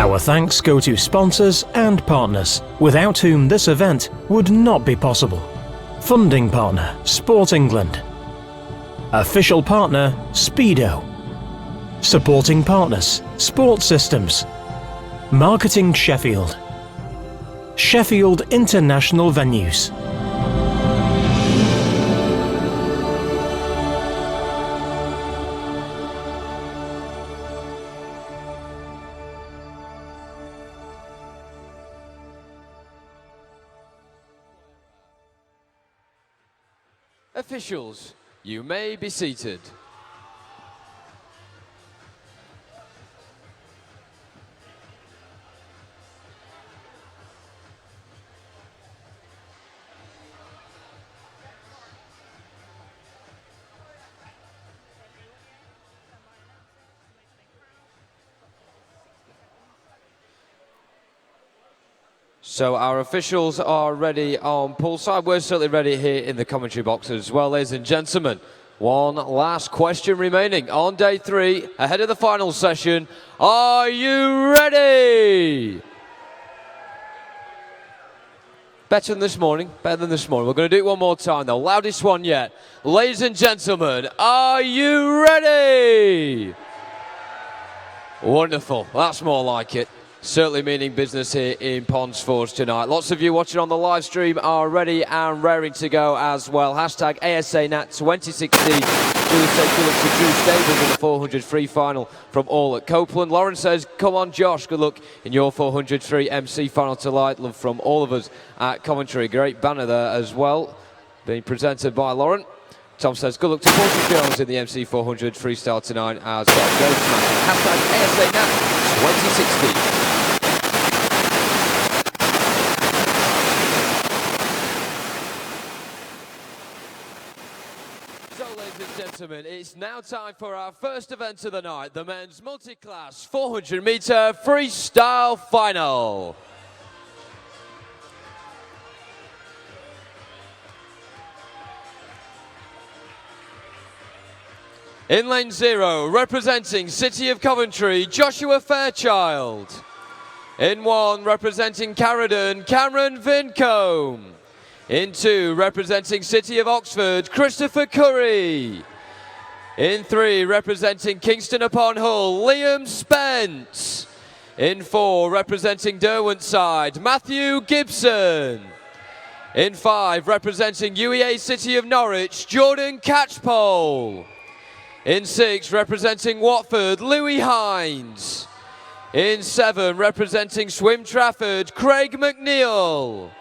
Our thanks go to sponsors and partners, without whom this event would not be possible. Funding partner, Sport England. Official partner, Speedo. Supporting partners, Sport Systems. Marketing Sheffield. Sheffield International Venues. Officials, you may be seated. So our officials are ready on poolside. We're certainly ready here in the commentary box as well, ladies and gentlemen. One last question remaining on day 3, ahead of the final session. Are you ready? Better than this morning, better than this morning. We're going to do it one more time though, loudest one yet. Ladies and gentlemen, are you ready? Wonderful, that's more like it. Certainly meaning business here in Ponds Forge tonight. Lots of you watching on the live stream are ready and raring to go as well. Hashtag ASA Nat 2016. Julie says good luck to Drew Stables in the 400 free final from all at Copeland. Lauren says, come on Josh, good luck in your 400 free MC final tonight. Love from all of us at commentary. Great banner there as well, being presented by Lauren. Tom says, good luck to Porter Jones in the MC 400 freestyle tonight as well. Go smashing. Hashtag ASA Nat 2016. Gentlemen, it's now time for our first event of the night, the men's multi-class 400-meter freestyle final. In lane 0, representing City of Coventry, Joshua Fairchild. In 1, representing Caradon, Cameron Vincombe. In 2, representing City of Oxford, Christopher Curry. In 3, representing Kingston upon Hull, Liam Spence. In 4, representing Derwentsside, Matthew Gibson. In 5, representing UEA City of Norwich, Jordan Catchpole. In 6, representing Watford, Louis Hines. In 7, representing Swim Trafford, Craig McNeil.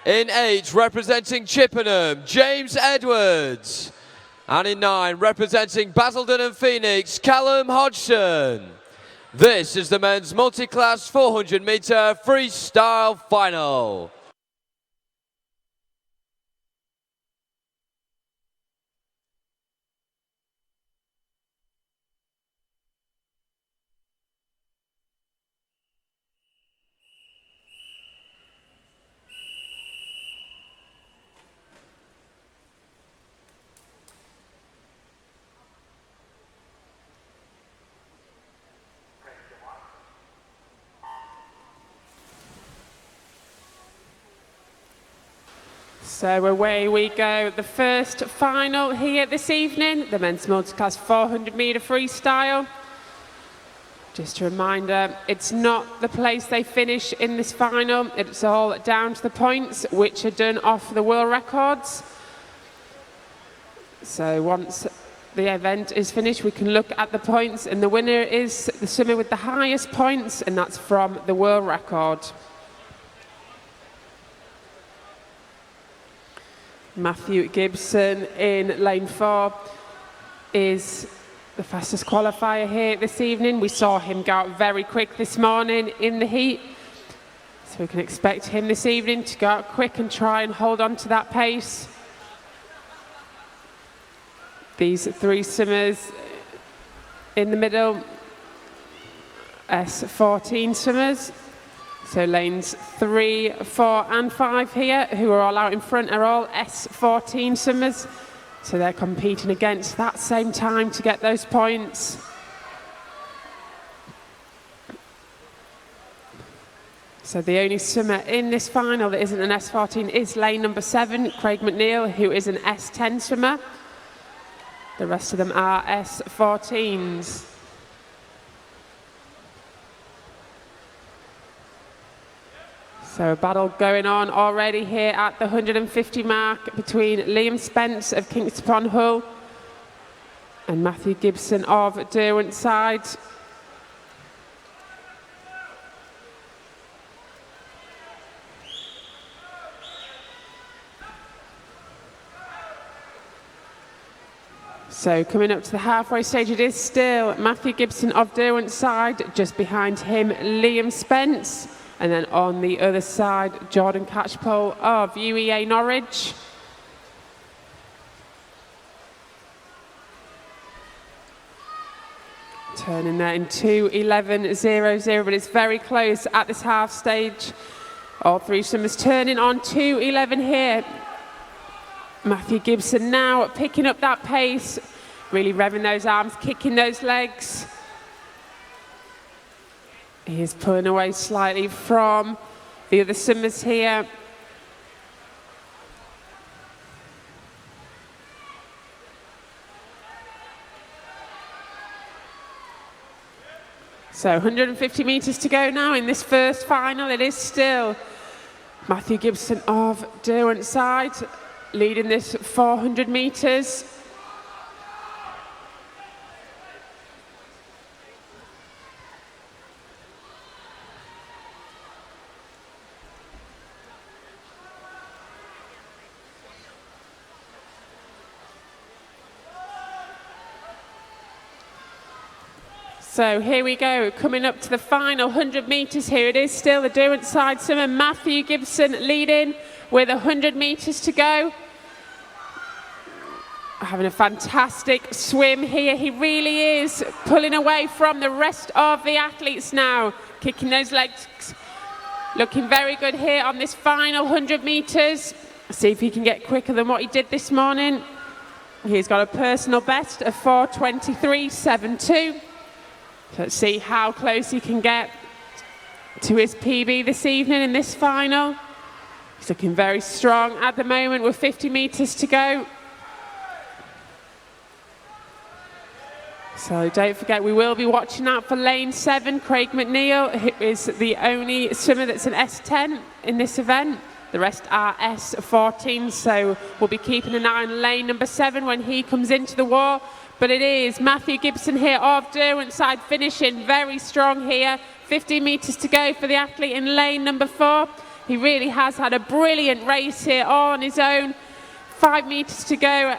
In 8, representing Chippenham, James Edwards. And in 9, representing Basildon and Phoenix, Callum Hodgson. This is the men's multi-class 400-meter freestyle final. So away we go. The first final here this evening, the men's multi-class 400-meter freestyle. Just a reminder, it's not the place they finish in this final. It's all down to the points, which are done off the world records. So once the event is finished, we can look at the points, and the winner is the swimmer with the highest points, and that's from the world record. Matthew Gibson in lane 4 is the fastest qualifier here this evening. We saw him go out very quick this morning in the heat, so we can expect him this evening to go out quick and try and hold on to that pace. These 3 swimmers in the middle, S14 swimmers. So lanes 3, 4 and 5 here, who are all out in front, are all S14 swimmers. So they're competing against that same time to get those points. So the only swimmer in this final that isn't an S14 is lane number 7, Craig McNeil, who is an S10 swimmer. The rest of them are S14s. So a battle going on already here at the 150 mark between Liam Spence of Kingston upon Hull and Matthew Gibson of Derwent-side. So coming up to the halfway stage, it is still Matthew Gibson of Derwent-side, just behind him Liam Spence, and then on the other side Jordan Catchpole of UEA Norwich. Turning there in 2:11.00, but it's very close at this half stage. All three swimmers turning on 2:11 here. Matthew Gibson now picking up that pace, really revving those arms, kicking those legs. He is pulling away slightly from the other swimmers here. So 150 metres to go now in this first final. It is still Matthew Gibson of Derwent-side leading this 400 metres. So here we go, coming up to the final 100 metres here. It is still the Derwent-side swimmer, Matthew Gibson, leading with 100 metres to go. Having a fantastic swim here. He really is pulling away from the rest of the athletes now, kicking those legs. Looking very good here on this final 100 metres. See if he can get quicker than what he did this morning. He's got a personal best of 4:23.72. So let's see how close he can get to his PB this evening in this final. He's looking very strong at the moment with 50 metres to go. So don't forget, we will be watching out for lane 7, Craig McNeil, who is the only swimmer that's an S10 in this event. The rest are S14, so we'll be keeping an eye on lane number 7 when he comes into the wall. But it is Matthew Gibson here of Derwent-side finishing very strong here. 50 metres to go for the athlete in lane number 4. He really has had a brilliant race here all on his own. 5 metres to go.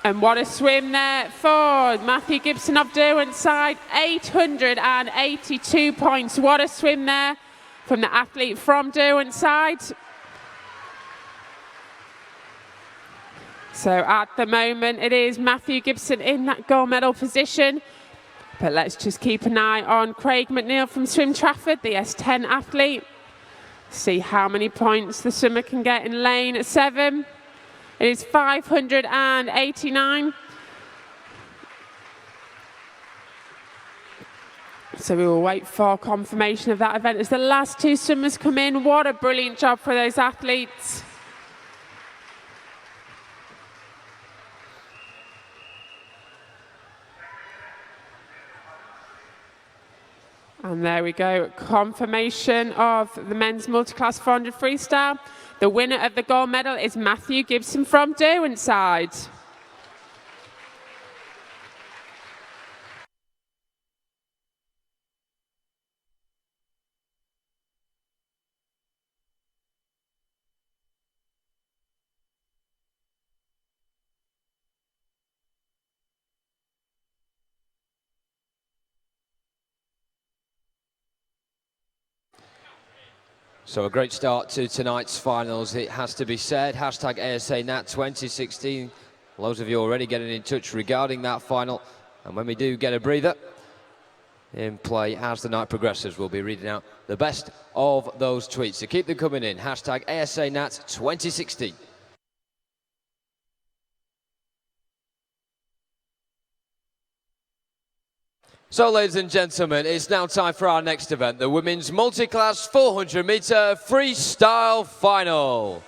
And what a swim there for Matthew Gibson of Derwent-side. 882 points. What a swim there from the athlete from Derwent-side. So at the moment, it is Matthew Gibson in that gold medal position. But let's just keep an eye on Craig McNeil from Swim Trafford, the S10 athlete. See how many points the swimmer can get in lane 7. It is 589. So we will wait for confirmation of that event as the last two swimmers come in. What a brilliant job for those athletes. And there we go, confirmation of the men's multi-class 400 freestyle. The winner of the gold medal is Matthew Gibson from Derwent-side. So a great start to tonight's finals, it has to be said. Hashtag ASA Nat 2016. Loads of you already getting in touch regarding that final. And when we do get a breather in play as the night progresses, we'll be reading out the best of those tweets. So keep them coming in. Hashtag ASA Nat 2016. So, ladies and gentlemen, it's now time for our next event, the women's multi-class 400-meter freestyle final.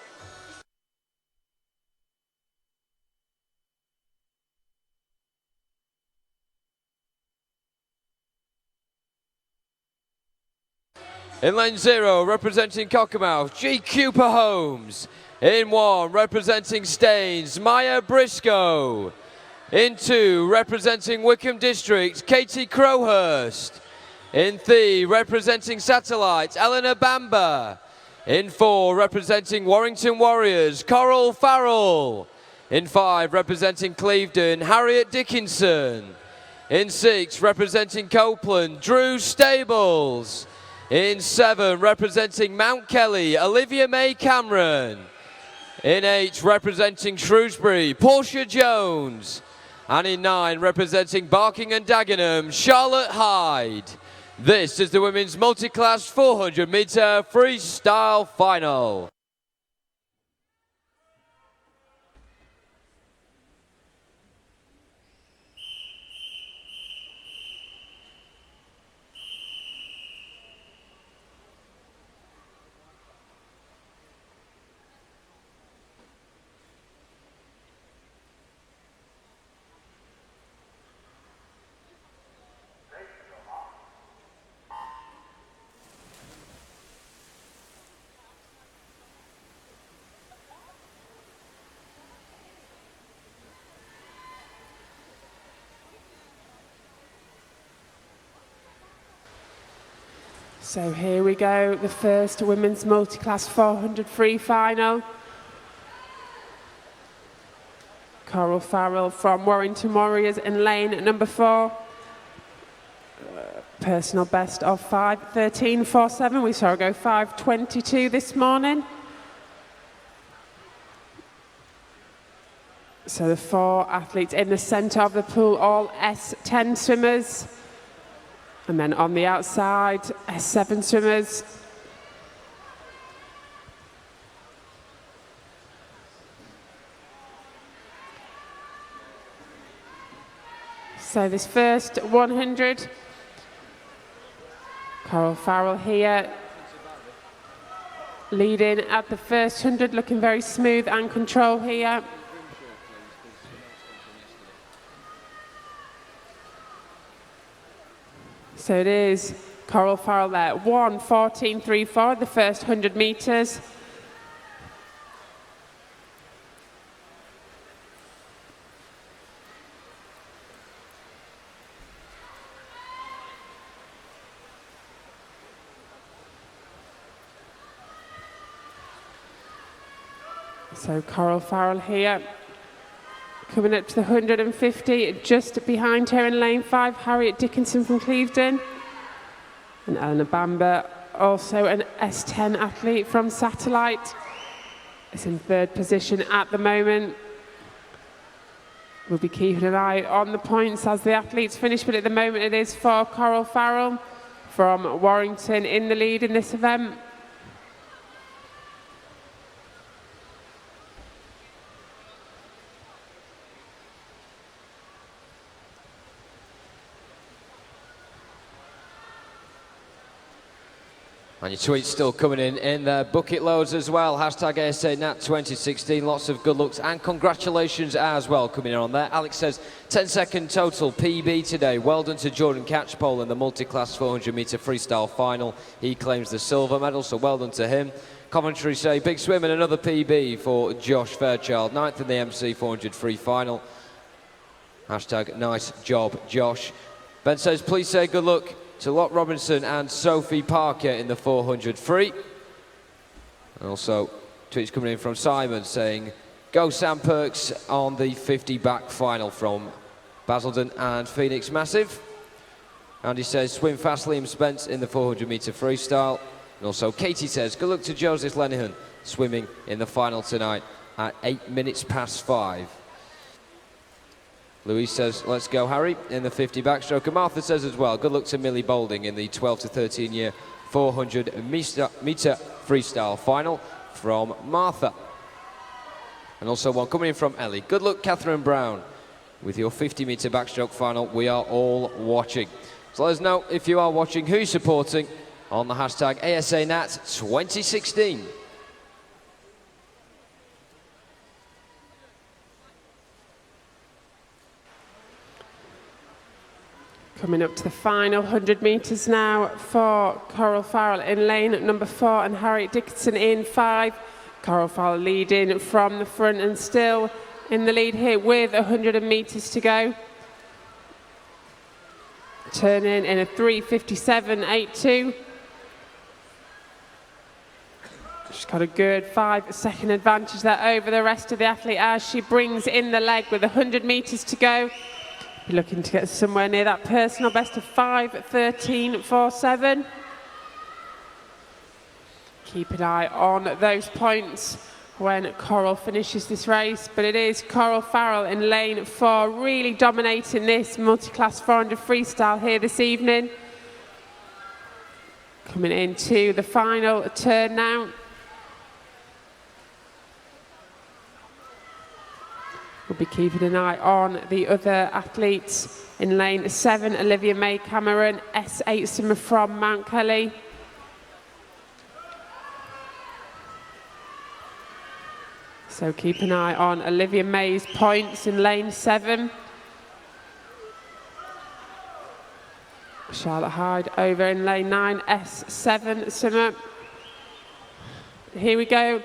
In lane 0, representing Cockermouth, G. Cooper Holmes. In 1, representing Staines, Maya Briscoe. In 2, representing Wickham District, Katie Crowhurst. In 3, representing Satellite, Eleanor Bamba. In 4, representing Warrington Warriors, Coral Farrell. In 5, representing Clevedon, Harriet Dickinson. In 6, representing Copeland, Drew Stables. In 7, representing Mount Kelly, Olivia May Cameron. In 8, representing Shrewsbury, Portia Jones. And in 9, representing Barking and Dagenham, Charlotte Hyde. This is the women's multi-class 400-meter freestyle final. So here we go, the first women's multi-class 400 free final. Coral Farrell from Warrington Warriors in lane number 4. Personal best of 5:13.47. We saw her go 5:22 this morning. So the 4 athletes in the centre of the pool, all S10 swimmers. And then on the outside, S7 swimmers. So this first 100, Coral Farrell here, leading at the first 100, looking very smooth and control here. So it is Coral Farrell there, 1:14.34, the first 100 metres. So Coral Farrell here, coming up to the 150, just behind her in lane 5, Harriet Dickinson from Clevedon. And Eleanor Bamba, also an S10 athlete from Satellite, is in 3rd position at the moment. We'll be keeping an eye on the points as the athletes finish, but at the moment it is for Coral Farrell from Warrington in the lead in this event. And your tweets still coming in their bucket loads as well. Hashtag ASA Nat 2016. Lots of good looks and congratulations as well coming in on there. Alex says 10-second total PB today. Well done to Jordan Catchpole in the multi-class 400-meter freestyle final. He claims the silver medal, so well done to him. Commentary say big swim and another PB for Josh Fairchild. 9th in the MC 400 free final. Hashtag nice job, Josh. Ben says please say good luck to Lot Robinson and Sophie Parker in the 400 free. And also, tweets coming in from Simon saying, go Sam Perks on the 50 back final from Basildon and Phoenix Massive. And he says, swim fast Liam Spence in the 400 metre freestyle. And also, Katie says, good luck to Joseph Lenihan swimming in the final tonight at 8 minutes past 5. Louise says, let's go Harry in the 50 backstroke. And Martha says as well, good luck to Millie Boulding in the 12 to 13 year 400 metre freestyle final from Martha. And also one coming in from Ellie. Good luck Catherine Brown with your 50-metre backstroke final. We are all watching. So let us know if you are watching, who you're supporting on the hashtag ASANat2016. Coming up to the final 100 metres now for Coral Farrell in lane number 4 and Harriet Dickinson in 5. Coral Farrell leading from the front and still in the lead here with 100 metres to go. Turning in a 3:57.82. She's got a good 5-second advantage there over the rest of the athlete as she brings in the leg with 100 metres to go. Looking to get somewhere near that personal best of 5:13.47. Keep an eye on those points when Coral finishes this race, but it is Coral Farrell in lane 4 really dominating this multi-class 400 freestyle here this evening. Coming into the final turn now. We'll be keeping an eye on the other athletes. In lane 7, Olivia May Cameron, S8 swimmer from Mount Kelly. So keep an eye on Olivia May's points in lane 7. Charlotte Hyde over in lane 9, S7 swimmer. Here we go.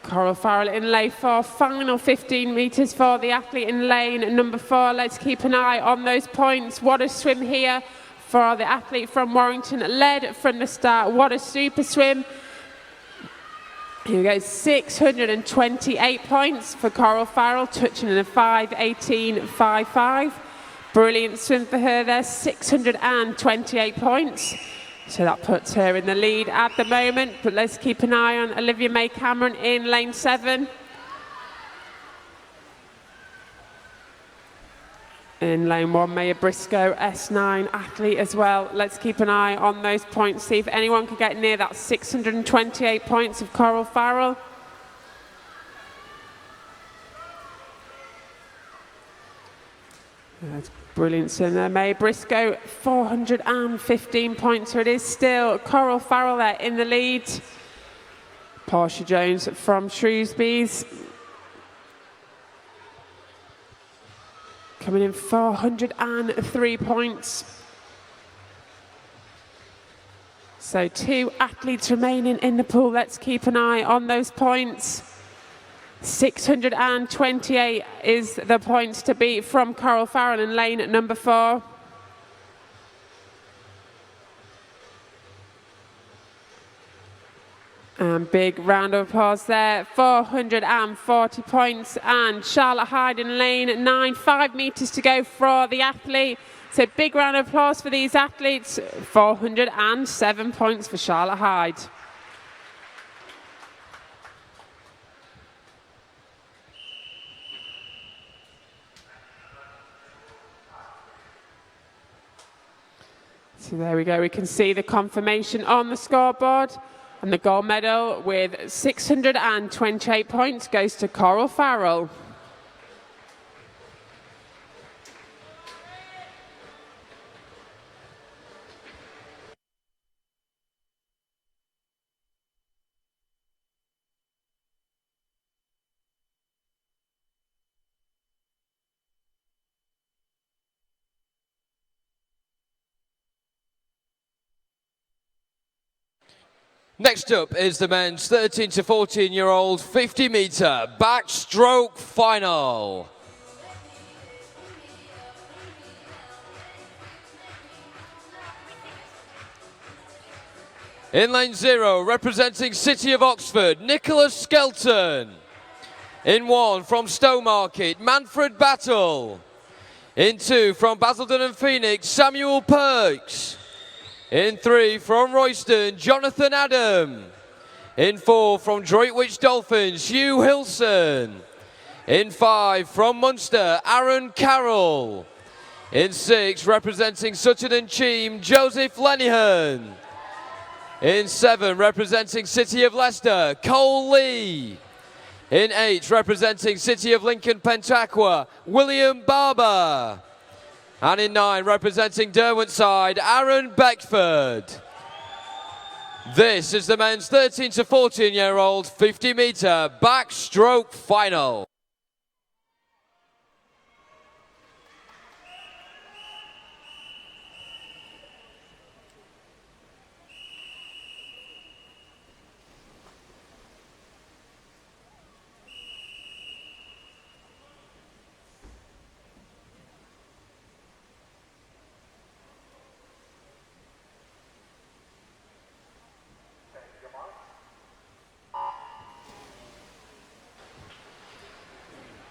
Coral Farrell in lane 4, final 15 metres for the athlete in lane number 4. Let's keep an eye on those points. What a swim here for the athlete from Warrington, led from the start. What a super swim. Here we go, 628 points for Coral Farrell, touching in a 5:18.55. Brilliant swim for her there, 628 points. So that puts her in the lead at the moment, but let's keep an eye on Olivia May Cameron in lane 7. In lane 1, Maya Briscoe, S9 athlete as well. Let's keep an eye on those points, see if anyone can get near that 628 points of Coral Farrell. That's brilliant swim there. May Briscoe, 415 points. So it is still Coral Farrell there in the lead. Portia Jones from Shrewsbury's coming in 403 points. So 2 athletes remaining in the pool. Let's keep an eye on those points. 628 is the points to beat from Coral Farrell in lane number 4. And big round of applause there, 440 points. And Charlotte Hyde in lane 9, 5 metres to go for the athlete. So big round of applause for these athletes, 407 points for Charlotte Hyde. So there we go, we can see the confirmation on the scoreboard. And the gold medal with 628 points goes to Coral Farrell. Next up is the men's 13 to 14-year-old 50-metre backstroke final. In lane 0, representing City of Oxford, Nicholas Skelton. In 1, from Stowmarket, Manfred Battle. In 2, from Basildon and Phoenix, Samuel Perks. In 3, from Royston, Jonathan Adam. In 4, from Droitwich Dolphins, Hugh Hilson. In 5, from Munster, Aaron Carroll. In 6, representing Sutton and Cheam, Joseph Lenihan. In 7, representing City of Leicester, Cole Lee. In 8, representing City of Lincoln Pentaqua, William Barber. And in 9, representing Derwentside, Aaron Beckford. This is the men's 13 to 14-year-old 50-meter backstroke final.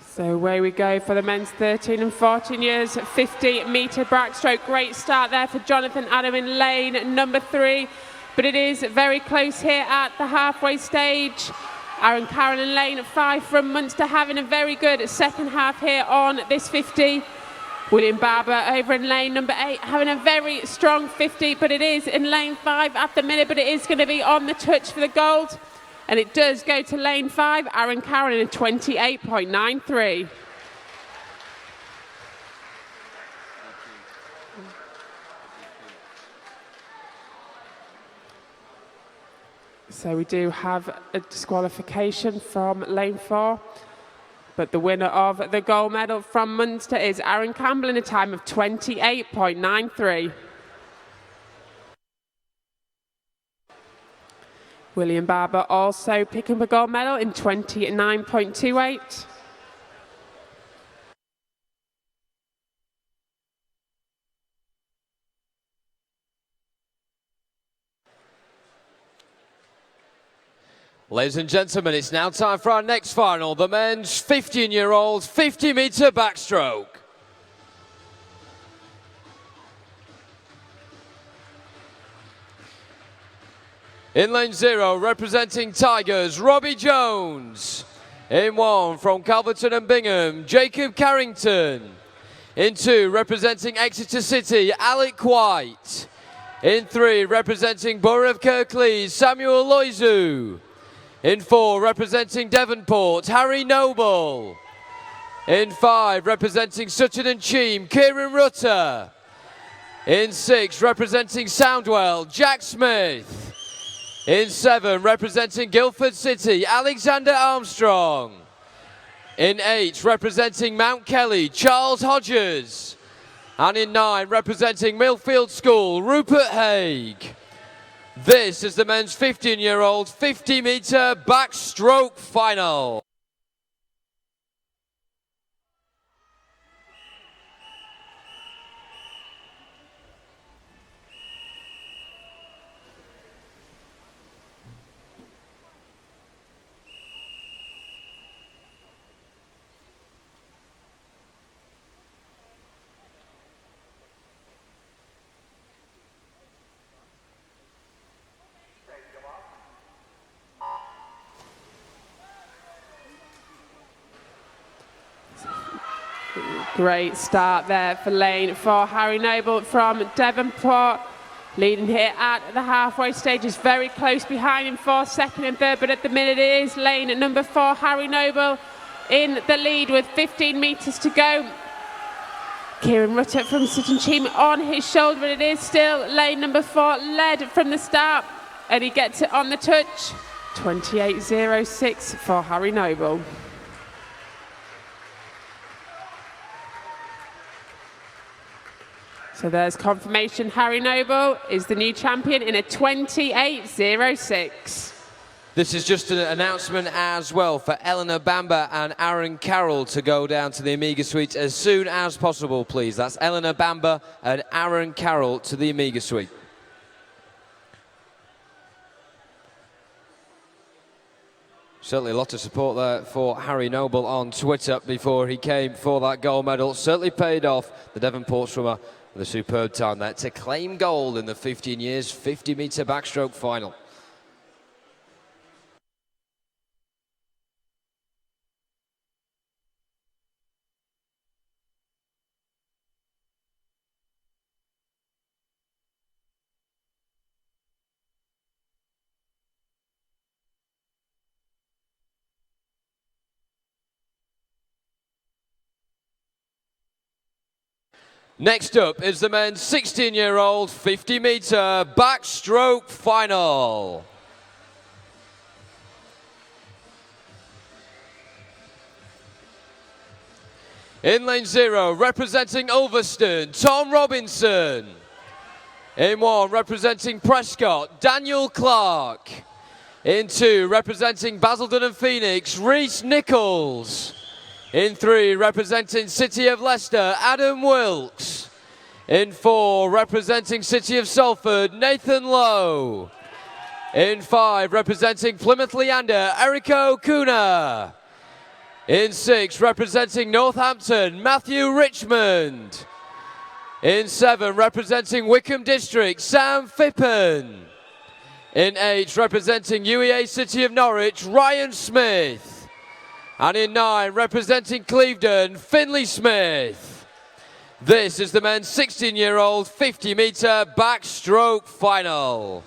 So away we go for the men's 13 and 14 years 50-meter backstroke. Great start there for Jonathan Adam in lane number 3, but it is very close here at the halfway stage. Aaron Carroll in lane 5 from Munster having a very good second half here on this 50. William Barber over in lane number 8 having a very strong 50, but it is in lane 5 at the minute, but it is going to be on the touch for the gold. And it does go to lane 5, Aaron Carroll in a 28.93. So we do have a disqualification from lane 4. But the winner of the gold medal from Munster is Aaron Campbell in a time of 28.93. William Barber also picking up a gold medal in 29.28. Ladies and gentlemen, it's now time for our next final, the men's 15-year-old 50-meter backstroke. In lane 0, representing Tigers, Robbie Jones. In 1, from Calverton and Bingham, Jacob Carrington. In 2, representing Exeter City, Alec White. In 3, representing Borough of Kirklees, Samuel Loizu. In 4, representing Devonport, Harry Noble. In 5, representing Sutton and Cheam, Kieran Rutter. In 6, representing Soundwell, Jack Smith. In 7, representing Guildford City, Alexander Armstrong. In 8, representing Mount Kelly, Charles Hodges. And in 9, representing Millfield School, Rupert Haig. This is the men's 15-year-old 50-meter backstroke final. Great start there for lane 4. Harry Noble from Devonport leading here at the halfway stage, is very close behind in 4th, 2nd and 3rd, but at the minute it is lane number 4, Harry Noble in the lead with 15 metres to go. Kieran Rutter from Sutton Cheam on his shoulder, but it is still lane number 4 led from the start, and he gets it on the touch. 28.06 for Harry Noble. So there's confirmation, Harry Noble is the new champion in a 28.06. This is just an announcement as well for Eleanor Bamber and Aaron Carroll to go down to the Amiga Suite as soon as possible, please. That's Eleanor Bamber and Aaron Carroll to the Amiga Suite. Certainly a lot of support there for Harry Noble on Twitter before he came for that gold medal. Certainly paid off. The Devonport swimmer with a superb time there to claim gold in the 15 years 50-meter backstroke final. Next up is the men's 16-year-old 50-meter backstroke final. In lane 0, representing Ulverston, Tom Robinson. In 1, representing Prescott, Daniel Clark. In 2, representing Basildon and Phoenix, Reese Nichols. In 3, representing City of Leicester, Adam Wilkes. In 4, representing City of Salford, Nathan Lowe. In 5, representing Plymouth Leander, Erica Okuna. In 6, representing Northampton, Matthew Richmond. In 7, representing Wickham District, Sam Phippen. In 8, representing UEA City of Norwich, Ryan Smith. And in 9, representing Clevedon, Finley Smith. This is the men's 16-year-old 50-meter backstroke final.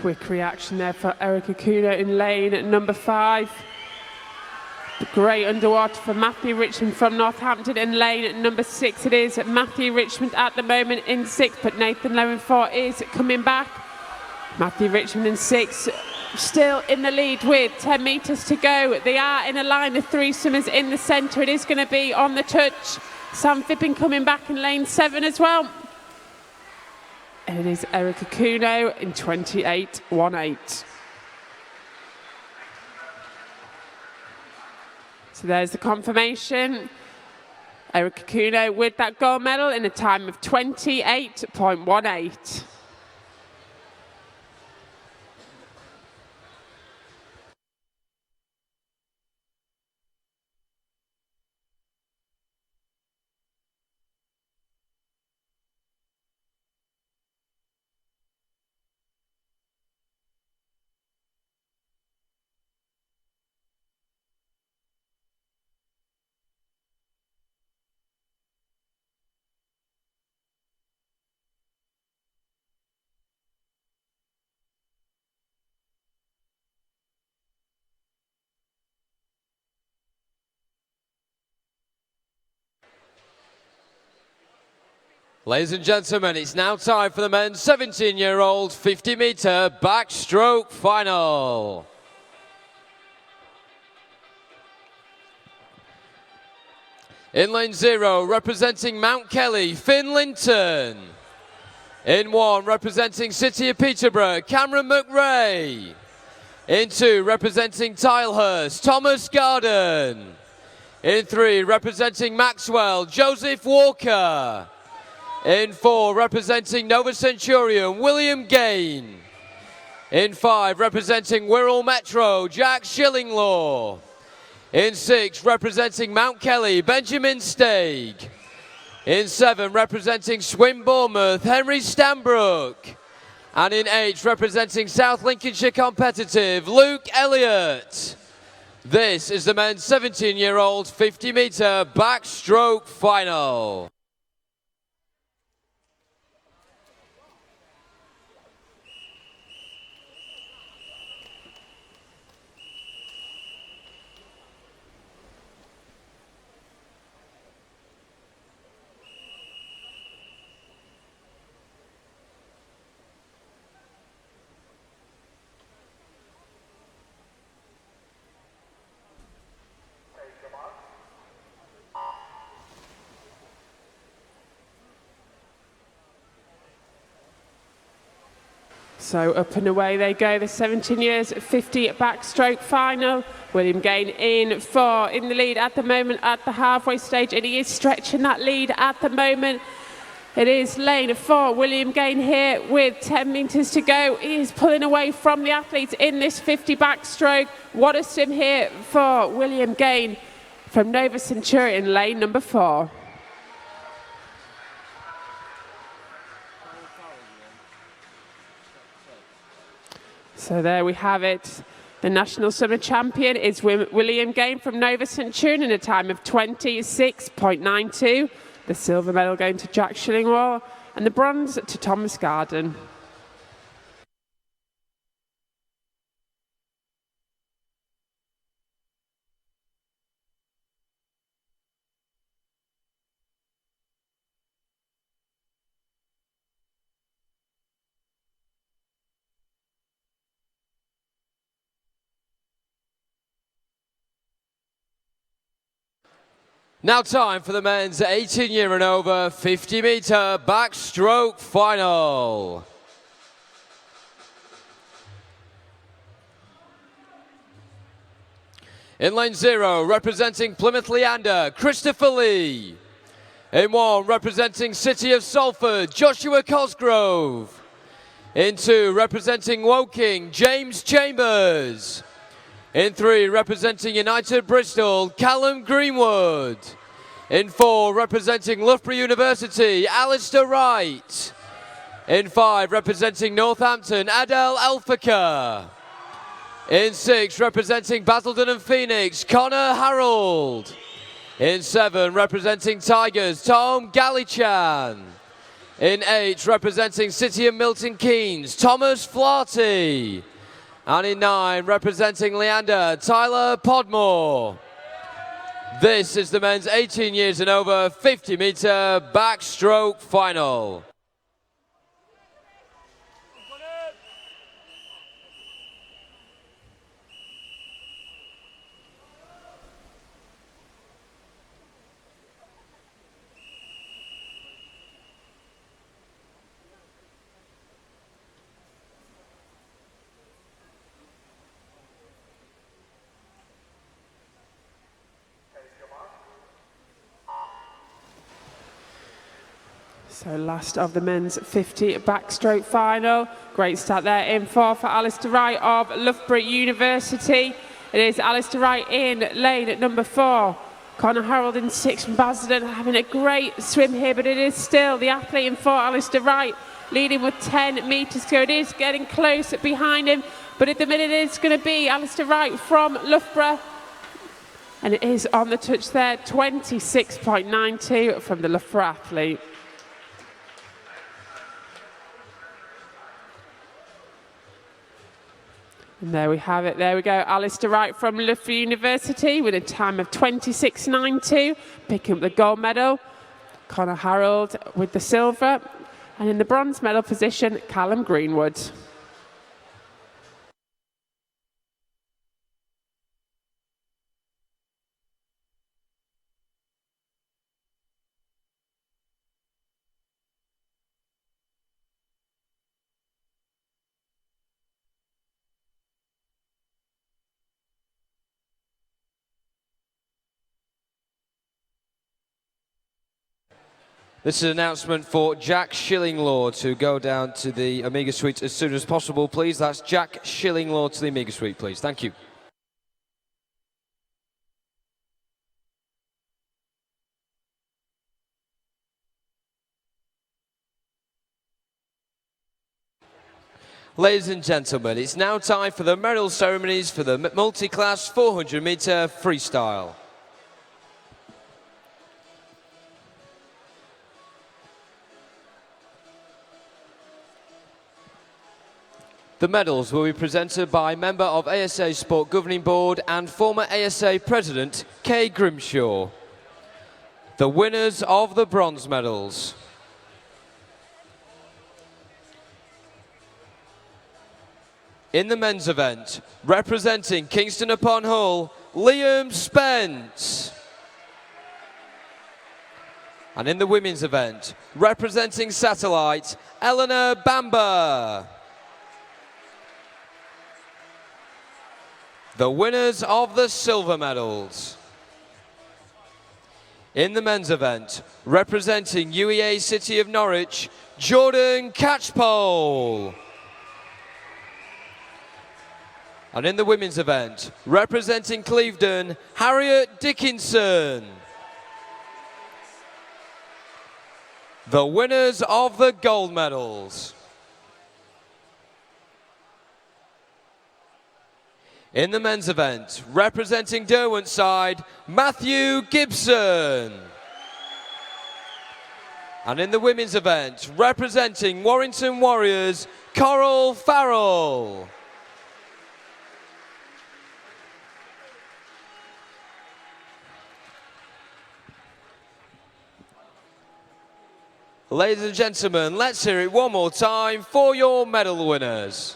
Quick reaction there for Erica Kuna in lane number 5. Great underwater for Matthew Richmond from Northampton in lane number 6. It is Matthew Richmond at the moment in 6, but Nathan Lowe in 4 is coming back. Matthew Richmond in 6, still in the lead with 10 metres to go. They are in a line of 3 swimmers in the centre. It is going to be on the touch. Sam Phippen coming back in lane 7 as well. And it is Erica Kuno in 28.18. So there's the confirmation. Erica Kuno with that gold medal in a time of 28.18. Ladies and gentlemen, it's now time for the men's 17-year-old 50-meter backstroke final. In lane 0, representing Mount Kelly, Finn Linton. In 1, representing City of Peterborough, Cameron McRae. In 2, representing Tilehurst, Thomas Garden. In 3, representing Maxwell, Joseph Walker. In 4, representing Nova Centurion, William Gain. In 5, representing Wirral Metro, Jack Shillinglaw. In 6, representing Mount Kelly, Benjamin Steig. In 7, representing Swin Bournemouth, Henry Stanbrook. And in 8, representing South Lincolnshire Competitive, Luke Elliott. This is the men's 17-year-old 50-meter backstroke final. So up and away they go, the 17 years 50 backstroke final. William Gain in 4, in the lead at the moment at the halfway stage, and he is stretching that lead at the moment. It is lane 4, William Gain here with 10 metres to go. He is pulling away from the athletes in this 50 backstroke. What a swim here for William Gain from Nova Centurion, lane number 4. So there we have it. The national summer champion is William Game from Nova Centurion in a time of 26.92. The silver medal going to Jack Shillinglaw and the bronze to Thomas Garden. Now time for the men's 18-year and over 50-metre backstroke final. In lane 0, representing Plymouth Leander, Christopher Lee. In 1, representing City of Salford, Joshua Cosgrove. In 2, representing Woking, James Chambers. In 3, representing United Bristol, Callum Greenwood. In 4, representing Loughborough University, Alistair Wright. In 5, representing Northampton, Adel Elphaka. In 6, representing Basildon and Phoenix, Connor Harold. In 7, representing Tigers, Tom Gallichan. In 8, representing City of Milton Keynes, Thomas Flaherty. And in 9, representing Leander, Tyler Podmore. This is the men's 18 years and over 50-metre backstroke final. So last of the men's 50 backstroke final. Great start there in 4 for Alistair Wright of Loughborough University. It is Alistair Wright in lane at number 4. Connor Harold in 6 from Basildon, having a great swim here, but it is still the athlete in 4, Alistair Wright, leading with 10 metres to go. It is getting close behind him, but at the minute it's going to be Alistair Wright from Loughborough. And it is on the touch there, 26.92 from the Loughborough athlete. And there we have it. There we go. Alistair Wright from Loughborough University with a time of 26.92, picking up the gold medal. Connor Harold with the silver. And in the bronze medal position, Callum Greenwood. This is an announcement for Jack Shillinglaw to go down to the Omega Suite as soon as possible, please. That's Jack Shillinglaw to the Omega Suite, please. Thank you. Ladies and gentlemen, it's now time for the medal ceremonies for the multi-class 400-metre freestyle. The medals will be presented by member of ASA Sport Governing Board and former ASA President Kay Grimshaw. The winners of the bronze medals. In the men's event, representing Kingston upon Hull, Liam Spence. And in the women's event, representing Satellite, Eleanor Bamba. The winners of the silver medals. In the men's event, representing UEA City of Norwich, Jordan Catchpole. And in the women's event, representing Clevedon, Harriet Dickinson. The winners of the gold medals. In the men's event, representing Derwent's side, Matthew Gibson. And in the women's event, representing Warrington Warriors, Coral Farrell. Ladies and gentlemen, let's hear it one more time for your medal winners.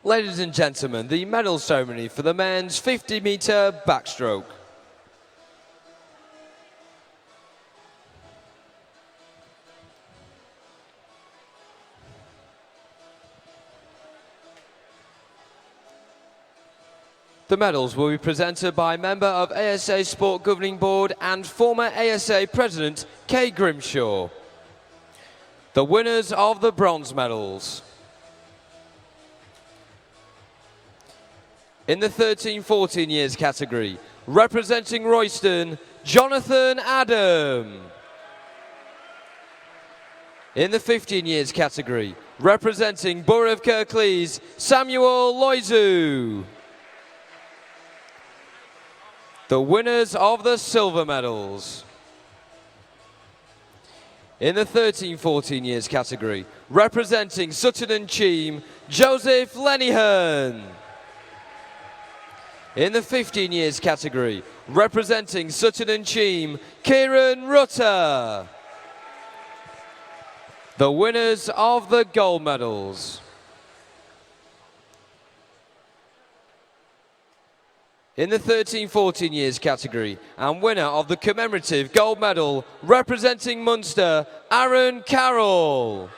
Ladies and gentlemen, the medal ceremony for the men's 50-meter backstroke. The medals will be presented by member of ASA Sport Governing Board and former ASA President Kay Grimshaw. The winners of the bronze medals. In the 13-14 years category, representing Royston, Jonathan Adam. In the 15 years category, representing Borough of Kirklees, Samuel Loizu. The winners of the silver medals. In the 13-14 years category, representing Sutton and Cheam, Joseph Lenihan. In the 15 years category, representing Sutton and Cheam, Kieran Rutter. The winners of the gold medals. In the 13-14 years category, and winner of the commemorative gold medal, representing Munster, Aaron Carroll.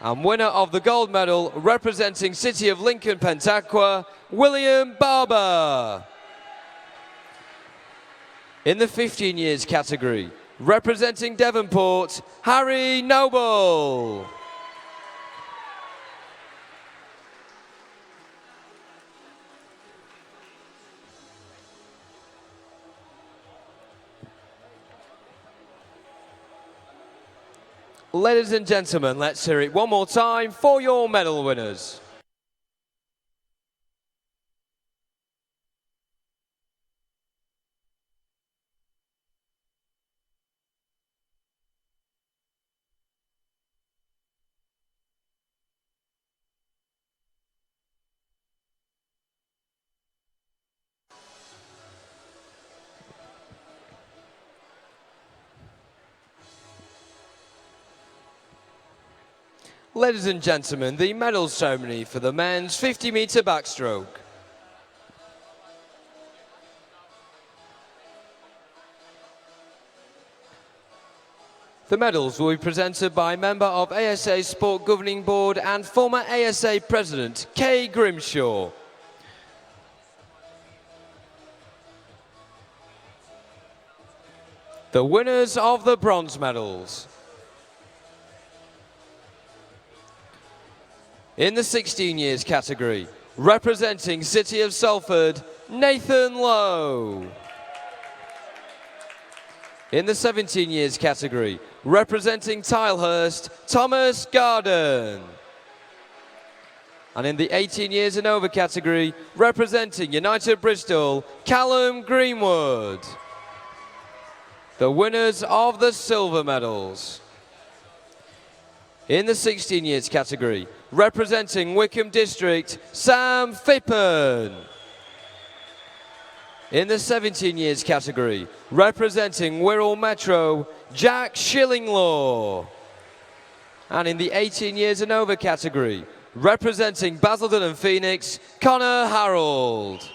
And winner of the gold medal, representing City of Lincoln Pentaqua, William Barber. In the 15 years category, representing Devonport, Harry Noble. Ladies and gentlemen, let's hear it one more time for your medal winners. Ladies and gentlemen, the medal ceremony for the men's 50-meter backstroke. The medals will be presented by member of ASA Sport Governing Board and former ASA President Kay Grimshaw. The winners of the bronze medals. In the 16 years category, representing City of Salford, Nathan Lowe. In the 17 years category, representing Tilehurst, Thomas Garden. And in the 18 years and over category, representing United Bristol, Callum Greenwood. The winners of the silver medals. In the 16 years category, representing Wickham District, Sam Phippen. In the 17 years category, representing Wirral Metro, Jack Shillinglaw. And in the 18 years and over category, representing Basildon and Phoenix, Connor Harold.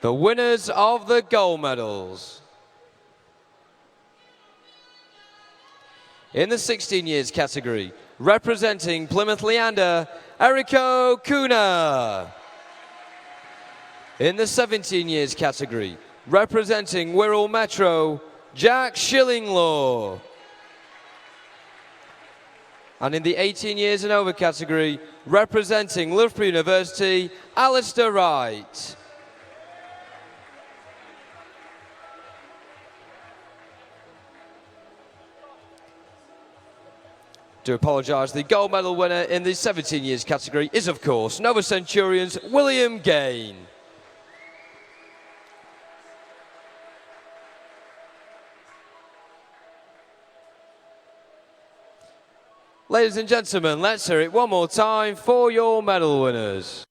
The winners of the gold medals. In the 16 years category, representing Plymouth Leander, Eriko Kuna. In the 17 years category, representing Wirral Metro, Jack Shillinglaw. And in the 18 years and over category, representing Loughborough University, Alistair Wright. Do apologise, the gold medal winner in the 17 years category is, of course, Nova Centurions' William Gain. Ladies and gentlemen, let's hear it one more time for your medal winners.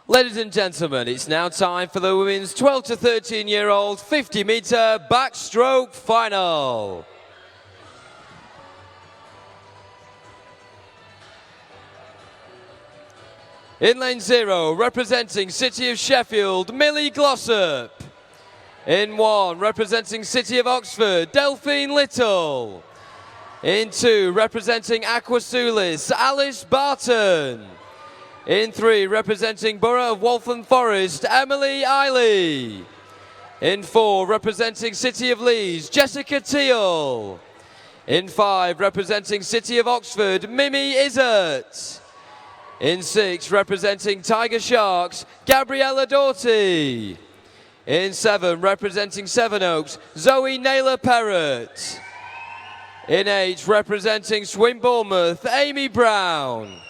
Ladies and gentlemen, it's now time for the women's 12 to 13-year-old 50-metre backstroke final. In lane 0, representing City of Sheffield, Millie Glossop. In 1, representing City of Oxford, Delphine Little. In 2, representing Aquasulis, Alice Barton. In 3, representing Borough of Waltham Forest, Emily Eiley. In 4, representing City of Leeds, Jessica Teal. In 5, representing City of Oxford, Mimi Izzard. In 6, representing Tiger Sharks, Gabriella Doughty. In 7, representing Sevenoaks, Zoe Naylor Perrott. In 8, representing Swin Bournemouth, Amy Brown.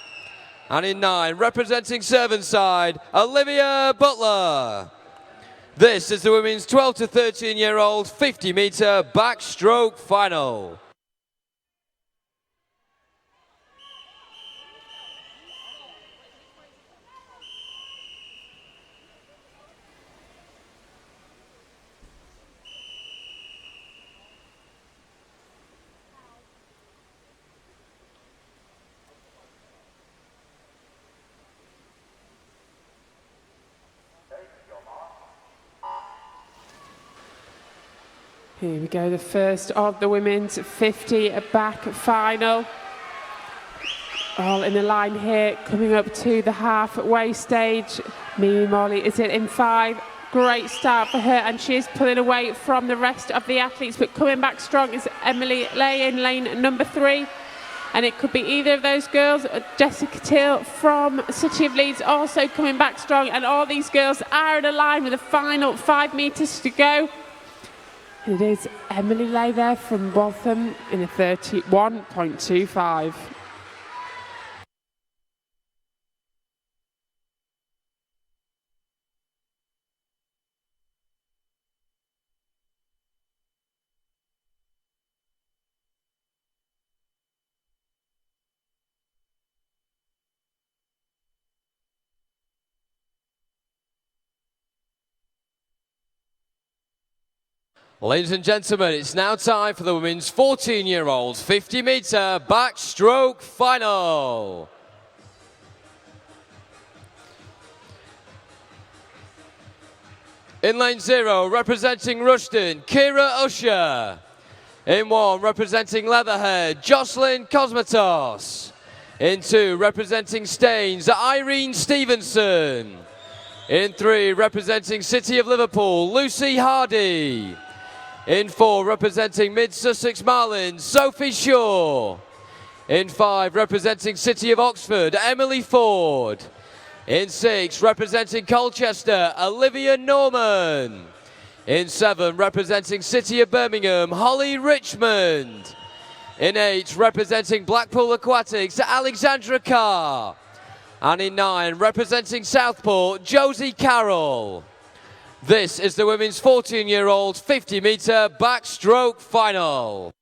And in 9, representing Servanside, Olivia Butler. This is the women's 12 to 13-year-old 50-metre backstroke final. Here we go, the first of the women's 50 back final. All in the line here, coming up to the halfway stage. Mimi Molly is it in 5. Great start for her, and she is pulling away from the rest of the athletes, but coming back strong is Emily Lay in lane number 3. And it could be either of those girls. Jessica Teal from City of Leeds also coming back strong, and all these girls are in a line with the final 5 metres to go. It is Emily Lay there from Waltham in a 31.25. Ladies and gentlemen, it's now time for the women's 14-year-olds 50-metre backstroke final. In lane 0, representing Rushden, Kira Usher. In 1, representing Leatherhead, Jocelyn Cosmatos. In 2, representing Staines, Irene Stevenson. In 3, representing City of Liverpool, Lucy Hardy. In 4, representing Mid-Sussex Marlins, Sophie Shaw. In 5, representing City of Oxford, Emily Ford. In 6, representing Colchester, Olivia Norman. In 7, representing City of Birmingham, Holly Richmond. In 8, representing Blackpool Aquatics, Alexandra Carr. And in 9, representing Southport, Josie Carroll. This is the women's 14-year-old 50-metre backstroke final.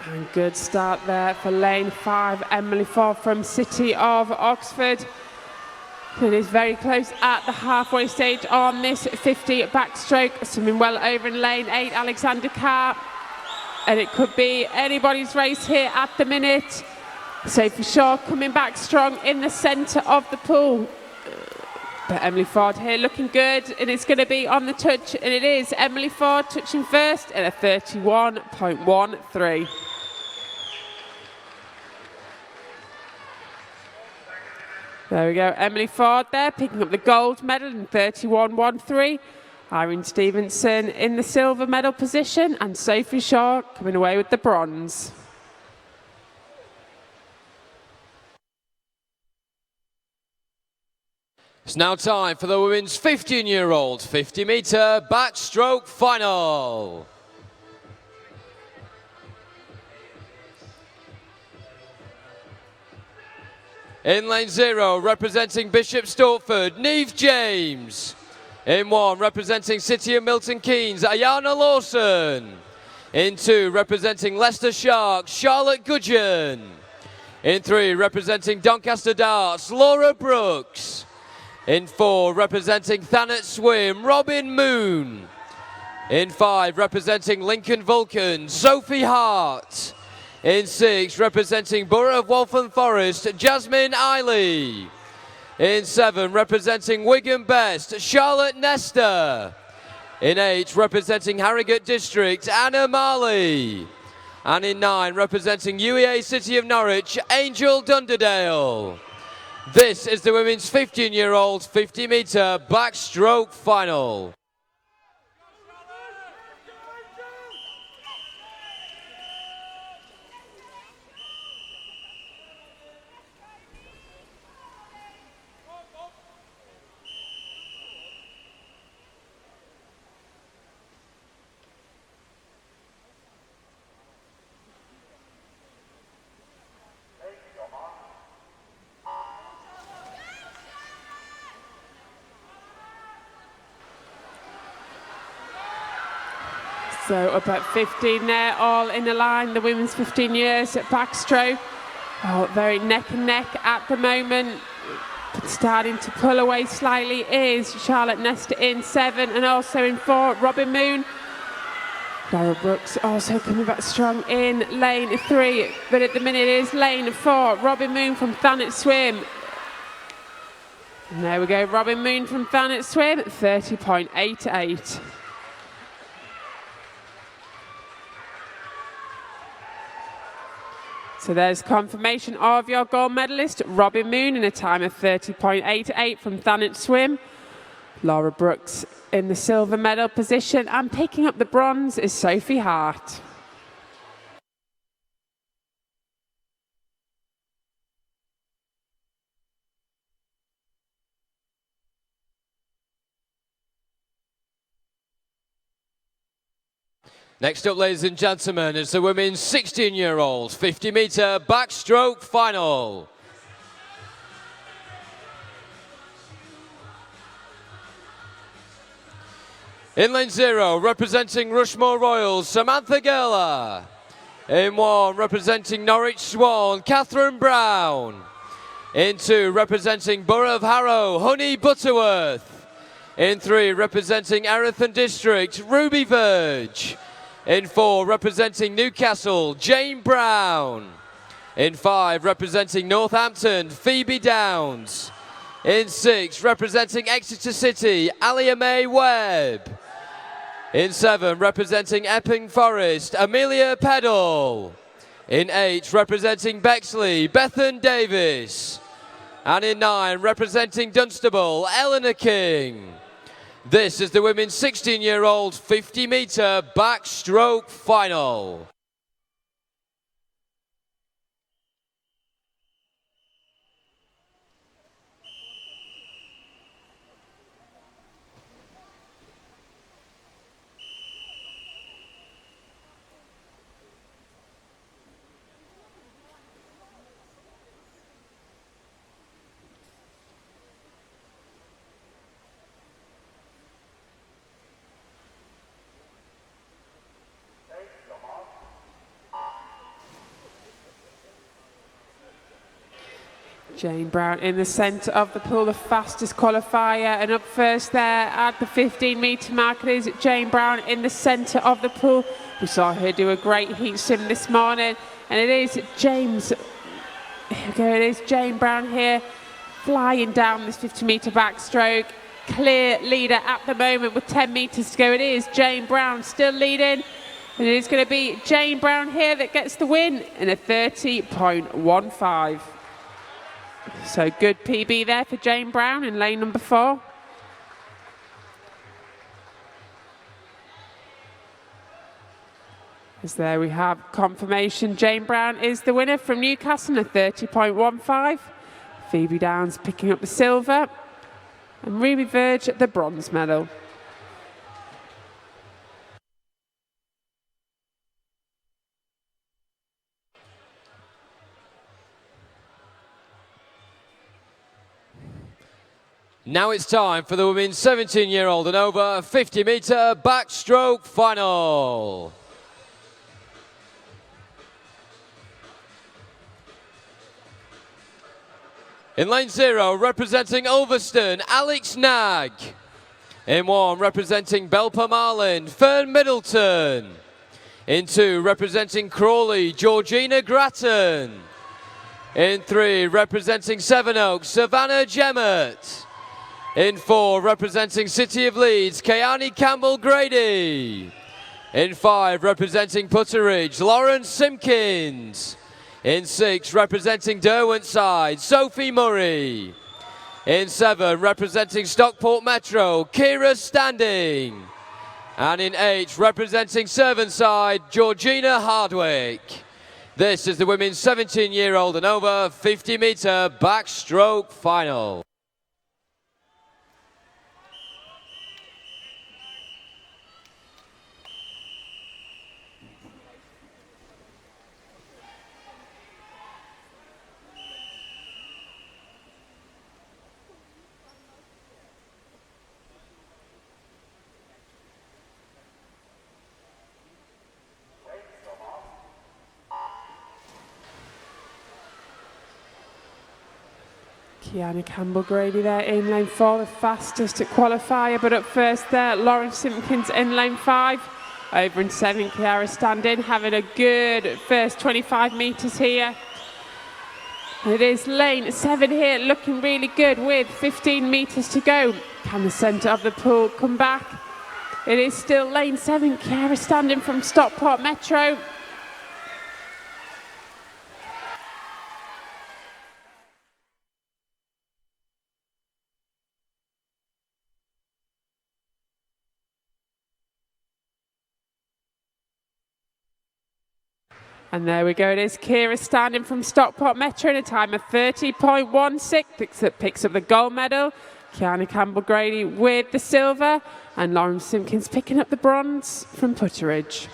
And good start there for lane 5, Emily Ford from City of Oxford. It is very close at the halfway stage on this 50 backstroke. Swimming well over in lane 8, Alexander Carr. And it could be anybody's race here at the minute. Sophie Shaw coming back strong in the centre of the pool. But Emily Ford here looking good, and it's going to be on the touch, and it is Emily Ford touching first at a 31.13. There we go, Emily Ford there picking up the gold medal in 31.13. Irene Stevenson in the silver medal position, and Sophie Shaw coming away with the bronze. It's now time for the women's 15-year-old 50-metre backstroke final. In lane 0, representing Bishop Stortford, Neve James. In 1, representing City of Milton Keynes, Ayana Lawson. In 2, representing Leicester Sharks, Charlotte Gudgeon. In 3, representing Doncaster Darts, Laura Brooks. In 4, representing Thanet Swim, Robin Moon. In 5, representing Lincoln Vulcan, Sophie Hart. In 6, representing Borough of Waltham Forest, Jasmine Eiley. In 7, representing Wigan Best, Charlotte Nesta. In 8, representing Harrogate District, Anna Marley. And in 9, representing UEA City of Norwich, Angel Dunderdale. This is the women's 15-year-old 50-metre backstroke final. So up at 15 there, all in the line, the women's 15 years at backstroke. Oh, very neck and neck at the moment. But starting to pull away slightly is Charlotte Nesta in 7, and also in 4, Robin Moon. Laura Brooks also coming back strong in lane 3, but at the minute it is lane 4, Robin Moon from Thanet Swim. And there we go, Robin Moon from Thanet Swim, 30.88. So there's confirmation of your gold medalist, Robin Moon, in a time of 30.88 from Thanet Swim. Laura Brooks in the silver medal position, and picking up the bronze is Sophie Hart. Next up, ladies and gentlemen, is the women's 16-year-old 50-metre backstroke final. In lane 0, representing Rushmore Royals, Samantha Gerler. In 1, representing Norwich Swan, Catherine Brown. In 2, representing Borough of Harrow, Honey Butterworth. In 3, representing Erethan District, Ruby Verge. In 4, representing Newcastle, Jane Brown. In 5, representing Northampton, Phoebe Downs. In 6, representing Exeter City, Alia May Webb. In 7, representing Epping Forest, Amelia Peddle. In 8, representing Bexley, Bethan Davis. And in 9, representing Dunstable, Eleanor King. This is the women's 16-year-old 50-metre backstroke final. Jane Brown in the centre of the pool, the fastest qualifier, and up first there at the 15-metre mark. It is Jane Brown in the centre of the pool. We saw her do a great heat sim this morning, and it is Jane Brown here flying down this 50-metre backstroke. Clear leader at the moment with 10 metres to go. It is Jane Brown still leading, and it is going to be Jane Brown here that gets the win in a 30.15. So good PB there for Jane Brown in lane number 4. As there we have confirmation, Jane Brown is the winner from Newcastle, a 30.15. Phoebe Downs picking up the silver, and Ruby Verge the bronze medal. Now it's time for the women's 17-year-old and over 50-metre backstroke final. In lane 0, representing Ulverston, Alex Nag. In 1, representing Belper Marlin, Fern Middleton. In 2, representing Crawley, Georgina Grattan. In 3, representing Sevenoaks, Savannah Gemmett. In 4, representing City of Leeds, Kayani Campbell-Grady. In 5, representing Putteridge, Lauren Simpkins. In 6, representing Derwentside, Sophie Murray. In 7, representing Stockport Metro, Kira Standing. And in 8, representing Servanside, Georgina Hardwick. This is the women's 17-year-old and over 50-metre backstroke final. Kiana Campbell-Grady there in lane 4, the fastest qualifier, but up first there, Lauren Simpkins in lane 5. Over in 7, Kiara Standing, having a good first 25 metres here. And it is lane 7 here, looking really good with 15 metres to go. Can the centre of the pool come back? It is still lane 7, Kiara Standing from Stockport Metro. And there we go, it is Kira Standing from Stockport Metro in a time of 30.16, picks up the gold medal. Kiana Campbell-Grady with the silver, and Lauren Simpkins picking up the bronze from Putteridge.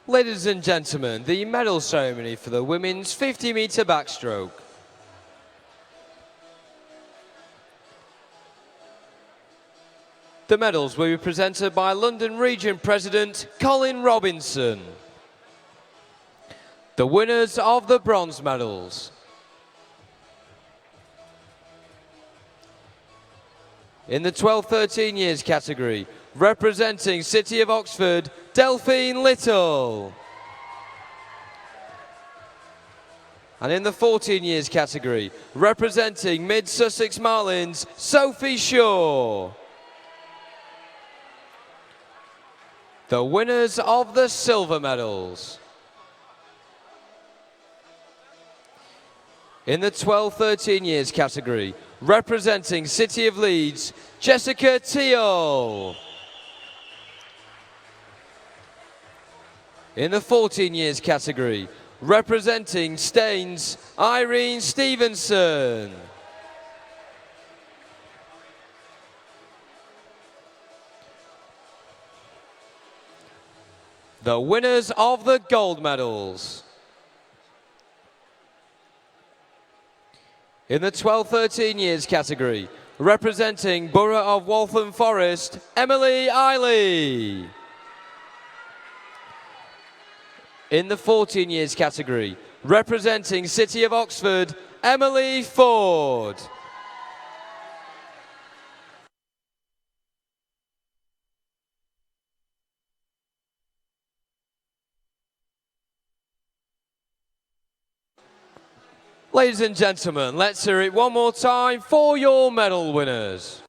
Ladies and gentlemen, the medal ceremony for the women's 50-meter backstroke. The medals will be presented by London Region President Colin Robinson. The winners of the bronze medals. In the 12-13 years category, representing City of Oxford, Delphine Little. And in the 14 years category, representing Mid-Sussex Marlins, Sophie Shaw. The winners of the silver medals. In the 12-13 years category, representing City of Leeds, Jessica Teal. In the 14 years category, representing Staines, Irene Stevenson. The winners of the gold medals. In the 12-13 years category, representing Borough of Waltham Forest, Emily Eiley. In the 14 years category, representing City of Oxford, Emily Ford. Ladies and gentlemen, let's hear it one more time for your medal winners.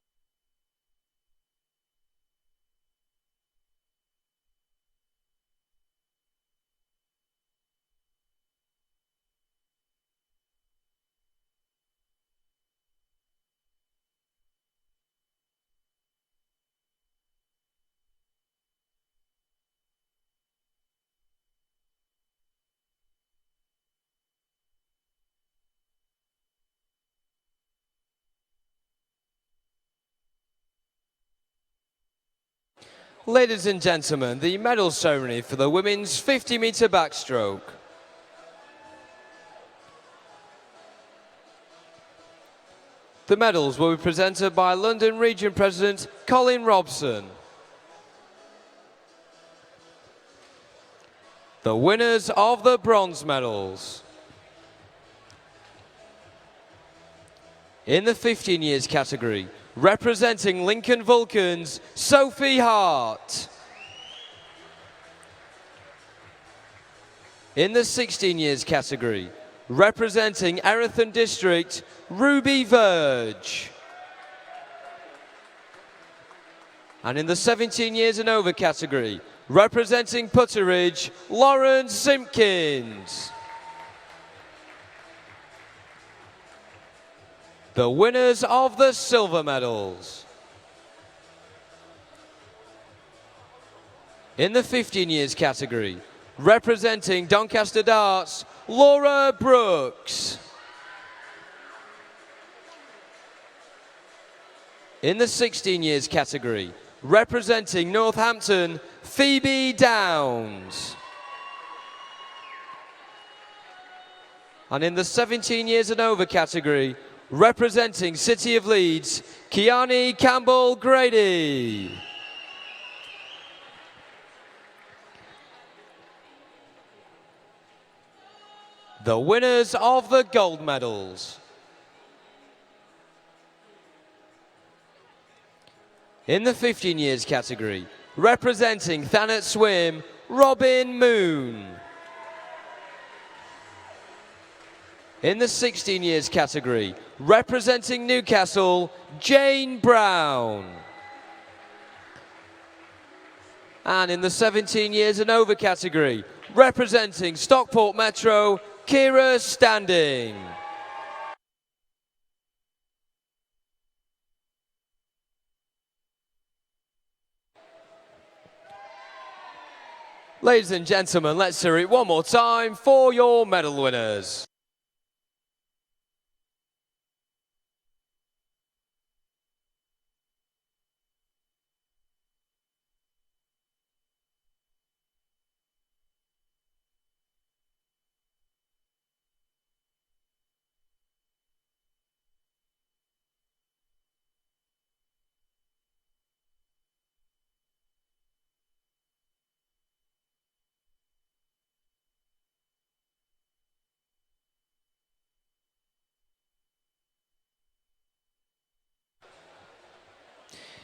Ladies and gentlemen, the medal ceremony for the women's 50-meter backstroke. The medals will be presented by London Region President Colin Robson. The winners of the bronze medals. In the 15 years category, representing Lincoln Vulcans, Sophie Hart. In the 16 years category, representing Erethan District, Ruby Verge. And in the 17 years and over category, representing Putteridge, Lauren Simpkins. The winners of the silver medals. In the 15 years category, representing Doncaster Darts, Laura Brooks. In the 16 years category, representing Northampton, Phoebe Downs. And in the 17 years and over category, representing City of Leeds, Kiani Campbell Grady. The winners of the gold medals. In the 15 years category, representing Thanet Swim, Robin Moon. In the 16 years category, representing Newcastle, Jane Brown. And in the 17 years and over category, representing Stockport Metro, Kira Standing. Ladies and gentlemen, let's hear it one more time for your medal winners.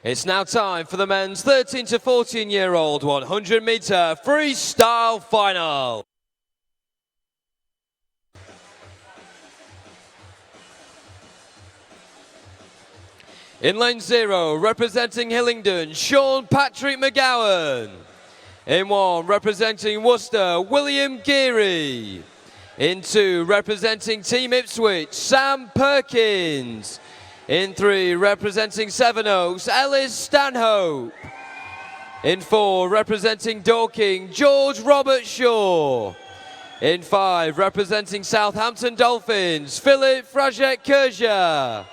It's now time for the men's 13 to 14-year-old 100-meter freestyle final. In lane 0, representing Hillingdon, Sean Patrick McGowan. In 1, representing Worcester, William Geary. In 2, representing Team Ipswich, Sam Perkins. In 3, representing Sevenoaks, Ellis Stanhope. In 4, representing Dorking, George Robert Shaw. In 5, representing Southampton Dolphins, Philip Fraget-Kerja.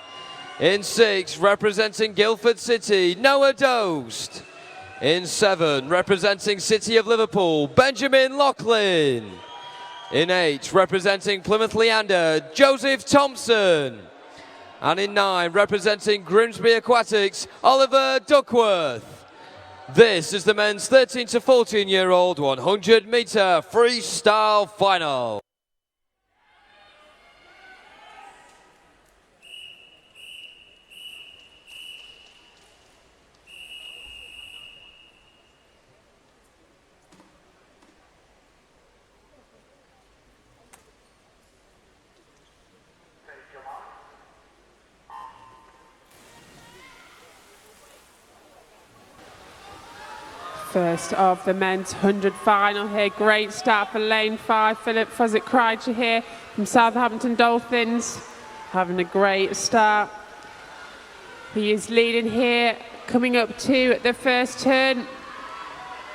In 6, representing Guildford City, Noah Dost. In 7, representing City of Liverpool, Benjamin Laughlin. In 8, representing Plymouth Leander, Joseph Thompson. And in 9, representing Grimsby Aquatics, Oliver Duckworth. This is the men's 13 to 14-year-old 100-meter freestyle final. First of the men's 100 final here. Great start for lane 5. Philip Fraget-Kerja here from Southampton Dolphins. Having a great start. He is leading here, coming up to the first turn.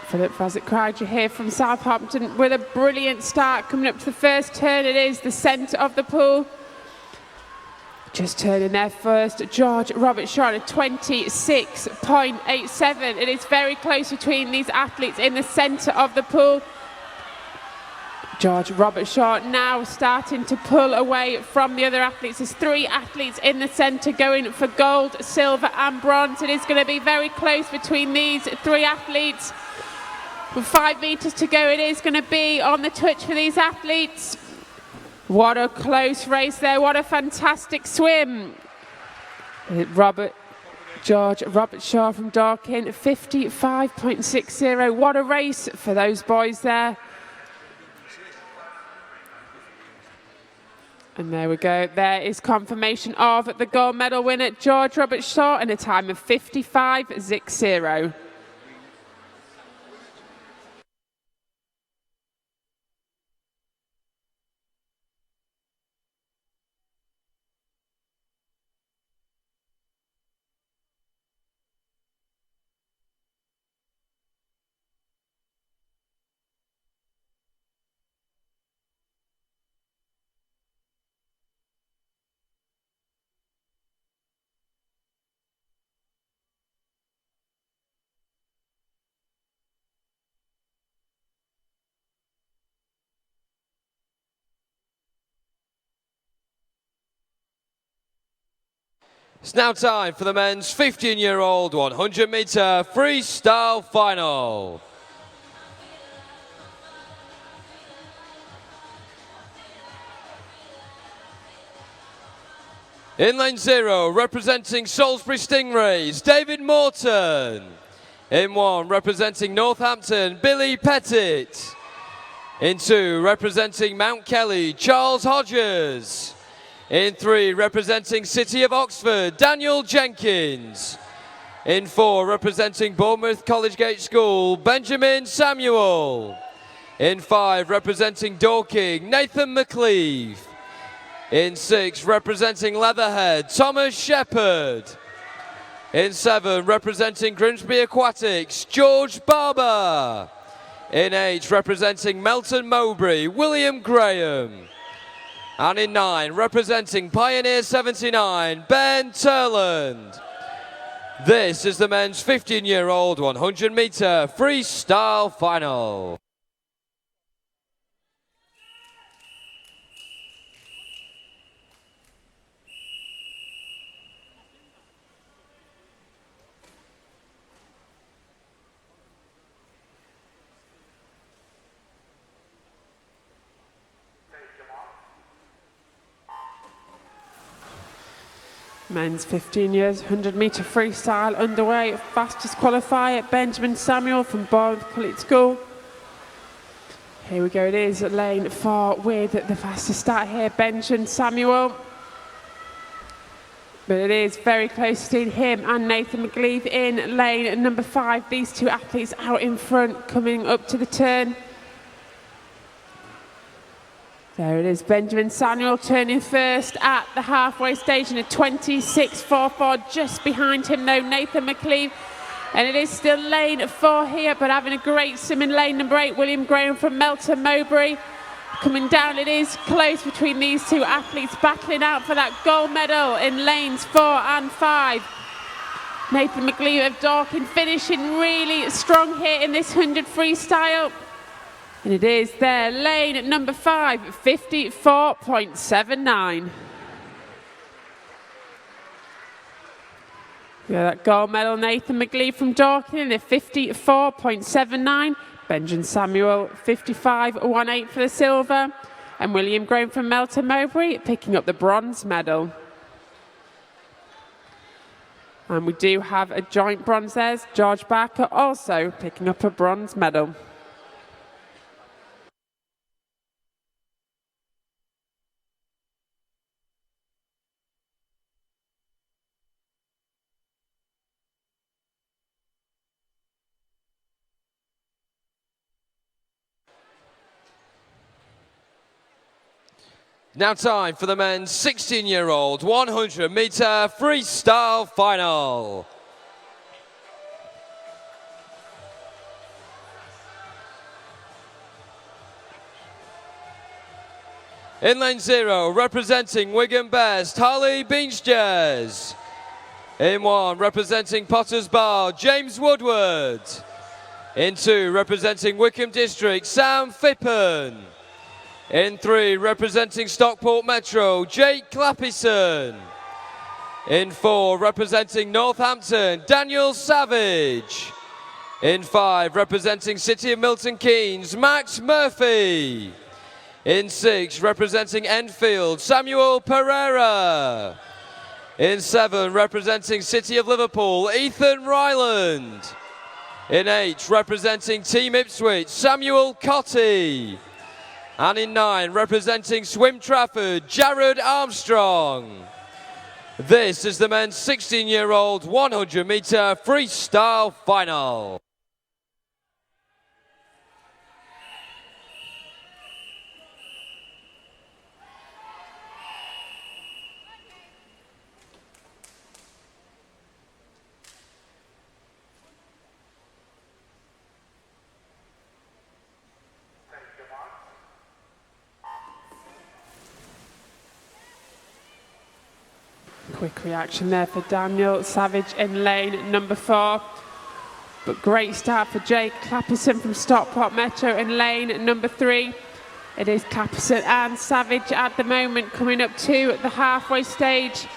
Philip Fraget-Kerja here from Southampton with a brilliant start coming up to the first turn. It is the centre of the pool. Just turning there first, George Robert Shaw at 26.87. It is very close between these athletes in the centre of the pool. George Robert Shaw now starting to pull away from the other athletes. There's 3 athletes in the centre going for gold, silver and bronze. It is going to be very close between these 3 athletes. With 5 metres to go, it is going to be on the touch for these athletes. What a close race there. What a fantastic swim. George Robert Shaw from Dorking, 55.60. What a race for those boys there. And there we go. There is confirmation of the gold medal winner, George Robert Shaw, in a time of 55.60. It's now time for the men's 15-year-old 100-meter freestyle final. In lane 0, representing Salisbury Stingrays, David Morton. In 1, representing Northampton, Billy Pettit. In 2, representing Mount Kelly, Charles Hodges. In 3, representing City of Oxford, Daniel Jenkins. In 4, representing Bournemouth Collegegate School, Benjamin Samuel. In 5, representing Dorking, Nathan McLeave. In 6, representing Leatherhead, Thomas Shepherd. In 7, representing Grimsby Aquatics, George Barber. In 8, representing Melton Mowbray, William Graham. And in 9, representing Pioneer 79, Ben Turland. This is the men's 15-year-old 100-meter freestyle final. Men's 15 years, 100 metre freestyle underway. Fastest qualifier, Benjamin Samuel from Bournemouth College School. Here we go, it is lane 4 with the fastest start here, Benjamin Samuel. But it is very close to him and Nathan McGleave in lane number 5. These two athletes out in front coming up to the turn. There it is, Benjamin Samuel turning first at the halfway stage in a 26.44. Just behind him though, Nathan McGleave. And it is still lane 4 here, but having a great swim in lane number 8, William Graham from Melton Mowbray. Coming down, it is close between these two athletes, battling out for that gold medal in lanes 4 and 5. Nathan McGleave of Dorking finishing really strong here in this 100 freestyle. And it is there, lane number 5, 54.79. Yeah, that gold medal, Nathan McGleave from Dorking in a 54.79. Benjamin Samuel, 55.18 for the silver. And William Graham from Melton Mowbray picking up the bronze medal. And we do have a joint bronze there. George Barker also picking up a bronze medal. Now time for the men's 16-year-old 100-metre freestyle final. In lane 0, representing Wigan Best, Holly Beansjez. In 1, representing Potters Bar, James Woodward. In 2, representing Wickham District, Sam Phippen. In 3, representing Stockport Metro, Jake Clappison. In 4, representing Northampton, Daniel Savage. In 5, representing City of Milton Keynes, Max Murphy. In 6, representing Enfield, Samuel Pereira. In 7, representing City of Liverpool, Ethan Ryland. In 8, representing Team Ipswich, Samuel Cotty. And in 9, representing Swim Trafford, Jared Armstrong. This is the men's 16-year-old 100-metre freestyle final. Quick reaction there for Daniel Savage in lane number 4. But great start for Jake Clappison from Stockport Metro in lane number 3. It is Clappison and Savage at the moment coming up to the halfway stage.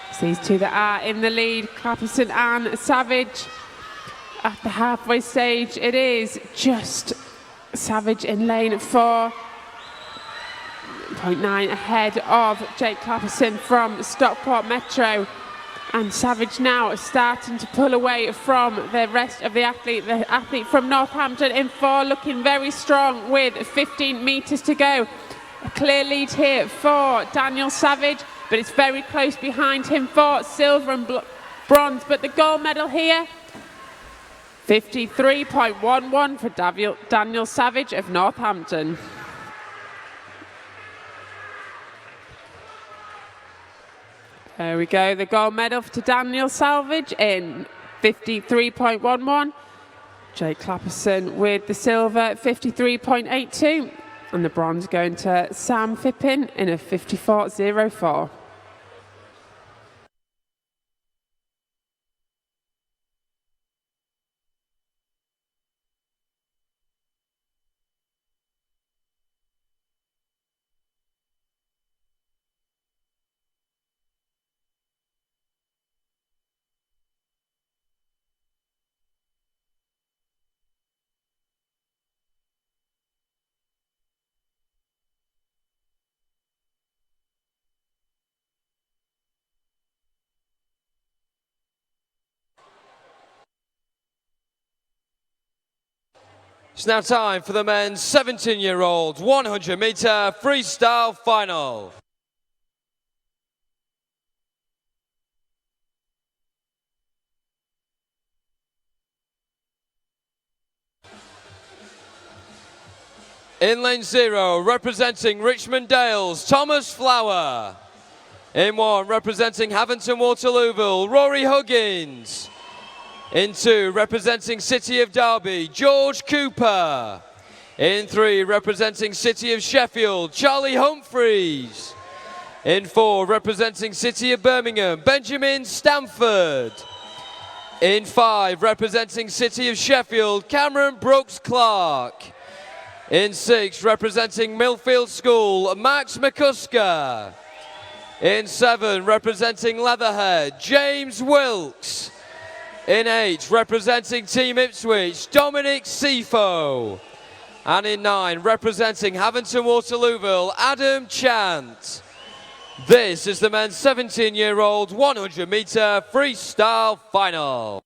It's these two that are in the lead, Clappison and Savage. At the halfway stage, it is just Savage in lane 4. 0.9 ahead of Jake Clappison from Stockport Metro. And Savage now starting to pull away from the rest of the athlete. The athlete from Northampton in 4 looking very strong with 15 metres to go. A clear lead here for Daniel Savage, but it's very close behind him for silver and bronze. But the gold medal here, 53.11 for Daniel Savage of Northampton. There we go, the gold medal to Daniel Savage in 53.11. Jake Clappison with the silver, 53.82. And the bronze going to Sam Phippen in a 54.04. It's now time for the men's 17-year-old 100-meter freestyle final. In lane 0, representing Richmond Dales, Thomas Flower. In 1, representing Haventon Waterlooville, Rory Huggins. In 2, representing City of Derby, George Cooper. In 3, representing City of Sheffield, Charlie Humphreys. In 4, representing City of Birmingham, Benjamin Stamford. In 5, representing City of Sheffield, Cameron Brooks Clark. In 6, representing Millfield School, Max McCusker. In 7, representing Leatherhead, James Wilkes. In 8, representing Team Ipswich, Dominic Sifo. And in 9, representing Haventon Waterlooville, Adam Chant. This is the men's 17-year-old 100-meter freestyle final.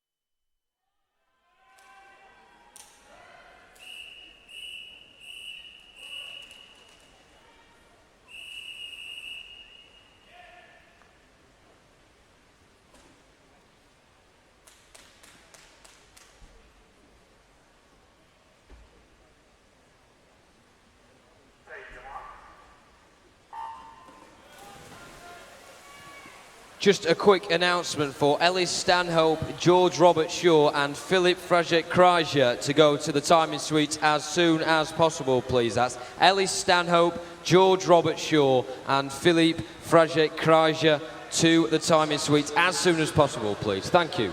Just a quick announcement for Ellis Stanhope, George Robert Shaw and Philip Fraget-Kreischer to go to the timing suites as soon as possible, please. That's Ellis Stanhope, George Robert Shaw and Philip Fraget-Kreischer to the timing suites as soon as possible, please. Thank you.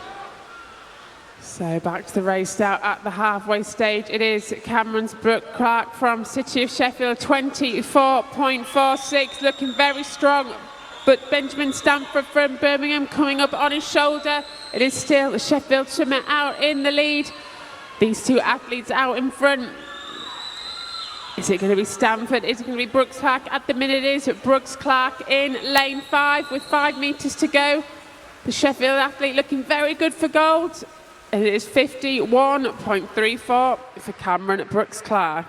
So back to the race now at the halfway stage. It is Cameron's Brooke Clark from City of Sheffield, 24.46, looking very strong. But Benjamin Stamford from Birmingham coming up on his shoulder. It is still the Sheffield swimmer out in the lead. These two athletes out in front. Is it going to be Stamford? Is it going to be Brooks Clark? At the minute it is Brooks Clark in lane 5 with 5 metres to go. The Sheffield athlete looking very good for gold. And it is 51.34 for Cameron Brooks Clark.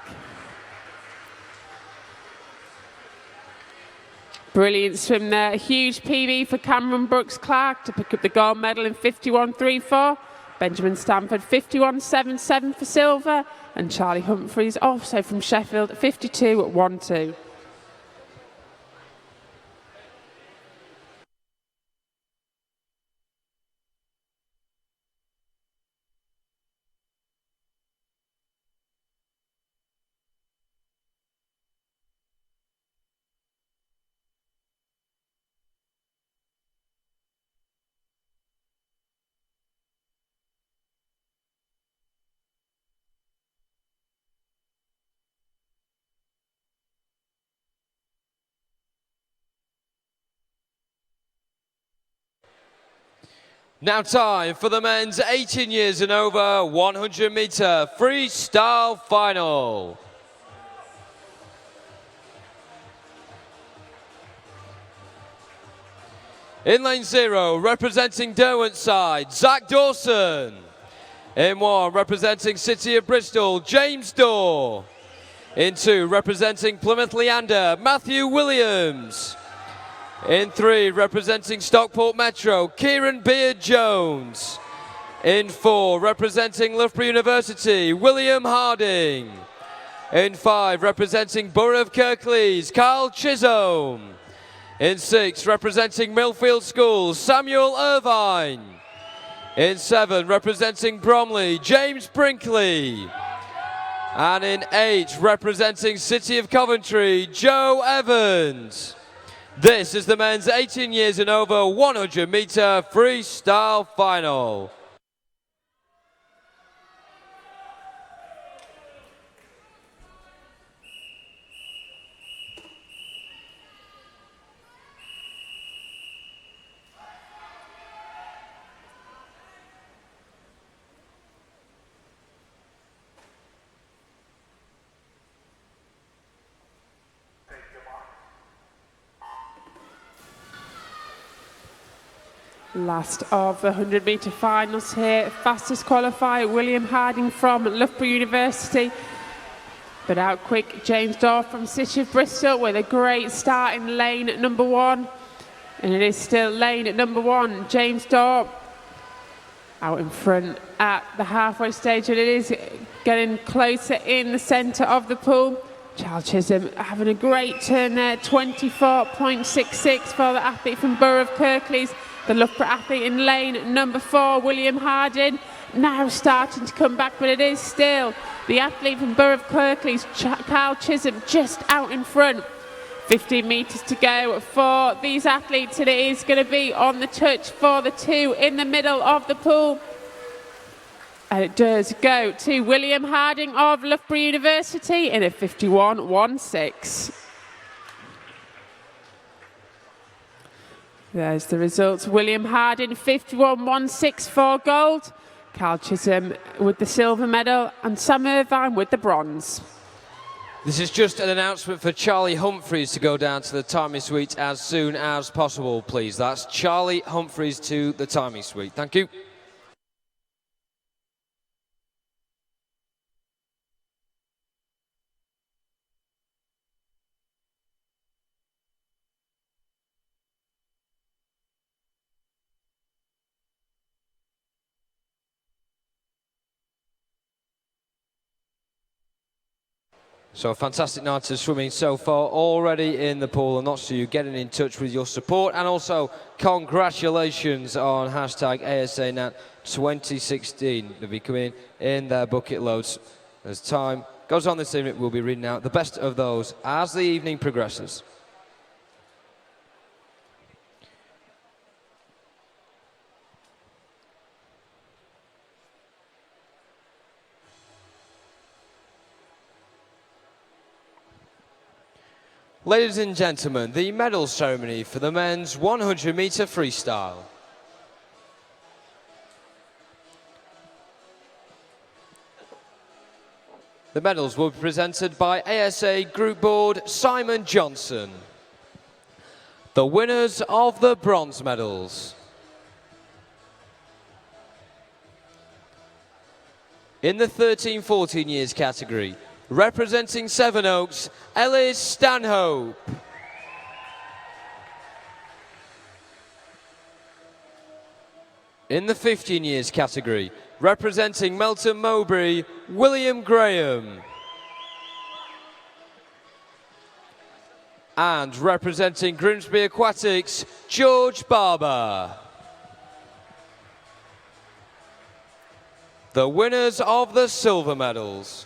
Brilliant swim there. A huge PB for Cameron Brooks Clark to pick up the gold medal in 51.34. Benjamin Stamford 51.77 for silver. And Charlie Humphreys also from Sheffield 52.12. Now time for the men's 18 years and over 100-meter freestyle final. In lane 0, representing Derwent side, Zach Dawson. In 1, representing City of Bristol, James Dorr. In 2, representing Plymouth Leander, Matthew Williams. In 3, representing Stockport Metro, Kieran Beard-Jones. In 4, representing Loughborough University, William Harding. In 5, representing Borough of Kirklees, Carl Chisholm. In 6, representing Millfield School, Samuel Irvine. In 7, representing Bromley, James Brinkley. And in 8, representing City of Coventry, Joe Evans. This is the men's 18 years and over 100-meter freestyle final. Last of the 100-metre finals here. Fastest qualifier, William Harding from Loughborough University. But out quick, James Dorr from City of Bristol with a great start in lane number 1. And it is still lane at number 1. James Dorr out in front at the halfway stage, and it is getting closer in the centre of the pool. Charles Chisholm having a great turn there, 24.66 for the athlete from Borough of Kirklees. The Loughborough athlete in lane number 4, William Harding, now starting to come back, but it is still the athlete from Borough of Kirklees, Carl Chisholm, just out in front. 15 metres to go for these athletes, and it is going to be on the touch for the 2 in the middle of the pool. And it does go to William Harding of Loughborough University in a 51.16. There's the results. William Harding, 51.16 for gold. Carl Chisholm with the silver medal, and Sam Irvine with the bronze. This is just an announcement for Charlie Humphreys to go down to the timing suite as soon as possible, please. That's Charlie Humphreys to the timing suite. Thank you. So a fantastic night of swimming so far, already in the pool, and lots of you getting in touch with your support, and also congratulations on hashtag ASA Nat 2016. They'll be coming in their bucket loads. As time goes on this evening, we'll be reading out the best of those as the evening progresses. Ladies and gentlemen, the medal ceremony for the men's 100-metre freestyle. The medals will be presented by ASA Group Board Simon Johnson. The winners of the bronze medals. In the 13-14 years category, representing Sevenoaks, Ellis Stanhope. In the 15 years category, representing Melton Mowbray, William Graham. And representing Grimsby Aquatics, George Barber. The winners of the silver medals.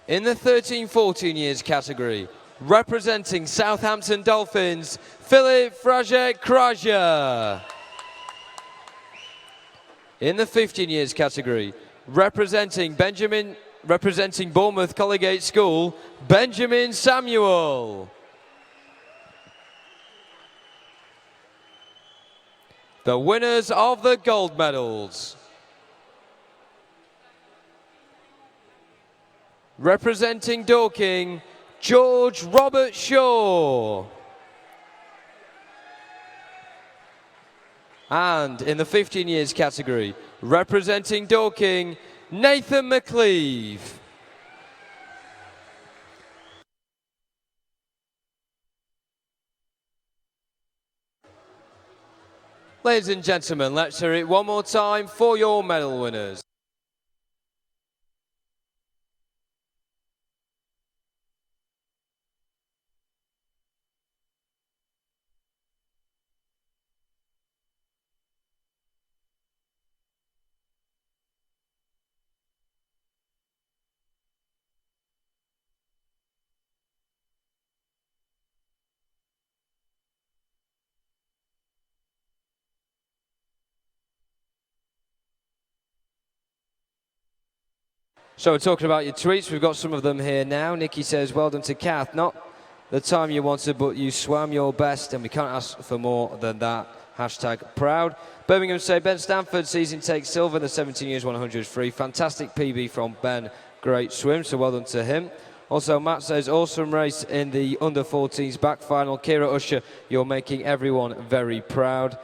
In the 13-14 years category, representing Southampton Dolphins, Philip Fraser-Kraja. In the 15 years category, representing Bournemouth Collegiate School, Benjamin Samuel. The winners of the gold medals. Representing Dorking, George Robert Shaw. And in the 15 years category, representing Dorking, Nathan McLeave. Ladies and gentlemen, let's hear it one more time for your medal winners. So we're talking about your tweets. We've got some of them here now. Nikki says, well done to Kath. Not the time you wanted, but you swam your best, and we can't ask for more than that. Hashtag proud. Birmingham say, Ben Stanford season takes silver in the 17 years 100 free. Fantastic PB from Ben. Great swim, so well done to him. Also, Matt says, awesome race in the under-14s back final. Kira Usher, you're making everyone very proud.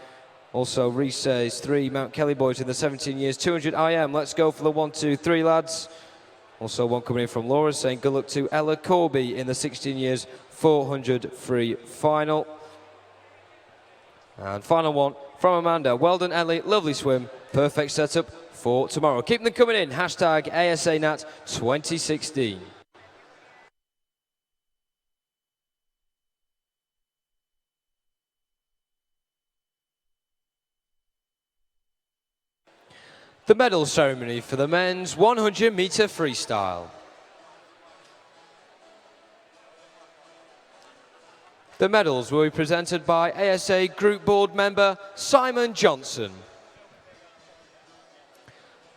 Also, Reese says, 3 Mount Kelly boys in the 17 years, 200 IM. Let's go for the 1, 2, 3 lads. Also, one coming in from Laura saying, good luck to Ella Corby in the 16 years, 400 free final. And final one from Amanda. Well done, Ellie. Lovely swim. Perfect setup for tomorrow. Keep them coming in. Hashtag ASANat 2016. The medal ceremony for the men's 100-meter freestyle. The medals will be presented by ASA Group Board member Simon Johnson.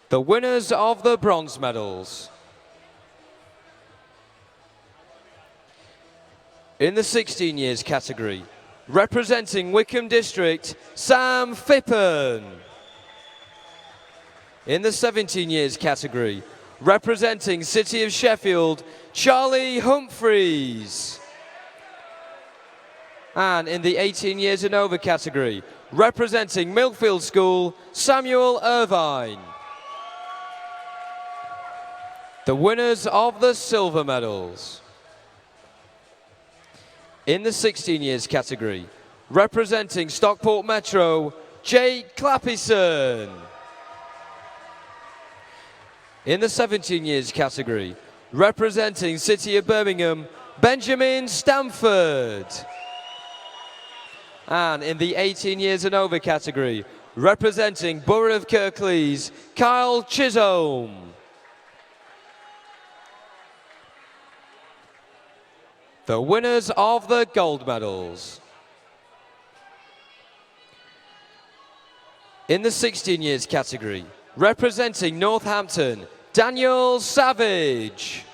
The winners of the bronze medals. In the 16 years category, representing Wickham District, Sam Phippen. In the 17 years category, representing City of Sheffield, Charlie Humphreys. And in the 18 years and over category, representing Millfield School, Samuel Irvine. The winners of the silver medals. In the 16 years category, representing Stockport Metro, Jake Clappison. In the 17 years category, representing City of Birmingham, Benjamin Stamford. And in the 18 years and over category, representing Borough of Kirklees, Kyle Chisholm. The winners of the gold medals. In the 16 years category, representing Northampton, Daniel Savage.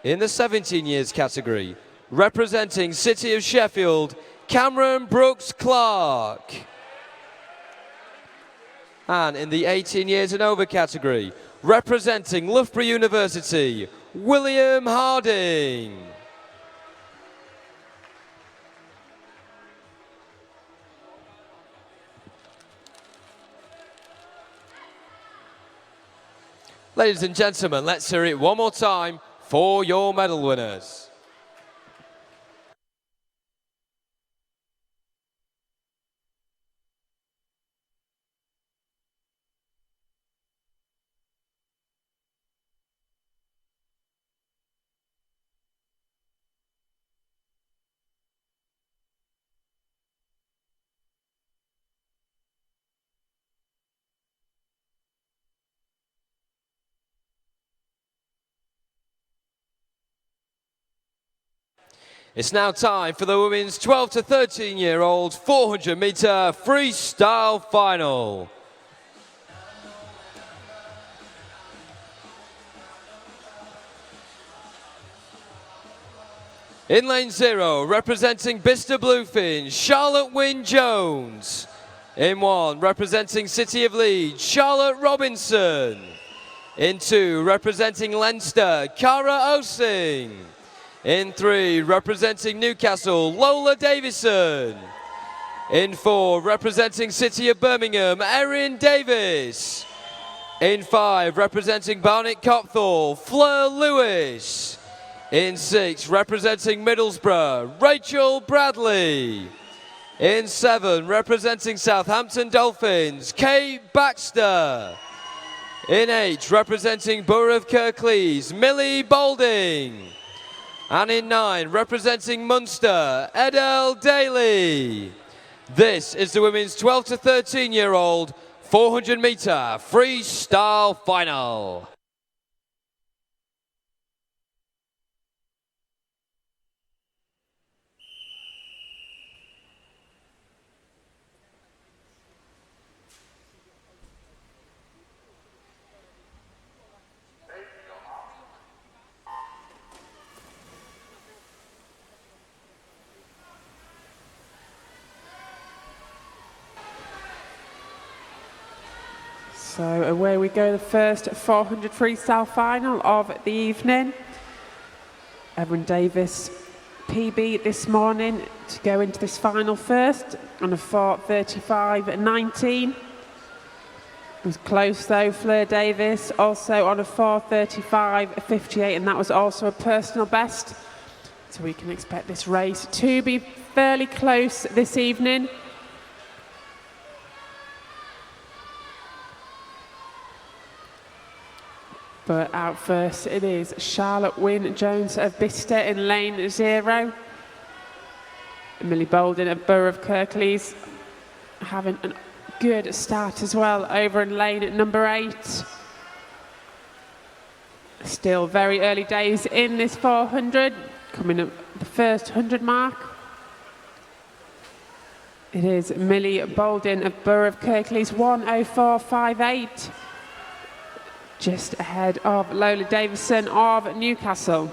In the 17 years category, representing City of Sheffield, Cameron Brooks Clark. And in the 18 years and over category, representing Loughborough University, William Harding. Ladies and gentlemen, let's hear it one more time for your medal winners. It's now time for the women's 12 to 13-year-old 400-meter freestyle final. In lane 0, representing Bicester Bluefin, Charlotte Wynne Jones. In 1, representing City of Leeds, Charlotte Robinson. In 2, representing Leinster, Cara Osing. In 3, representing Newcastle, Lola Davison. In 4, representing City of Birmingham, Erin Davis. In 5, representing Barnet Copthall, Fleur Lewis. In 6, representing Middlesbrough, Rachel Bradley. In 7, representing Southampton Dolphins, Kate Baxter. In 8, representing Borough of Kirklees, Millie Boulding. And in 9, representing Munster, Edel Daly. This is the women's 12 to 13-year-old 400-meter freestyle final. So away we go, the first 400 freestyle final of the evening. Erin Davis PB this morning to go into this final first on a 4:35.19. It was close though. Fleur Davis also on a 4:35.58, and that was also a personal best. So we can expect this race to be fairly close this evening. But out first it is Charlotte Wynne-Jones of Bicester in lane 0. Emily Bolden of Borough of Kirklees having a good start as well over in lane number 8. Still very early days in this 400, coming up the first 100 mark. It is Millie Bolden of Borough of Kirklees, 1:04.58. Just ahead of Lola Davison of Newcastle.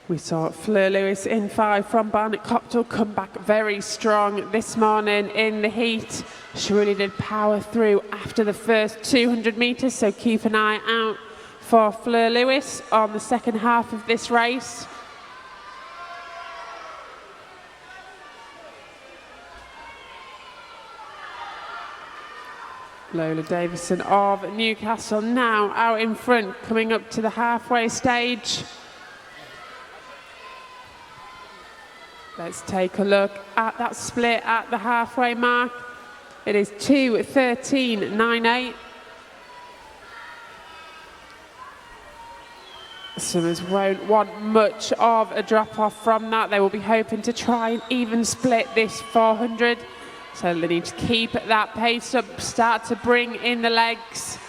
We saw Fleur Lewis in 5 from Barnet Copthall come back very strong this morning in the heat. She really did power through after the first 200 metres, so keep an eye out for Fleur Lewis on the second half of this race. Lola Davison of Newcastle now out in front, coming up to the halfway stage. Let's take a look at that split at the halfway mark. It is 2:13.98. Summers won't want much of a drop-off from that. They will be hoping to try and even split this 400. So they need to keep that pace up, start to bring in the legs.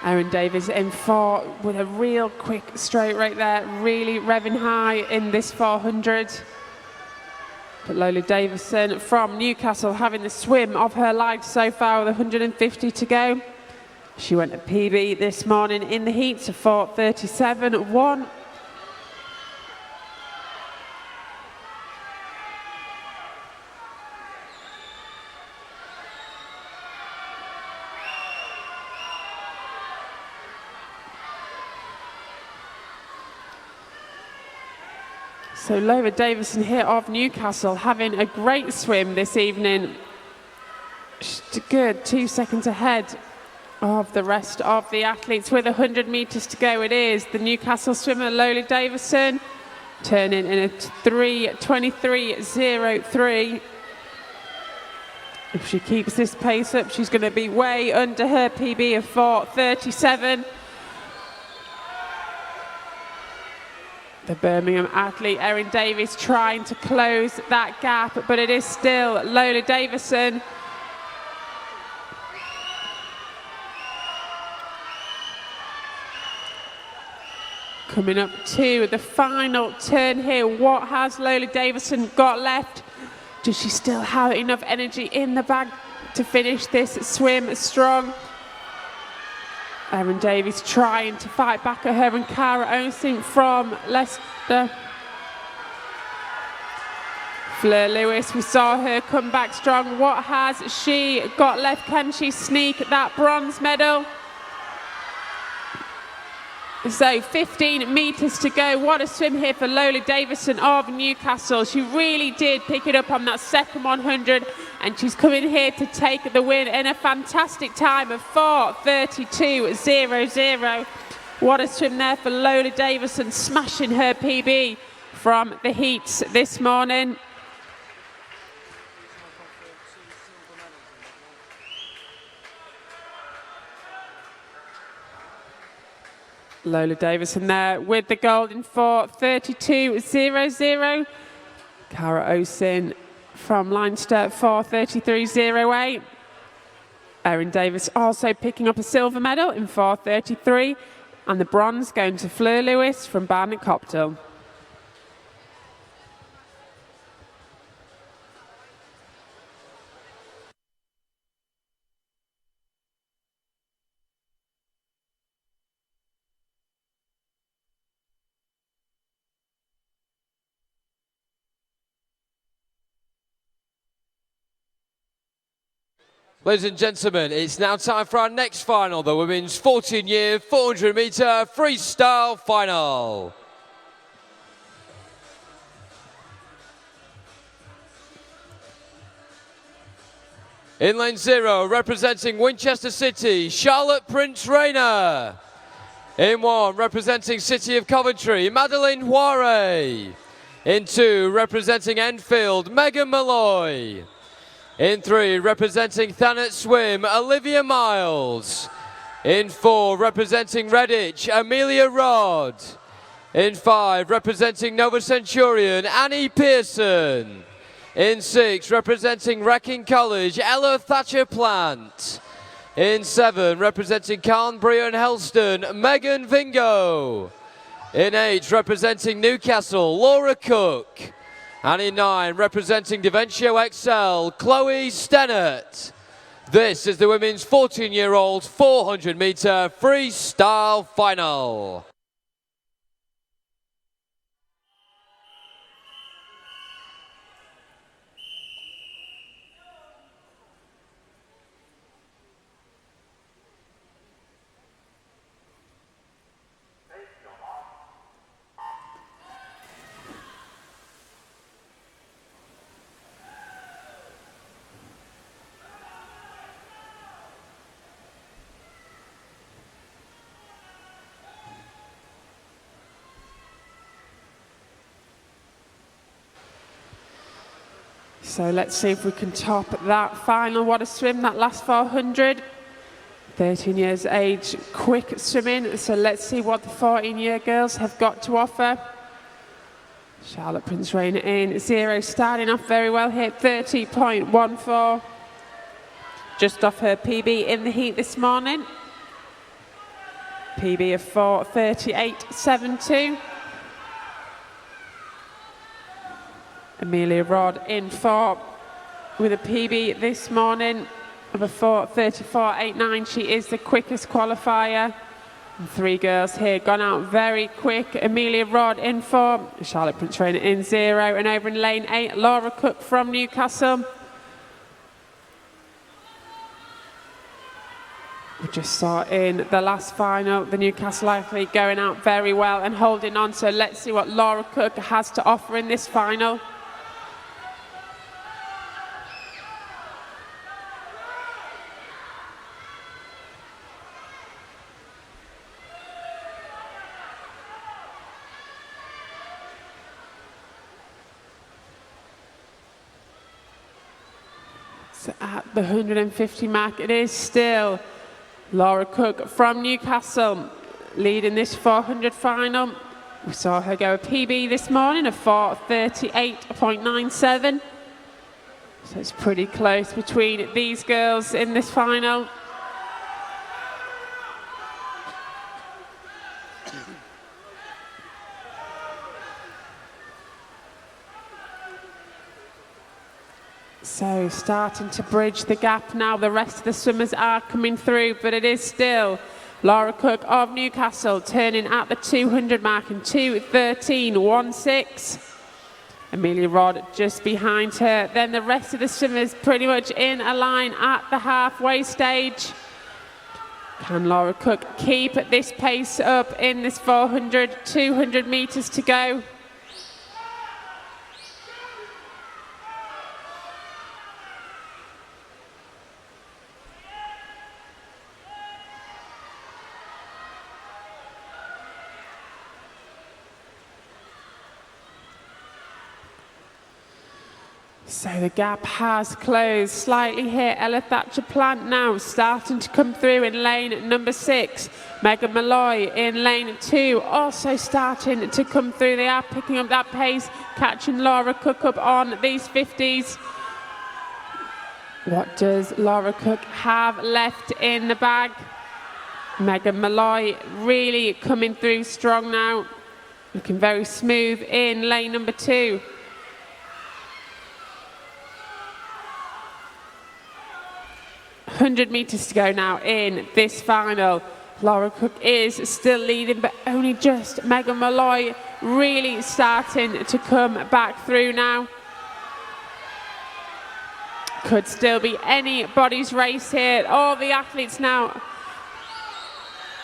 Erin Davis in 4 with a real quick straight right there, really revving high in this 400. But Lola Davison from Newcastle having the swim of her life so far with 150 to go. She went to PB this morning in the heat to 4:37.1. So Lola Davison here of Newcastle having a great swim this evening. She's good 2 seconds ahead of the rest of the athletes with 100 metres to go. It is the Newcastle swimmer Lola Davison turning in a 3:23.03. If she keeps this pace up, she's going to be way under her PB of 4:37. The Birmingham athlete Erin Davis trying to close that gap, but it is still Lola Davison. Coming up to the final turn here. What has Lola Davison got left? Does she still have enough energy in the bag to finish this swim strong? Erin Davies trying to fight back at her, and Cara Owensing from Leicester. Fleur Lewis, we saw her come back strong. What has she got left? Can she sneak that bronze medal? So 15 metres to go. What a swim here for Lola Davison of Newcastle. She really did pick it up on that second 100, and she's coming here to take the win in a fantastic time of 4:32.00. What a swim there for Lola Davison, smashing her PB from the heats this morning. Lola Davison there with the gold in 4:32.00. Cara Owensing from Leinster 4:33.08. Erin Davis also picking up a silver medal in 4:33, and the bronze going to Fleur Lewis from Barnet Copthall. Ladies and gentlemen, it's now time for our next final, the women's 14-year 400-metre freestyle final. In lane 0, representing Winchester City, Charlotte Prince Reina. In 1, representing City of Coventry, Madeline Huare. In 2, representing Enfield, Megan Malloy. In 3, representing Thanet Swim, Olivia Miles. In 4, representing Redditch, Amelia Rod. In 5, representing Nova Centurion, Annie Pearson. In 6, representing Wrecking College, Ella Thatcher Plant. In 7, representing Carnbury and Helston, Megan Vingo. In 8, representing Newcastle, Laura Cook. And in 9, representing Deventio XL, Chloe Stennett. This is the women's 14-year-old 400-metre freestyle final. So let's see if we can top that final. What a swim, that last 400. 13 years age, quick swimming. So let's see what the 14-year girls have got to offer. Charlotte Prince Reina in 0, starting off very well here, 30.14. Just off her PB in the heat this morning. PB of 4:38.72. Amelia Rod in 4 with a PB this morning of a 4:34.89. She is the quickest qualifier. And 3 girls here gone out very quick. Amelia Rod in 4, Charlotte Prince Reina in 0, and over in lane 8, Laura Cook from Newcastle. We just saw in the last final the Newcastle athlete going out very well and holding on. So let's see what Laura Cook has to offer in this final. So at the 150 mark, it is still Laura Cook from Newcastle leading this 400 final. We saw her go a PB this morning of 4:38.97. So it's pretty close between these girls in this final. So starting to bridge the gap now. The rest of the swimmers are coming through, but it is still Laura Cook of Newcastle turning at the 200 mark in 2:13.16. Amelia Rod just behind her. Then the rest of the swimmers pretty much in a line at the halfway stage. Can Laura Cook keep this pace up in this 400, 200 metres to go? So the gap has closed slightly here. Ella Thatcher Plant now starting to come through in lane number 6. Megan Malloy in lane 2 also starting to come through. They are picking up that pace, catching Laura Cook up on these 50s. What does Laura Cook have left in the bag? Megan Malloy really coming through strong now. Looking very smooth in lane number 2. 100 metres to go now in this final. Laura Cook is still leading, but only just. Megan Malloy really starting to come back through now. Could still be anybody's race here. All the athletes now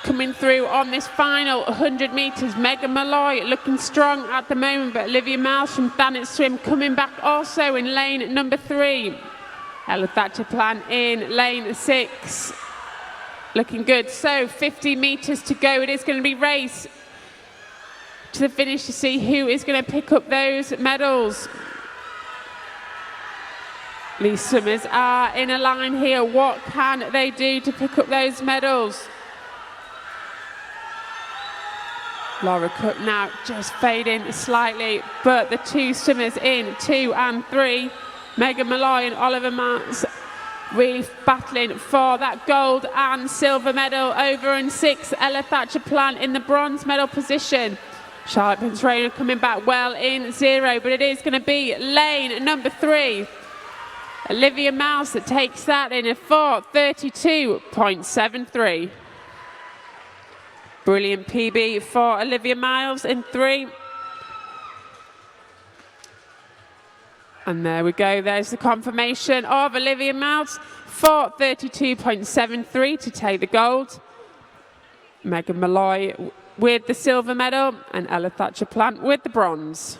coming through on this final 100 metres. Megan Malloy looking strong at the moment, but Olivia Miles from Thanet Swim coming back also in lane number 3. Ella Thatcher Plan in lane 6. Looking good. So 50 metres to go. It is going to be race to the finish to see who is going to pick up those medals. Lee Summers are in a line here. What can they do to pick up those medals? Laura Cook now just fading slightly, but the two Summers in 2 and 3. Megan Malloy and Oliver Miles really battling for that gold and silver medal. Over in 6, Ella Thatcher Plant in the bronze medal position. Charlotte Prince-Rainer coming back well in 0, but it is going to be lane number 3. Olivia Miles that takes that in a 4:32.73. Brilliant PB for Olivia Miles in 3. And there we go, there's the confirmation of Olivia Miles, 4:32.73 to take the gold. Megan Malloy with the silver medal and Ella Thatcher Plant with the bronze.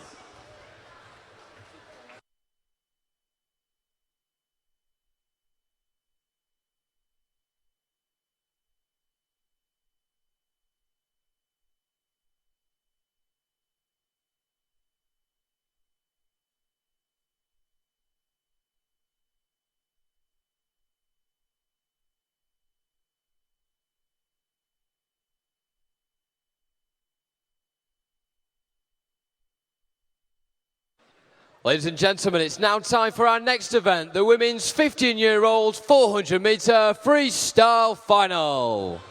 Ladies and gentlemen, it's now time for our next event, the women's 15-year-old 400-metre freestyle final.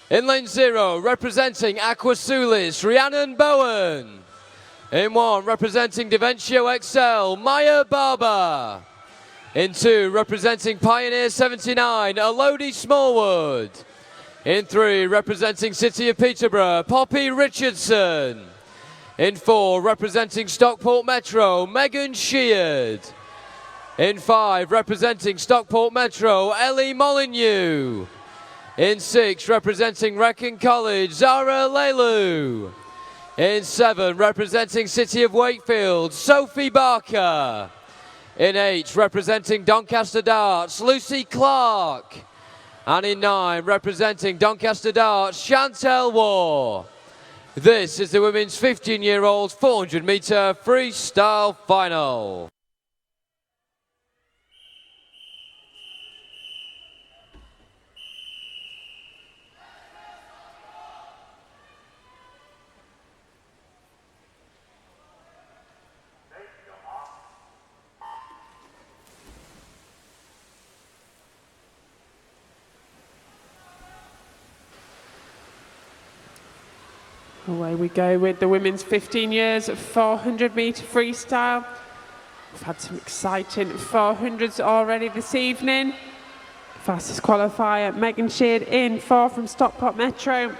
In lane 0, representing Aquasulis, Rhiannon Bowen. In 1, representing Daventio XL, Maya Barber. In 2, representing Pioneer 79, Elodie Smallwood. In 3, representing City of Peterborough, Poppy Richardson. In 4, representing Stockport Metro, Megan Sheard. In 5, representing Stockport Metro, Ellie Molyneux. In 6, representing Wrecking College, Zara Lelu. In 7, representing City of Wakefield, Sophie Barker. In 8, representing Doncaster Darts, Lucy Clark. And in 9, representing Doncaster Darts, Chantel War. This is the women's 15-year-old 400-metre freestyle final. Away we go with the women's 15 years 400-metre freestyle. We've had some exciting 400s already this evening. Fastest qualifier, Megan Sheard in 4 from Stockport Metro.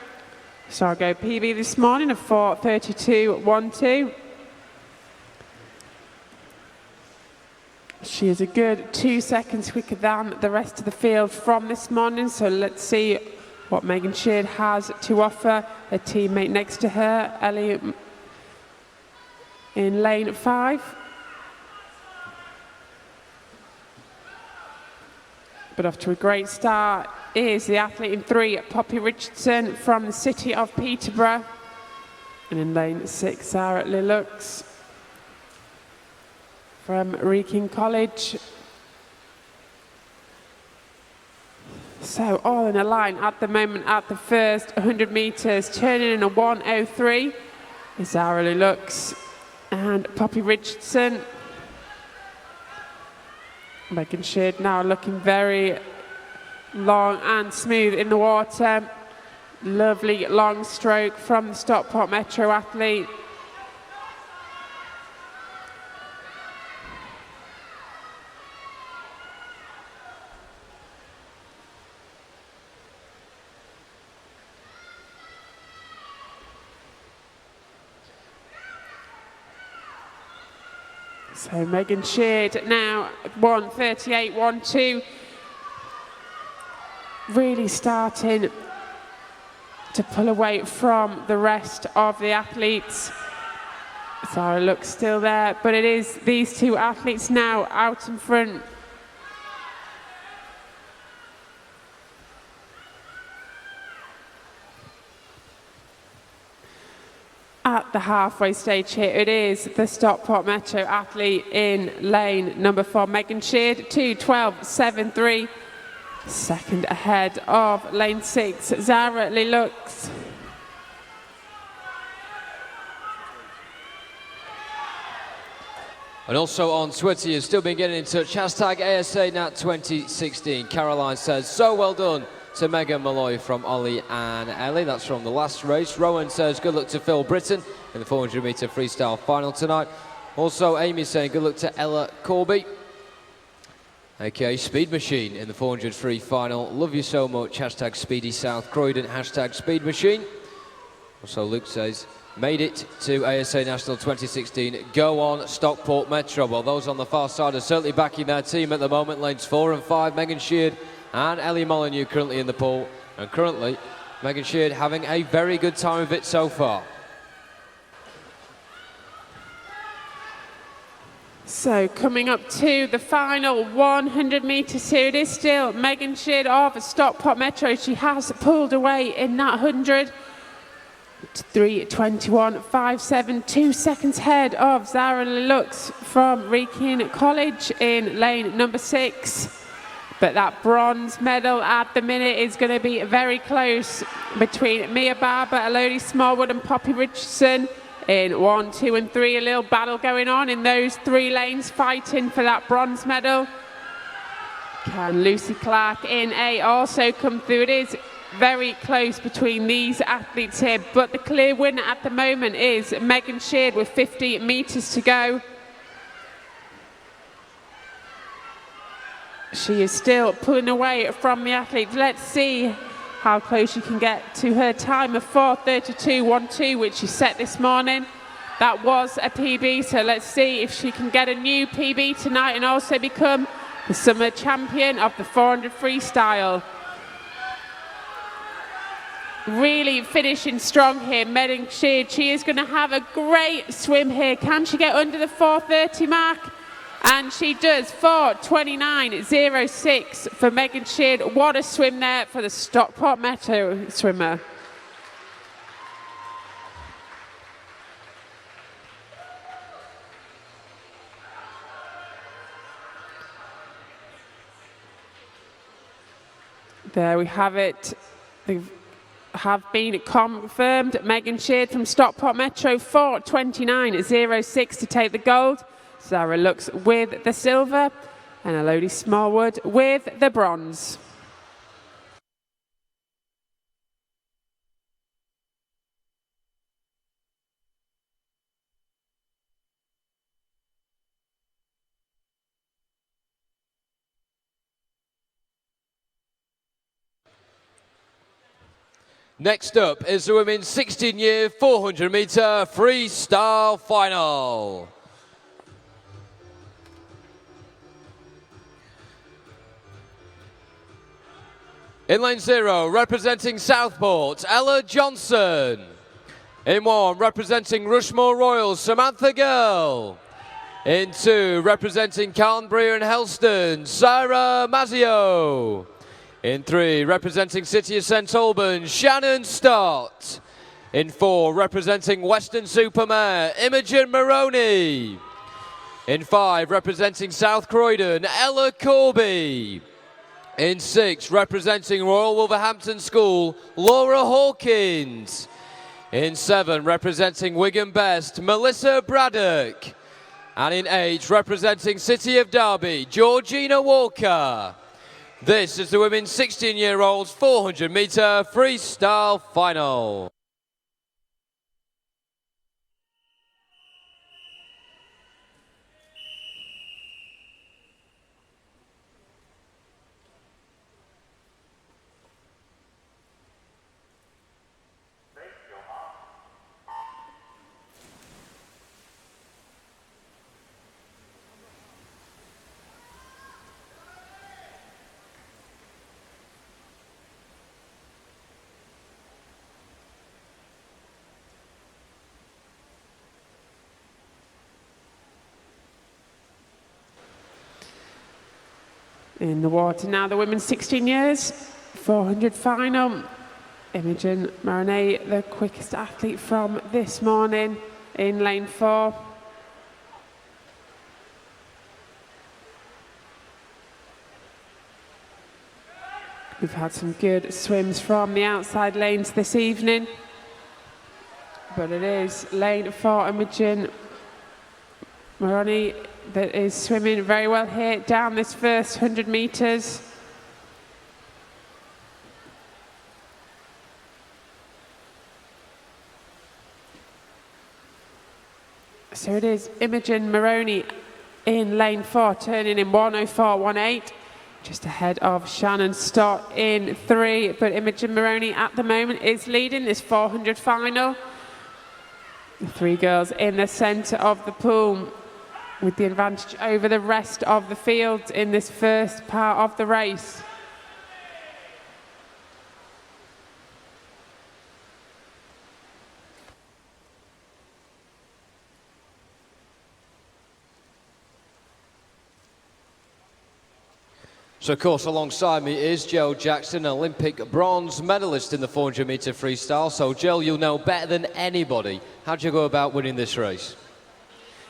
Saw her go PB this morning of 4:32.12. She is a good 2 seconds quicker than the rest of the field from this morning, so let's see what Megan Sheard has to offer. A teammate next to her, Ellie, in lane 5. But off to a great start is the athlete in 3, Poppy Richardson from the City of Peterborough. And in lane 6, Sarah Lilux from Wrecking College. So all in a line at the moment at the first 100 metres, turning in a 1:03 is Zara Lux and Poppy Richardson. Megan Sheard now looking very long and smooth in the water. Lovely long stroke from the Stockport Metro athlete. So Megan Sheard now 1:38.12. Really starting to pull away from the rest of the athletes. Zara looks still there, but it is these two athletes now out in front. At the halfway stage here, it is the Stockport Metro athlete in lane number 4, Megan Sheard, 2:12.73. Second ahead of lane 6, Zara Lux. And also on Twitter, you've still been getting in touch. Hashtag ASA Nat 2016. Caroline says, so well done to Megan Malloy from Ollie and Ellie. That's from the last race. Rowan says, good luck to Phil Britton in the 400 metre freestyle final tonight. Also, Amy saying, good luck to Ella Corby, aka Speed Machine, in the 400 free final. Love you so much. Hashtag Speedy South Croydon. Hashtag Speed Machine. Also, Luke says, made it to ASA National 2016. Go on, Stockport Metro. Well, those on the far side are certainly backing their team at the moment. Lanes 4 and 5, Megan Sheard and Ellie Molyneux currently in the pool. And currently, Megan Sheard having a very good time of it so far. So coming up to the final 100 metres here, it is still Megan Sheard of Stockport Metro. She has pulled away in that 100. 3:21.57, 2 seconds ahead of Zara Lux from Wrekin College in lane number 6. But that bronze medal at the minute is going to be very close between Mia Barber, Elodie Smallwood and Poppy Richardson in 1, 2 and 3. A little battle going on in those 3 lanes fighting for that bronze medal. Can Lucy Clark in A also come through? It is very close between these athletes here, but the clear winner at the moment is Megan Sheard with 50 metres to go. She is still pulling away from the athletes. Let's see how close she can get to her time of 4:32.12, which she set this morning. That was a PB, so let's see if she can get a new PB tonight and also become the summer champion of the 400 freestyle. Really finishing strong here, Megan Sheard. She is going to have a great swim here. Can she get under the 4:30 mark? And she does. 4:29.06 for Megan Sheard. What a swim there for the Stockport Metro swimmer. There we have it. They've have been confirmed. Megan Sheard from Stockport Metro, 4:29.06 to take the gold. Zara Lux with the silver and Elodie Smallwood with the bronze. Next up is the women's 16-year 400 metre freestyle final. In lane 0, representing Southport, Ella Johnson. In 1, representing Rushmore Royals, Samantha Girl. In 2, representing Carnbury and Helston, Sarah Mazzio. In 3, representing City of St Albans, Shannon Stott. In 4, representing Weston-super-Mare, Imogen Maroney. In 5, representing South Croydon, Ella Corby. In 6, representing Royal Wolverhampton School, Laura Hawkins. In 7, representing Wigan Best, Melissa Braddock. And in 8, representing City of Derby, Georgina Walker. This is the women's 16-year-olds 400 metre freestyle final. In the water now, the women's 16 years, 400 final. Imogen Maroney, the quickest athlete from this morning in lane 4. We've had some good swims from the outside lanes this evening, but it is lane 4, Imogen Maroney, that is swimming very well here down this first 100 metres. So it is Imogen Maroney in lane 4, turning in 1:04.18, just ahead of Shannon Stott in 3. But Imogen Maroney at the moment is leading this 400 final. The 3 girls in the centre of the pool with the advantage over the rest of the field in this first part of the race. So, of course, alongside me is Jill Jackson, an Olympic bronze medalist in the 400-metre freestyle. So, Jill, you'll know better than anybody. How do you go about winning this race?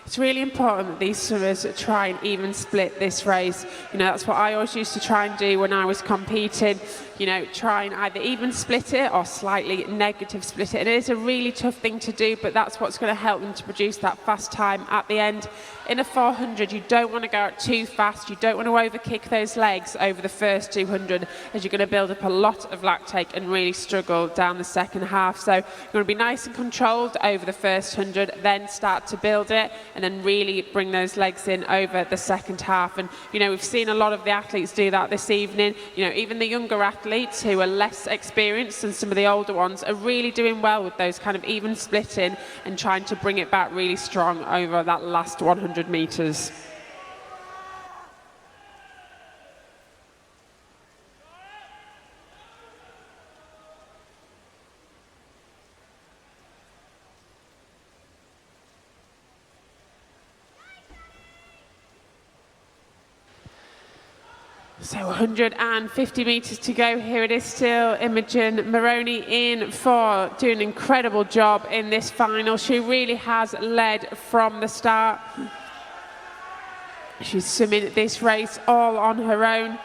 It's really important that these swimmers try and even split this race. You know, that's what I always used to try and do when I was competing. You know, try and either even split it or slightly negative split it. And it is a really tough thing to do, but that's what's going to help them to produce that fast time at the end. In a 400, you don't want to go out too fast. You don't want to overkick those legs over the first 200, as you're going to build up a lot of lactate and really struggle down the second half. So you want to be nice and controlled over the first 100, then start to build it, and then really bring those legs in over the second half. And, you know, we've seen a lot of the athletes do that this evening. You know, even the younger athletes who are less experienced than some of the older ones are really doing well with those kind of even splitting and trying to bring it back really strong over that last 100 metres. So 150 metres to go. Here it is still. Imogen Maroney in 4, doing an incredible job in this final. She really has led from the start. She's swimming this race all on her own.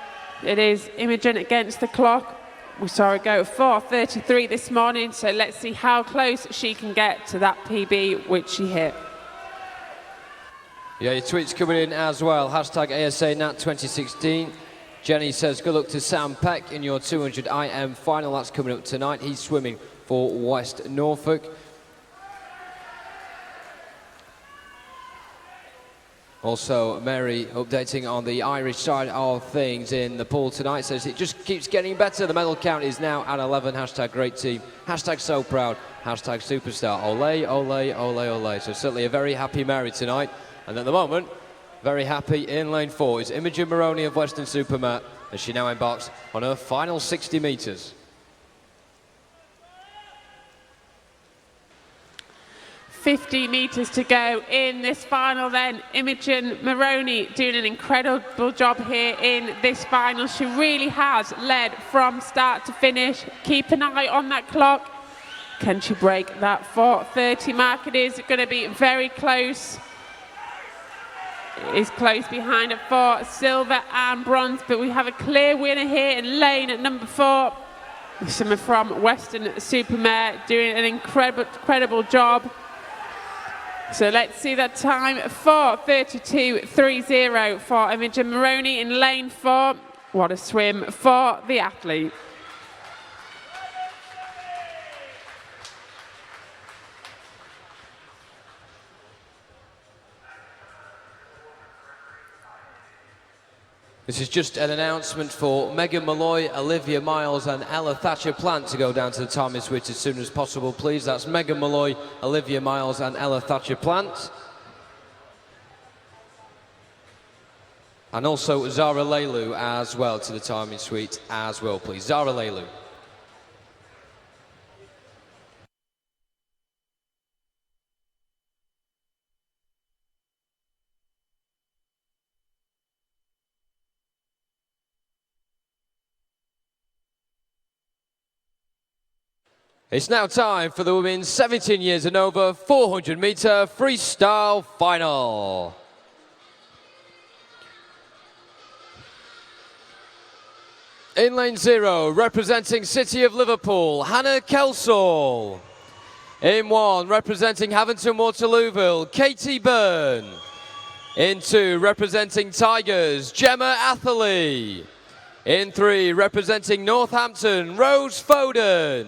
It is Imogen against the clock. We saw her go 4:33 this morning, so let's see how close she can get to that PB which she hit. Yeah, your tweets coming in as well. Hashtag ASA Nat 2016. Jenny says, good luck to Sam Peck in your 200 IM final. That's coming up tonight. He's swimming for West Norfolk. Also, Mary updating on the Irish side of things in the pool tonight. Says it just keeps getting better. The medal count is now at 11. Hashtag great team. Hashtag so proud. Hashtag superstar. Ole, ole, ole, ole. So certainly a very happy Mary tonight. And at the moment, very happy in lane 4 is Imogen Maroney of Western Supermat as she now embarks on her final 60 metres. 50 metres to go in this final then. Imogen Maroney doing an incredible job here in this final. She really has led from start to finish. Keep an eye on that clock. Can she break that 4:30 mark? It is going to be very close. It is close behind it for silver and bronze, but we have a clear winner here in lane at number 4. Someone from Western Supermare doing an incredible job. So let's see that time, 4:32.30 for Imogen Maroney in lane 4. What a swim for the athlete. This is just an announcement for Megan Malloy, Olivia Miles and Ella Thatcher-Plant to go down to the timing switch as soon as possible, please. That's Megan Malloy, Olivia Miles and Ella Thatcher-Plant. And also Zara Leilu as well to the timing suite as well, please. Zara Leilu. It's now time for the women's 17 years and over 400 metre freestyle final. In lane 0, representing City of Liverpool, Hannah Kelsall. In 1, representing Havantton Waterlooville, Katie Byrne. In 2, representing Tigers, Gemma Atherley. In 3, representing Northampton, Rose Foden.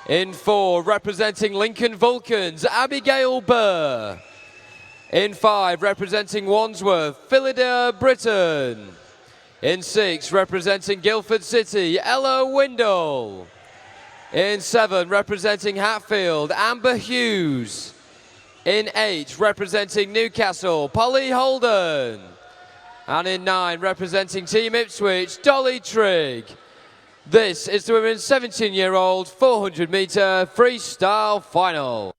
In 4, representing Lincoln Vulcans, Abigail Burr. In 5, representing Wandsworth, Phillida Britton. In 6, representing Guildford City, Ella Windle. In 7, representing Hatfield, Amber Hughes. In 8, representing Newcastle, Polly Holden. And in 9, representing Team Ipswich, Dolly Trigg. This is the women's 17-year-old 400 metre freestyle final.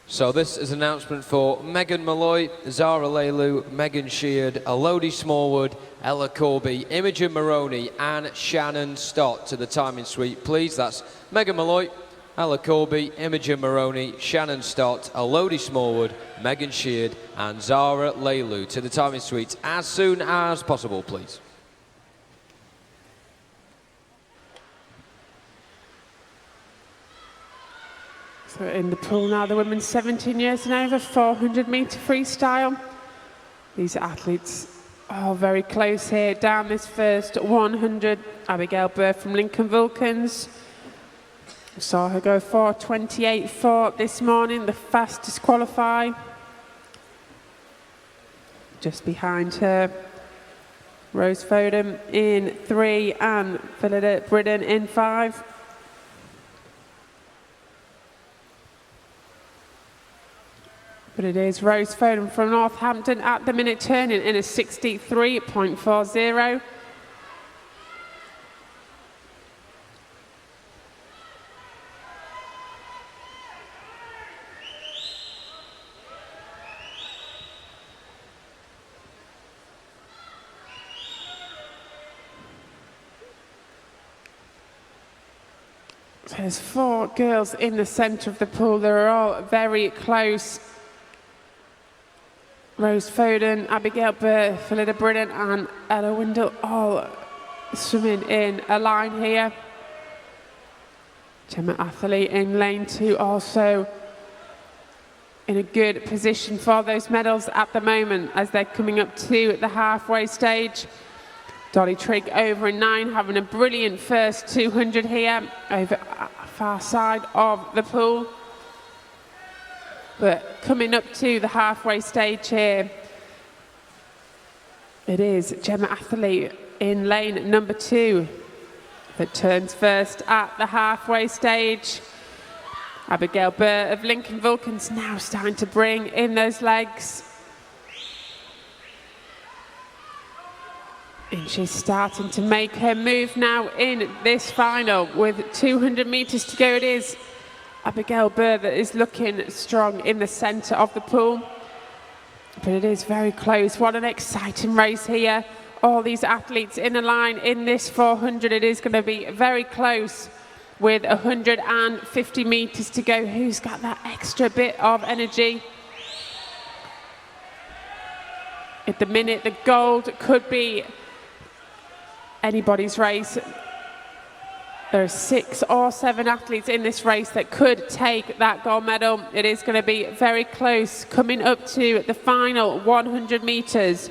So this is an announcement for Megan Malloy, Zara Leilu, Megan Sheard, Elodie Smallwood, Ella Corby, Imogen Maroney and Shannon Stott to the timing suite, please. That's Megan Malloy, Ella Corby, Imogen Maroney, Shannon Stott, Elodie Smallwood, Megan Sheard and Zara Leilu to the timing suite as soon as possible, please. So in the pool now, the women's 17 years and over 400 metre freestyle. These athletes are very close here down this first 100. Abigail Burr from Lincoln Vulcans. Saw her go 4:28.4 this morning, the fastest qualify. Just behind her, Rose Foden in 3 and Phillida Britton in 5. But it is Rose Foden from Northampton at the minute turning in a 63.40. There's 4 girls in the centre of the pool. They're all very close. Rose Foden, Abigail Burr, Phillida Britton and Ella Windle all swimming in a line here. Gemma Atherley in lane 2 also in a good position for those medals at the moment as they're coming up to the halfway stage. Dolly Trigg over in 9, having a brilliant first 200 here over far side of the pool. But coming up to the halfway stage here, it is Gemma Atherley in lane number 2 that turns first at the halfway stage. Abigail Burr of Lincoln Vulcans now starting to bring in those legs. And she's starting to make her move now in this final with 200 metres to go. It is Abigail Burr that is looking strong in the centre of the pool. But it is very close. What an exciting race here. All these athletes in a line in this 400. It is going to be very close with 150 metres to go. Who's got that extra bit of energy? At the minute, the gold could be anybody's race. There are 6 or 7 athletes in this race that could take that gold medal. It is going to be very close coming up to the final 100 metres.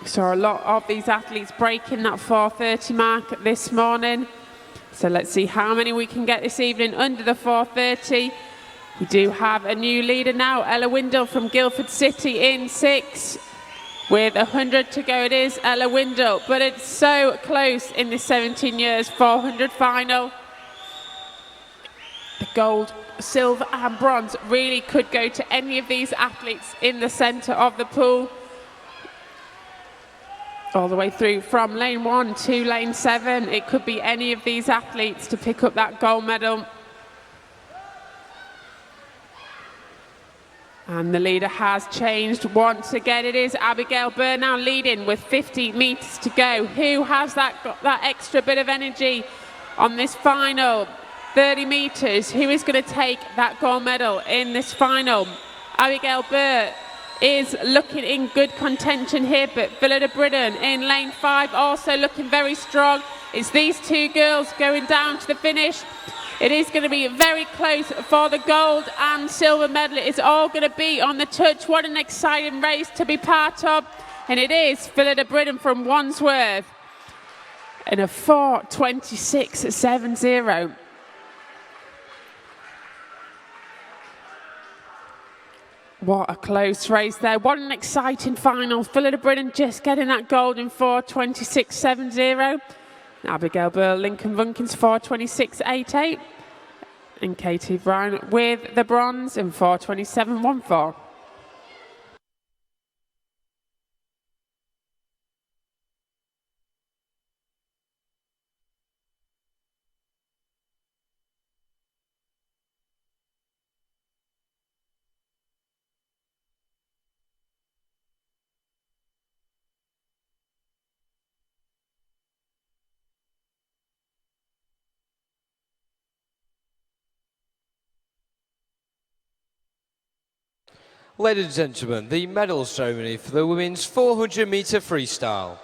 Saw a lot of these athletes breaking that 4:30 mark this morning. So let's see how many we can get this evening under the 4:30. We do have a new leader now, Ella Windle from Guildford City in 6. With 100 to go, it is Ella Windle, but it's so close in the 17 years 400 final. The gold, silver and bronze really could go to any of these athletes in the centre of the pool. All the way through from lane 1 to lane 7. It could be any of these athletes to pick up that gold medal. And the leader has changed once again. It is Abigail Burr now leading with 50 metres to go. Who has got that extra bit of energy on this final 30 metres? Who is going to take that gold medal in this final? Abigail Burr is looking in good contention here, but Villa de Bridden in lane 5 also looking very strong. It's these two girls going down to the finish. It is going to be very close for the gold and silver medal. It's all going to be on the touch. What an exciting race to be part of. And it is Villa de Bridden from Wandsworth in a 4:26.70. What a close race there. What an exciting final. Villa de Bridden just getting that gold in 4:26.70. Abigail Burr, Lincoln Vunkins 4:26.88. And Katie Brown with the bronze in 4:27.14. Ladies and gentlemen, the medal ceremony for the women's 400 metre freestyle.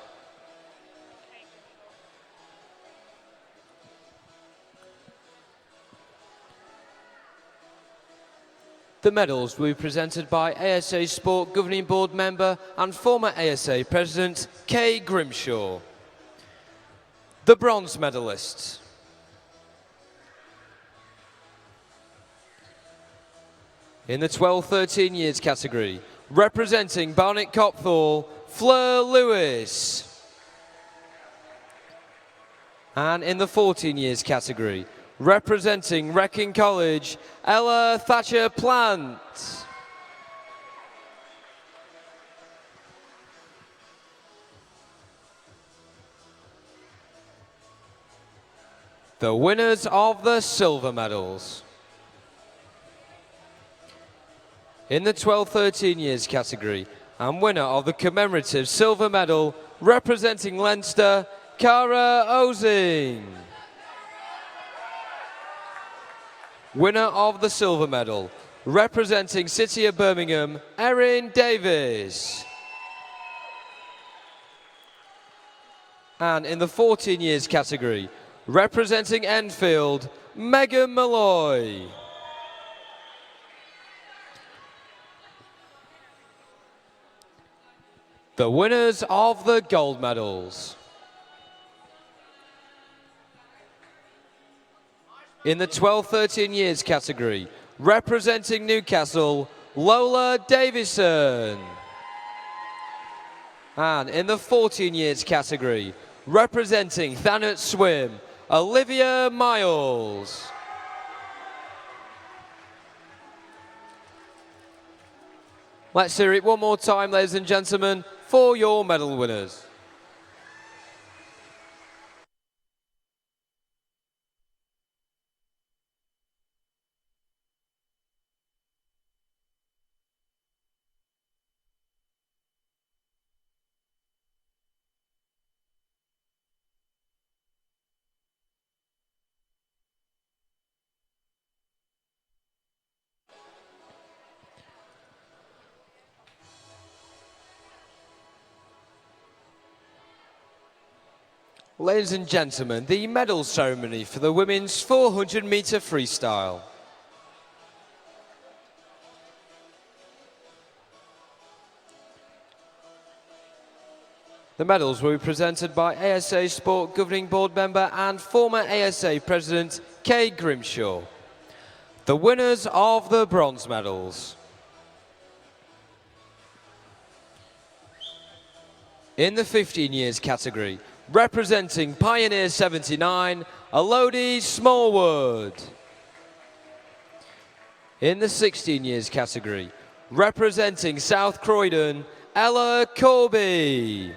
The medals will be presented by ASA Sport Governing Board member and former ASA President Kay Grimshaw. The bronze medalists. In the 12-13 years category, representing Barnet Copthall, Fleur Lewis. And in the 14 years category, representing Wrecking College, Ella Thatcher Plant. The winners of the silver medals. In the 12-13 years category, and winner of the commemorative silver medal, representing Leinster, Cara Ozing. Winner of the silver medal, representing City of Birmingham, Erin Davis. And in the 14 years category, representing Enfield, Megan Malloy. The winners of the gold medals. In the 12-13 years category, representing Newcastle, Lola Davison. And in the 14 years category, representing Thanet Swim, Olivia Miles. Let's hear it one more time, ladies and gentlemen, for your medal winners. Ladies and gentlemen, the medal ceremony for the women's 400 metre freestyle. The medals will be presented by ASA Sport Governing Board member and former ASA President Kay Grimshaw. The winners of the bronze medals. In the 15 years category, representing Pioneer 79, Elodie Smallwood. In the 16 years category, representing South Croydon, Ella Corby.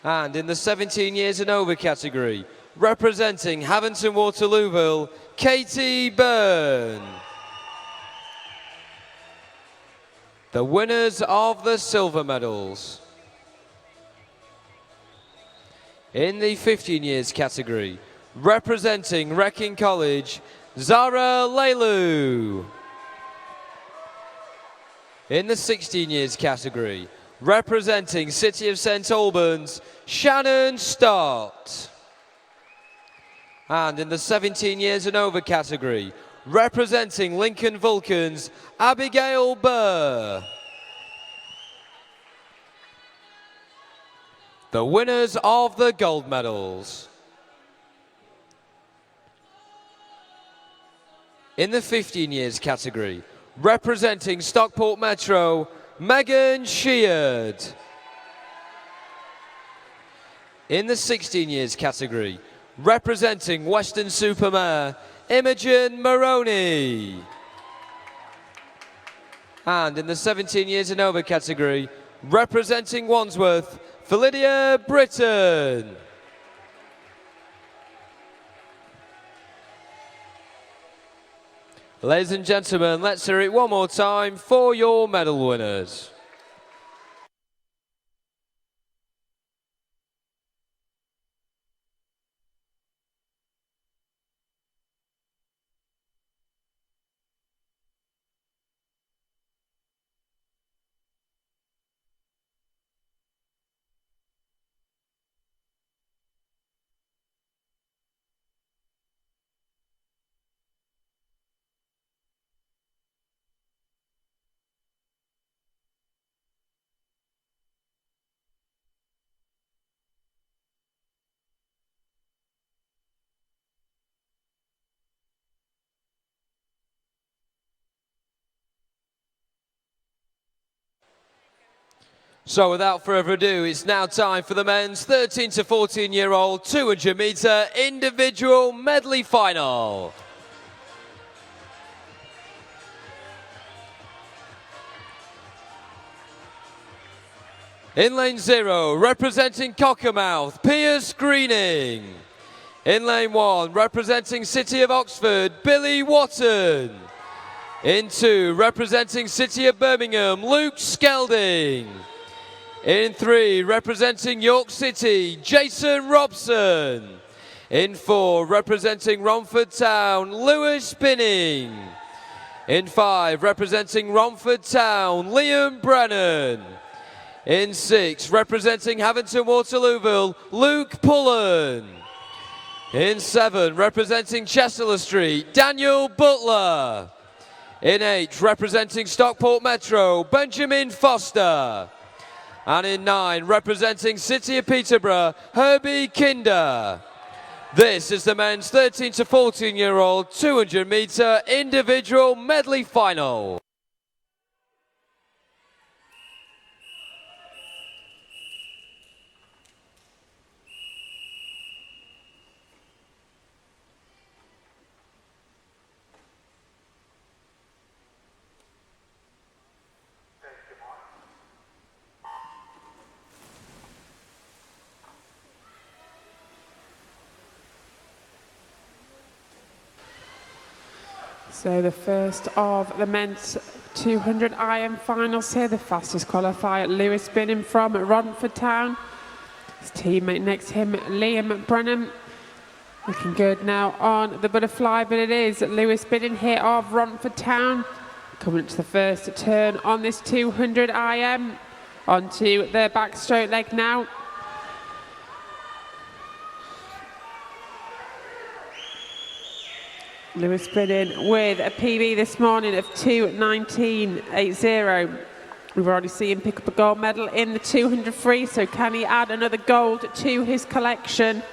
And in the 17 years and over category, representing Havant Waterlooville, Katie Byrne. The winners of the silver medals. In the 15 years category, representing Wrecking College, Zara Leilu. In the 16 years category, representing City of St Albans, Shannon Stott. And in the 17 years and over category, representing Lincoln Vulcans, Abigail Burr. The winners of the gold medals. In the 15 years category, representing Stockport Metro, Megan Sheard. In the 16 years category, representing Weston-super-Mare, Imogen Maroney. And in the 17 years and over category, representing Wandsworth, Philidia Britton. Ladies and gentlemen, let's hear it one more time for your medal winners. So without further ado, it's now time for the men's 13 to 14-year-old 200-meter individual medley final. In lane 0, representing Cockermouth, Piers Greening. In lane 1, representing City of Oxford, Billy Watton. In 2, representing City of Birmingham, Luke Skelding. In 3, representing York City, Jason Robson. In 4, representing Romford Town, Lewis Spinning. In 5, representing Romford Town, Liam Brennan. In 6, representing Havant Waterlooville, Luke Pullen. In 7, representing Chester Street, Daniel Butler. In 8, representing Stockport Metro, Benjamin Foster. And in 9, representing City of Peterborough, Herbie Kinder. This is the men's 13 to 14-year-old 200-meter individual medley final. So the first of the men's 200 IM finals here, the fastest qualifier, Lewis Spinning from Romford Town. His teammate next to him, Liam Brennan. Looking good now on the butterfly, but it is Lewis Spinning here of Romford Town. Coming to the first turn on this 200 IM. Onto the backstroke leg now. Lewis Spinning with a PB this morning of 2:19.80. We've already seen him pick up a gold medal in the 200 free, so can he add another gold to his collection?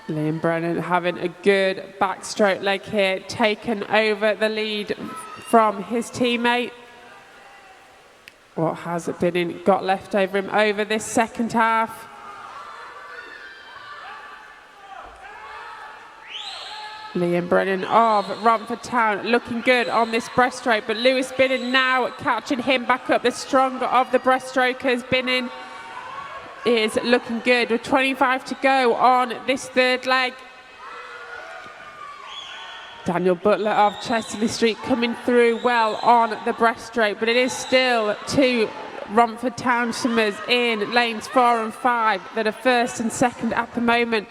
Liam Brennan having a good backstroke leg here, taken over the lead from his teammate. what has been got left over him over this second half. Liam Brennan of Romford Town looking good on this breaststroke, but Lewis Binnon now catching him back up. The stronger of the breaststrokers, Binnon is looking good with 25 to go on this third leg. Daniel Butler of Chesterley Street coming through well on the breaststroke, but it is still two Romford Town swimmers in lanes 4 and 5 that are first and second at the moment.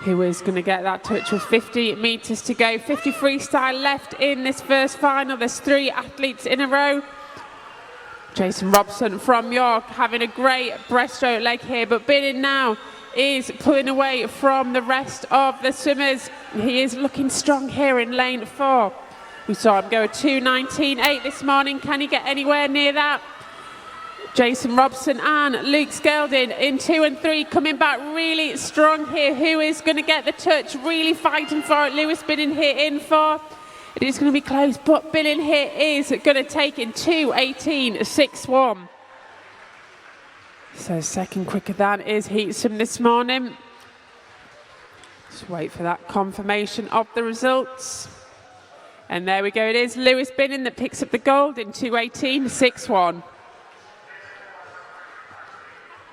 Who is going to get that touch with 50 metres to go. 50 freestyle left in this first final. There's 3 athletes in a row. Jason Robson from York having a great breaststroke leg here, but Binnon now is pulling away from the rest of the swimmers. He is looking strong here in lane 4. We saw him go 2:19.8 this morning. Can he get anywhere near that? Jason Robson and Luke Skelding in 2 and 3 coming back really strong here. Who is going to get the touch? Really fighting for it. Lewis Binnon here in 4. It is going to be close, but Binnon here is going to take in 2:18.61. So second quicker than is Heatsum this morning. Just wait for that confirmation of the results. And there we go. It is Lewis Binnon that picks up the gold in 2:18.61.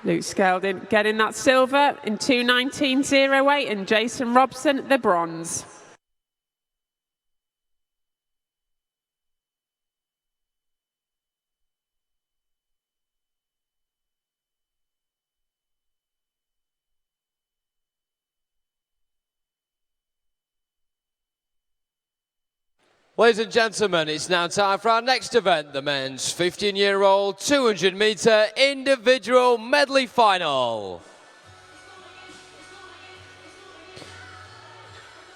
Luke Skelding getting that silver in 2:19.08 and Jason Robson the bronze. Ladies and gentlemen, it's now time for our next event, the men's 15-year-old 200-metre individual medley final.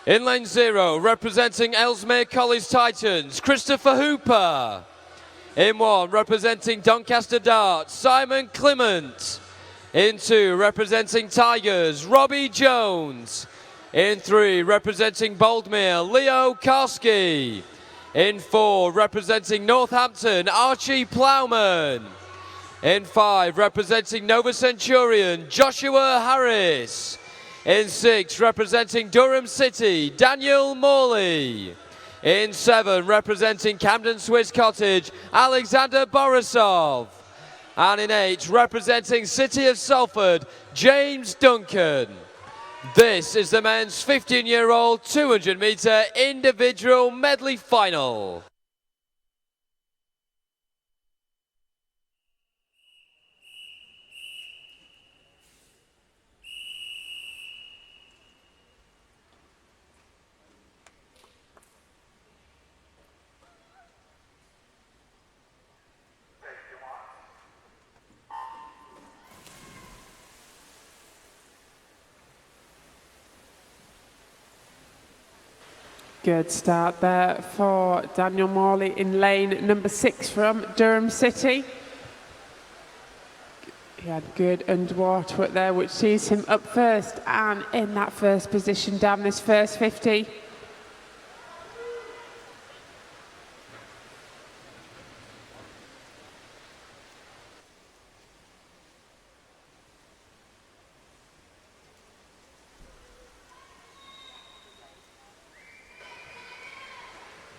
In lane 0, representing Ellesmere College Titans, Christopher Hooper. In 1, representing Doncaster Darts, Simon Clement. In 2, representing Tigers, Robbie Jones. In 3, representing Boldmere, Leo Karski. In 4, representing Northampton, Archie Plowman. In 5, representing Nova Centurion, Joshua Harris. In 6, representing Durham City, Daniel Morley. In 7, representing Camden Swiss Cottage, Alexander Borisov. And in 8, representing City of Salford, James Duncan. This is the men's 15-year-old 200-metre individual medley final. Good start there for Daniel Morley in lane number 6 from Durham City. He had good underwater work there, which sees him up first and in that first position down this first 50.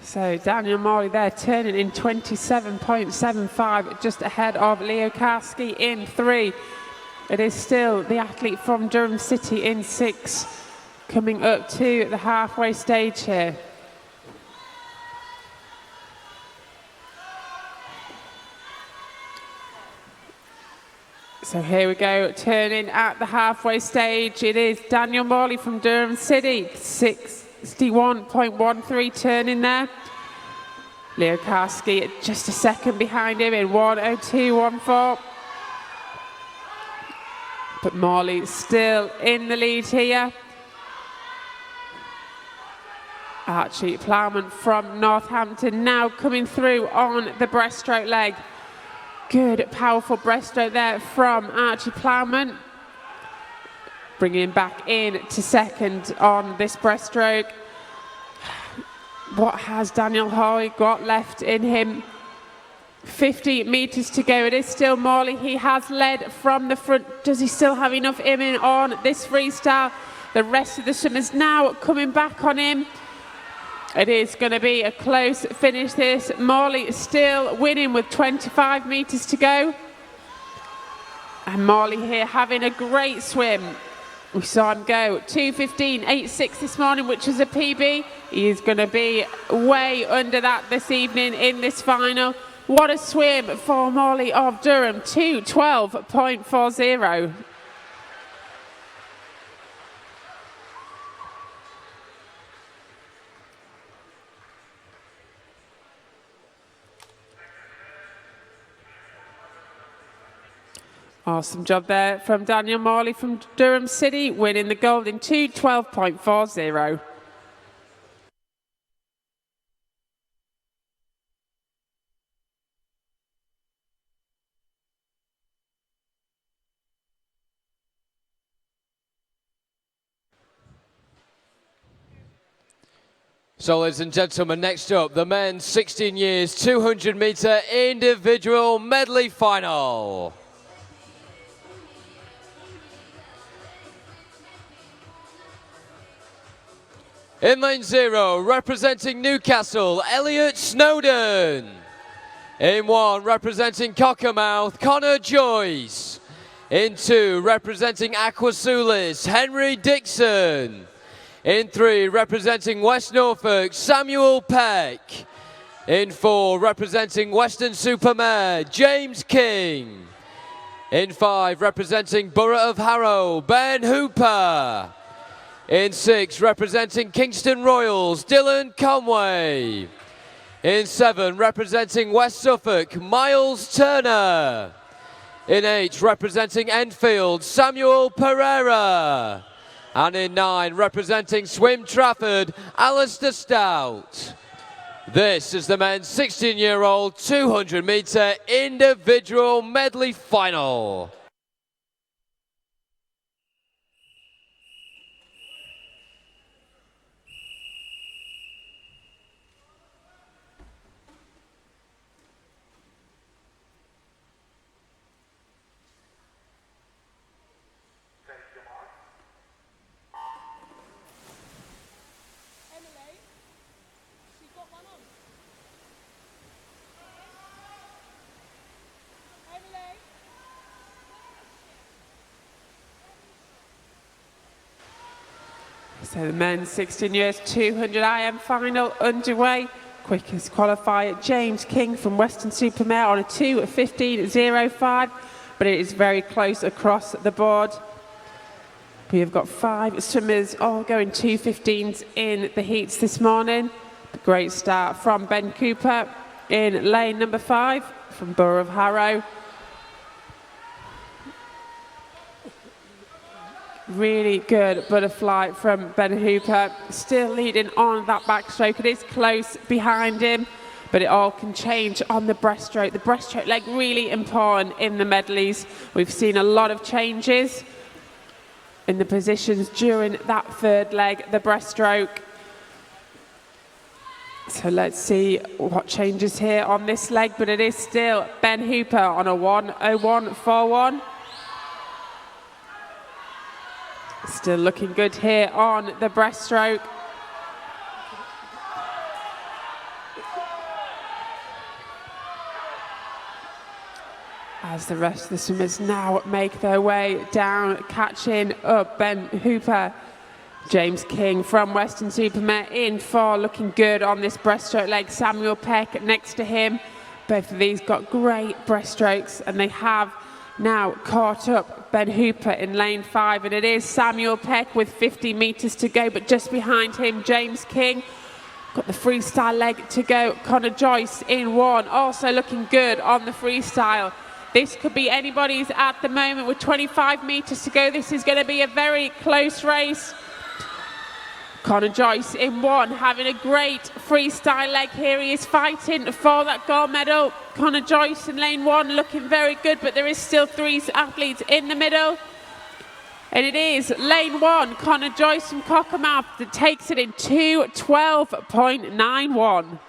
So Daniel Morley there turning in 27.75, just ahead of Leo Karski in 3. It is still the athlete from Durham City in 6, coming up to the halfway stage here. So here we go, turning at the halfway stage. It is Daniel Morley from Durham City, 61.13 turning there. Leo Karski just a second behind him in 1:02.14. But Morley still in the lead here. Archie Plowman from Northampton now coming through on the breaststroke leg. Good, powerful breaststroke there from Archie Plowman. Bringing him back in to second on this breaststroke. What has Daniel Hoy got left in him? 50 metres to go. It is still Morley. He has led from the front. Does he still have enough in on this freestyle? The rest of the swimmers now coming back on him. It is going to be a close finish this. Morley still winning with 25 metres to go. And Morley here having a great swim. We saw him go 2:15.86 this morning, which was a PB. He is going to be way under that this evening in this final. What a swim for Morley of Durham, 2:12.40. Awesome job there from Daniel Morley from Durham City, winning the gold in 2:12.40. So, ladies and gentlemen, next up, the men's 16 years, 200 metre individual medley final. In lane 0, representing Newcastle, Elliot Snowden. In 1, representing Cockermouth, Connor Joyce. In 2, representing Aquasulis, Henry Dixon. In 3, representing West Norfolk, Samuel Peck. In 4, representing Weston-super-Mare, James King. In 5, representing Borough of Harrow, Ben Hooper. In 6, representing Kingston Royals, Dylan Conway. In 7, representing West Suffolk, Miles Turner. In 8, representing Enfield, Samuel Pereira. And in 9, representing Swim Trafford, Alistair Stout. This is the men's 16-year-old 200 metre individual medley final. So the men's 16 years 200 IM final underway. Quickest qualifier, James King from Weston-super-Mare on a 2:15.05, but it is very close across the board. We have got 5 swimmers all going 2:15s in the heats this morning. A great start from Ben Cooper in lane number 5 from Borough of Harrow. Really good butterfly from Ben Hooper, still leading on that backstroke. It is close behind him, but it all can change on the breaststroke. The breaststroke leg really important in the medleys. We've seen a lot of changes in the positions during that third leg, the breaststroke. So let's see what changes here on this leg, but it is still Ben Hooper on a 1:01.41. Still looking good here on the breaststroke. As the rest of the swimmers now make their way down, catching up Ben Hooper. James King from Weston-super-Mare in 4, looking good on this breaststroke leg. Samuel Peck next to him. Both of these got great breaststrokes, and they have now caught up Ben Hooper in lane 5, and it is Samuel Peck with 50 metres to go, but just behind him, James King. Got the freestyle leg to go. Connor Joyce in 1, also looking good on the freestyle. This could be anybody's at the moment with 25 metres to go. This is going to be a very close race. Connor Joyce in 1, having a great freestyle leg here. He is fighting for that gold medal. Connor Joyce in lane 1 looking very good, but there is still 3 athletes in the middle. And it is lane 1, Connor Joyce from Cockermouth, that takes it in 2:12.91.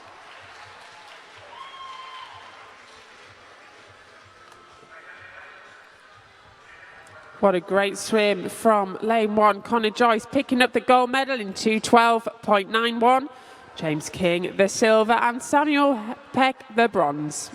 What a great swim from lane 1. Connor Joyce picking up the gold medal in 2:12.91. James King the silver and Samuel Peck the bronze.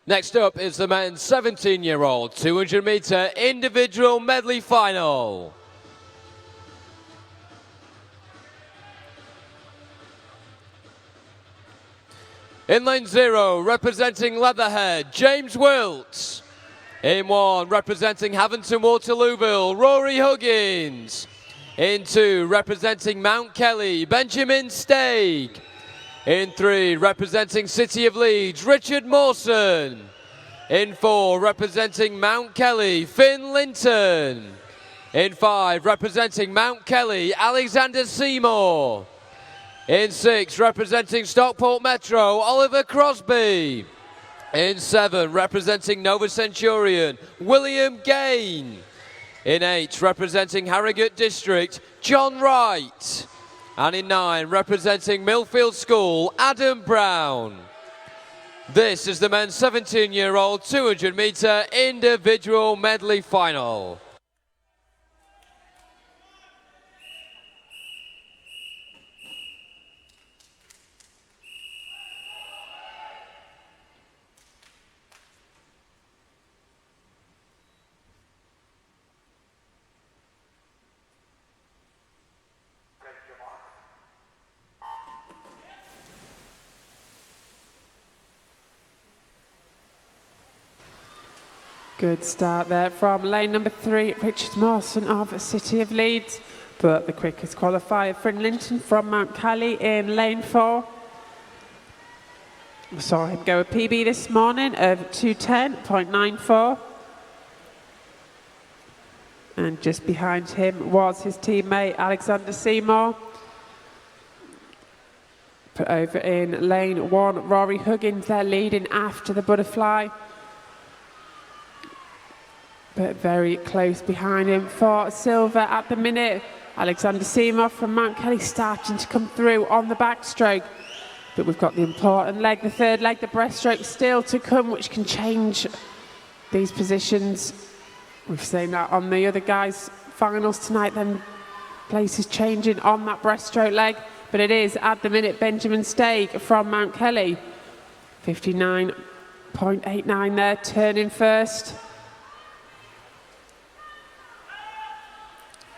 Next up is the men's 17-year-old 200 metre individual medley final. In lane 0, representing Leatherhead, James Wilts. In 1, representing Haventon Waterlooville, Rory Huggins. In 2, representing Mount Kelly, Benjamin Steig. In 3, representing City of Leeds, Richard Mawson. In 4, representing Mount Kelly, Finn Linton. In 5, representing Mount Kelly, Alexander Seymour. In 6, representing Stockport Metro, Oliver Crosby. In 7, representing Nova Centurion, William Gain. In 8, representing Harrogate District, John Wright. And in 9, representing Millfield School, Adam Brown. This is the men's 17-year-old 200 metre individual medley final. Good start there from lane number 3, Richard Mawson of City of Leeds. But the quickest qualifier, Finn Linton from Mount Kelly in lane 4. We saw him go a PB this morning of 2:10.94. And just behind him was his teammate Alexander Seymour. But over in lane 1, Rory Huggins there leading after the butterfly. But very close behind him for silver at the minute. Alexander Seymour from Mount Kelly starting to come through on the backstroke. But we've got the important leg, the third leg, the breaststroke still to come, which can change these positions. We've seen that on the other guys' finals tonight, then places changing on that breaststroke leg. But it is at the minute Benjamin Steig from Mount Kelly. 59.89 there, turning first.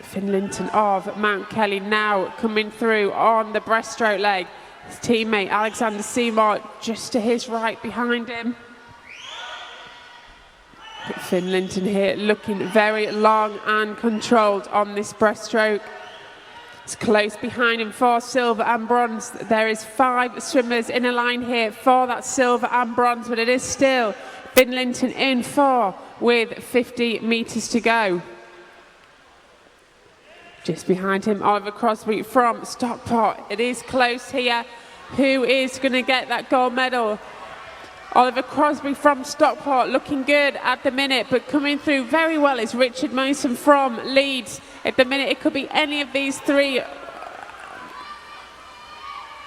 Finn Linton of Mount Kelly now coming through on the breaststroke leg. His teammate Alexander Seymour just to his right behind him. But Finn Linton here looking very long and controlled on this breaststroke. It's close behind him for silver and bronze. There is 5 swimmers in a line here for that silver and bronze, but it is still Finn Linton in 4 with 50 metres to go. Just behind him, Oliver Crosby from Stockport. It is close here. Who is going to get that gold medal? Oliver Crosby from Stockport looking good at the minute, but coming through very well is Richard Mason from Leeds. At the minute, it could be any of these 3.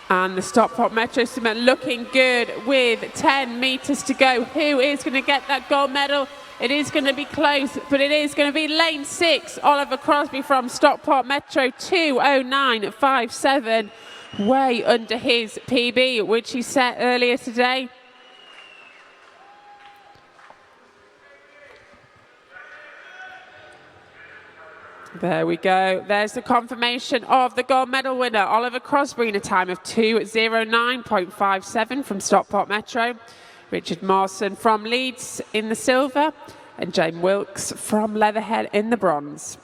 And the Stockport Metro Cement looking good with 10 metres to go. Who is going to get that gold medal? It is going to be close, but it is going to be lane 6, Oliver Crosby from Stockport Metro, 2:09.57, way under his PB, which he set earlier today. There we go. There's the confirmation of the gold medal winner, Oliver Crosby, in a time of 2:09.57 from Stockport Metro. Richard Mawson from Leeds in the silver, and James Wilkes from Leatherhead in the bronze.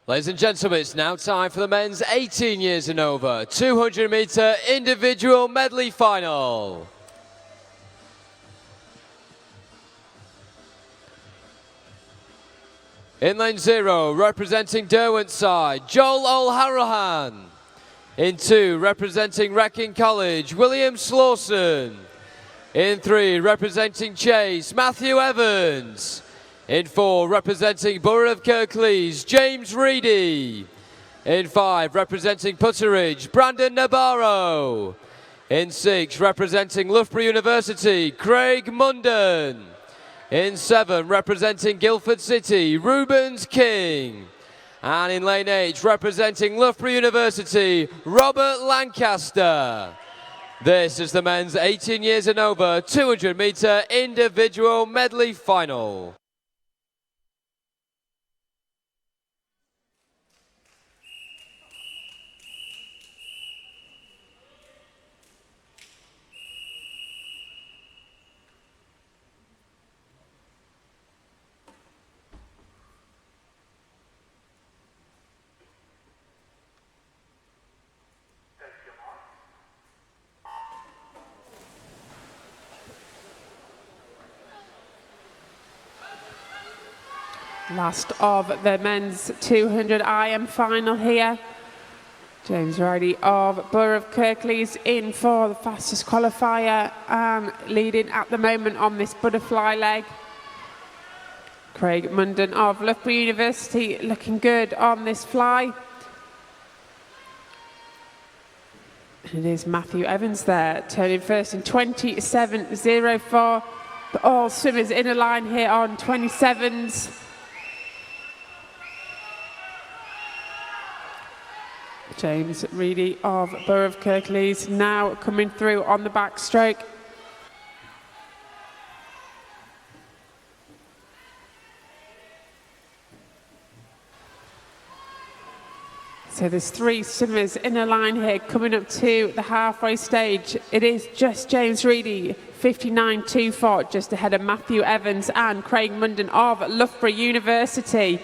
Ladies and gentlemen, it's now time for the men's 18 years and over 200-meter individual medley final. In lane 0, representing Derwent side, Joel O'Harahan. In 2, representing Wrecking College, William Slawson. In 3, representing Chase, Matthew Evans. In 4, representing Borough of Kirklees, James Reedy. In 5, representing Putteridge, Brandon Nabarro. In 6, representing Loughborough University, Craig Munden. In 7, representing Guildford City, Rubens King. And in lane 8, representing Loughborough University, Robert Lancaster. This is the men's 18 years and over 200-meter individual medley final. Last of the men's 200 IM final here. James Reedy of Borough of Kirklees in for the fastest qualifier and leading at the moment on this butterfly leg. Craig Munden of Loughborough University looking good on this fly. It is Matthew Evans there, turning first in 27.04. But all swimmers in a line here on 27s. James Reedy of Borough of Kirklees now coming through on the backstroke. So there's 3 swimmers in a line here coming up to the halfway stage. It is just James Reedy, 59.24, just ahead of Matthew Evans and Craig Munden of Loughborough University.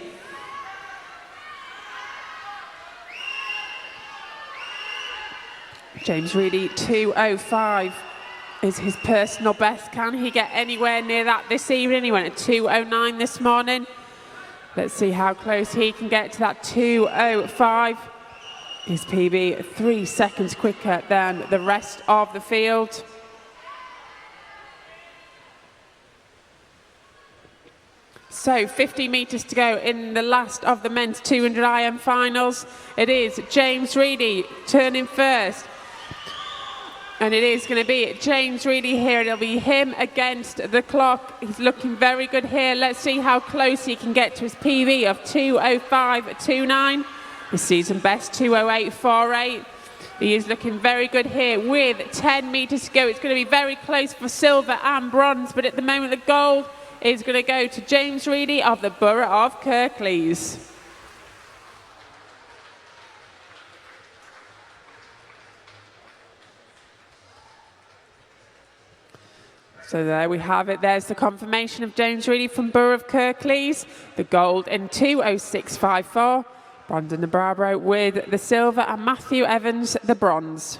James Reedy, 2:05 is his personal best. Can he get anywhere near that this evening? He went at 2:09 this morning. Let's see how close he can get to that 2:05. His PB 3 seconds quicker than the rest of the field. So 50 metres to go in the last of the men's 200 IM finals. It is James Reedy turning first. And it is going to be James Reedy here. It'll be him against the clock. He's looking very good here. Let's see how close he can get to his PB of 2:05.29. His season best 2:08.48. He is looking very good here with 10 metres to go. It's going to be very close for silver and bronze, but at the moment the gold is going to go to James Reedy of the Borough of Kirklees. So there we have it. There's the confirmation of James Reedy from Borough of Kirklees. The gold in 2:06.54. Brandon Nabarro with the silver and Matthew Evans the bronze.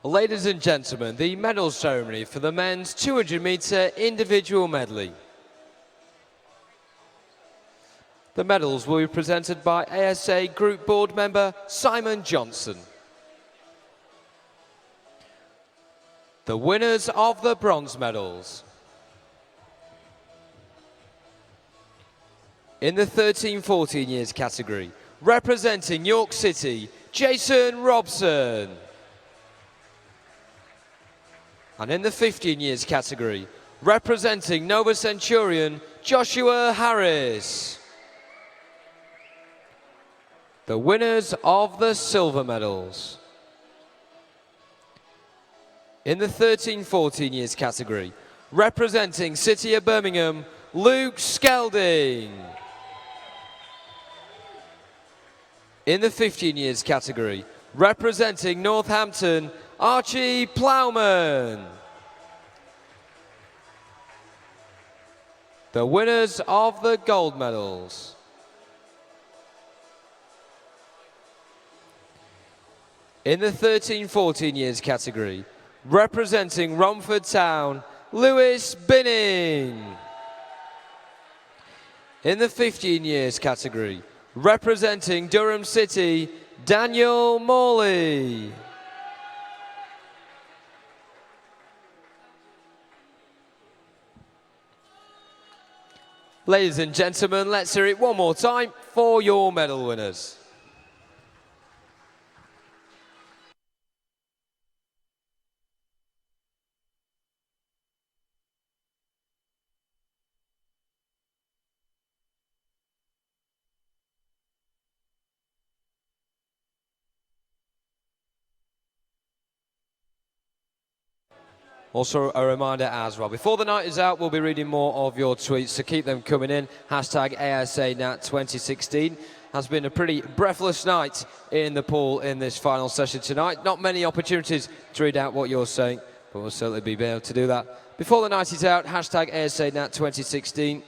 Ladies and gentlemen, the medal ceremony for the men's 200-meter individual medley. The medals will be presented by ASA Group Board member Simon Johnson. The winners of the bronze medals. In the 13-14 years category, representing York City, Jason Robson. And in the 15 years category, representing Nova Centurion, Joshua Harris. The winners of the silver medals. In the 13-14 years category, representing City of Birmingham, Luke Skelding. In the 15 years category, representing Northampton, Archie Plowman. The winners of the gold medals. In the 13-14 years category, representing Romford Town, Lewis Binning. In the 15 years category, representing Durham City, Daniel Morley. Ladies and gentlemen, let's hear it one more time for your medal winners. Also a reminder as well, before the night is out, we'll be reading more of your tweets, so keep them coming in. Hashtag ASA Nat 2016. Has been a pretty breathless night in the pool in this final session tonight. Not many opportunities to read out what you're saying, but we'll certainly be able to do that. Before the night is out, hashtag ASA Nat 2016.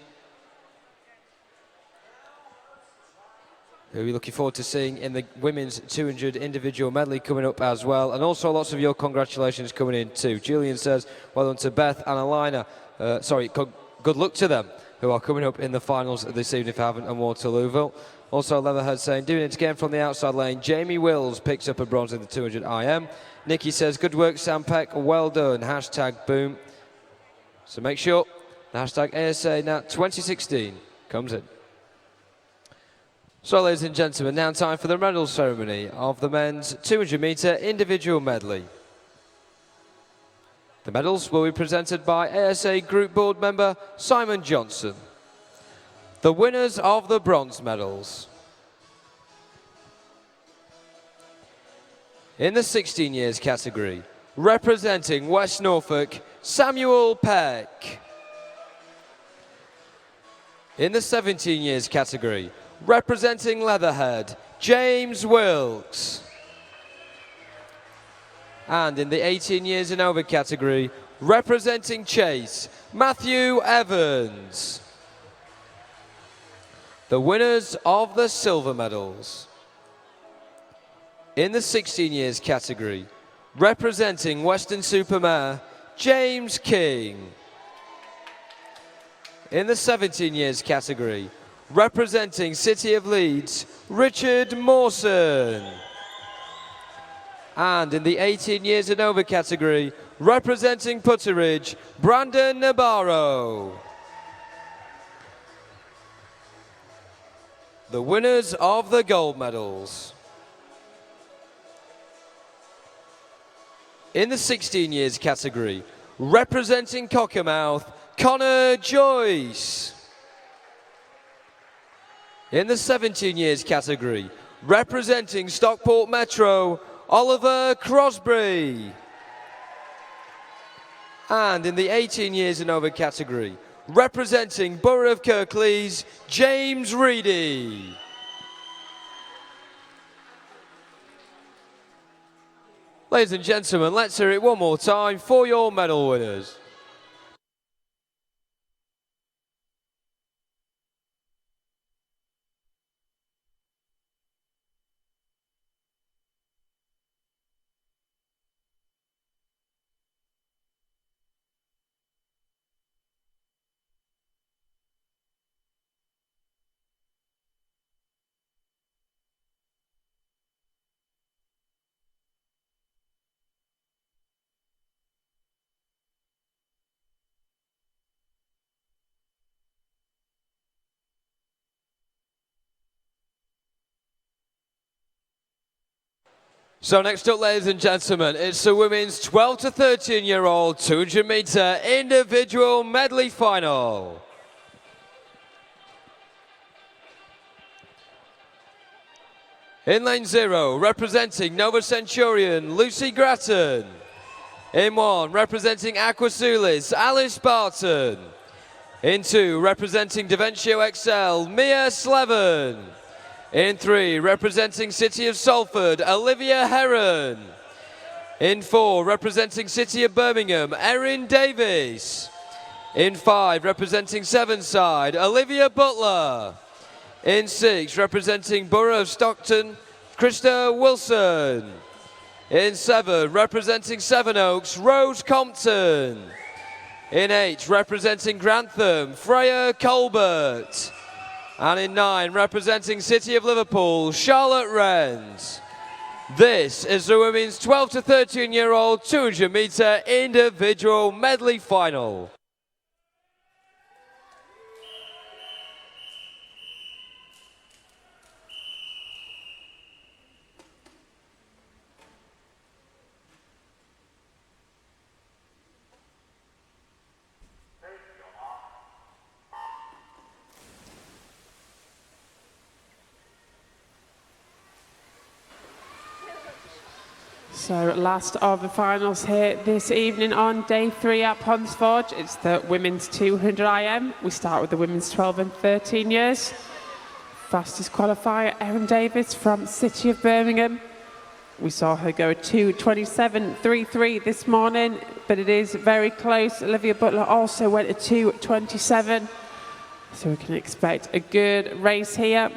Who are we looking forward to seeing in the women's 200 individual medley coming up as well. And also lots of your congratulations coming in too. Julian says, well done to Beth and Alina. Good luck to them who are coming up in the finals this evening for Havant and Waterlooville. Also Leatherhead saying, doing it again from the outside lane. Jamie Wills picks up a bronze in the 200 IM. Nikki says, good work Sam Peck, well done. Hashtag boom. So make sure the hashtag ASA Nat 2016 comes in. So, ladies and gentlemen, now time for the medal ceremony of the men's 200-metre individual medley. The medals will be presented by ASA Group Board member Simon Johnson. The winners of the bronze medals. In the 16 years category, representing West Norfolk, Samuel Peck. In the 17 years category, representing Leatherhead, James Wilkes. And in the 18 years and over category, representing Chase, Matthew Evans. The winners of the silver medals. In the 16 years category, representing Weston-super-Mare, James King. In the 17 years category, representing City of Leeds, Richard Mawson. And in the 18 years and over category, representing Putteridge, Brandon Nabarro. The winners of the gold medals. In the 16 years category, representing Cockermouth, Connor Joyce. In the 17 years category, representing Stockport Metro, Oliver Crosby. And in the 18 years and over category, representing Borough of Kirklees, James Reedy. Ladies and gentlemen, let's hear it one more time for your medal winners. So next up, ladies and gentlemen, it's the women's 12 to 13-year-old 200-metre individual medley final. In lane 0, representing Nova Centurion, Lucy Grattan. In 1, representing Aquasulis, Alice Barton. In 2, representing Daventio XL, Mia Slevin. In 3, representing City of Salford, Olivia Heron. In 4, representing City of Birmingham, Erin Davies. In 5, representing Sevenside, Olivia Butler. In 6, representing Borough of Stockton, Krista Wilson. In 7, representing Sevenoaks, Rose Compton. In 8, representing Grantham, Freya Colbert. And in 9, representing City of Liverpool, Charlotte Renz. This is the women's 12 to 13-year-old 200-metre individual medley final. So last of the finals here this evening on day 3 at Ponds Forge. It's the women's 200 IM. We start with the women's 12 and 13 years. Fastest qualifier, Erin Davis from City of Birmingham. We saw her go a 2:27.33 this morning, but it is very close. Olivia Butler also went a 2:27. So we can expect a good race here.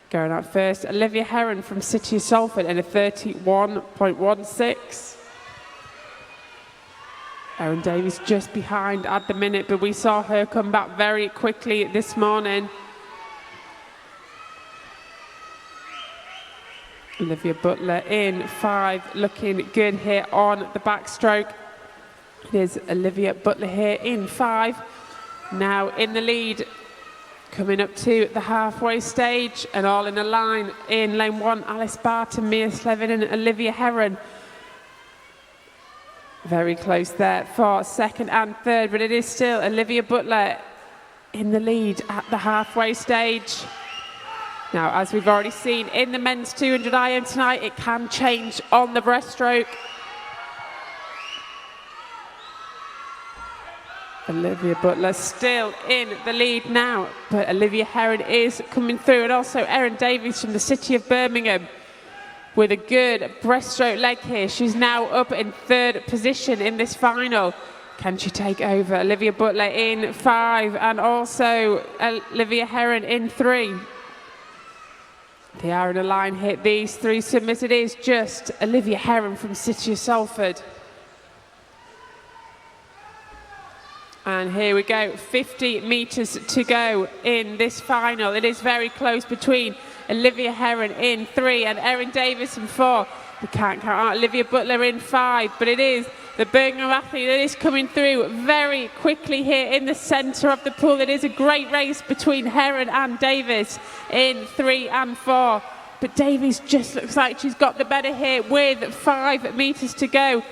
Going out first, Olivia Heron from City of Salford in a 31.16. Erin Davies just behind at the minute, but we saw her come back very quickly this morning. Olivia Butler in 5, looking good here on the backstroke. It is Olivia Butler here in 5, now in the lead. Coming up to the halfway stage and all in a line in lane 1, Alice Barton, Mia Slevin and Olivia Heron. Very close there for second and third, but it is still Olivia Butler in the lead at the halfway stage. Now, as we've already seen in the men's 200 IM tonight, it can change on the breaststroke. Olivia Butler still in the lead now, but Olivia Heron is coming through, and also Erin Davies from the City of Birmingham with a good breaststroke leg here. She's now up in 3rd position in this final. Can she take over? Olivia Butler in 5 and also Olivia Heron in 3. They are in a line hit, these 3 submitted. Is just Olivia Heron from City of Salford. And here we go, 50 metres to go in this final. It is very close between Olivia Heron in 3 and Erin Davis in 4. We can't count out Olivia Butler in 5, but it is the Birmingham athlete that is coming through very quickly here in the centre of the pool. It is a great race between Heron and Davis in 3 and 4. But Davies just looks like she's got the better here with 5 metres to go.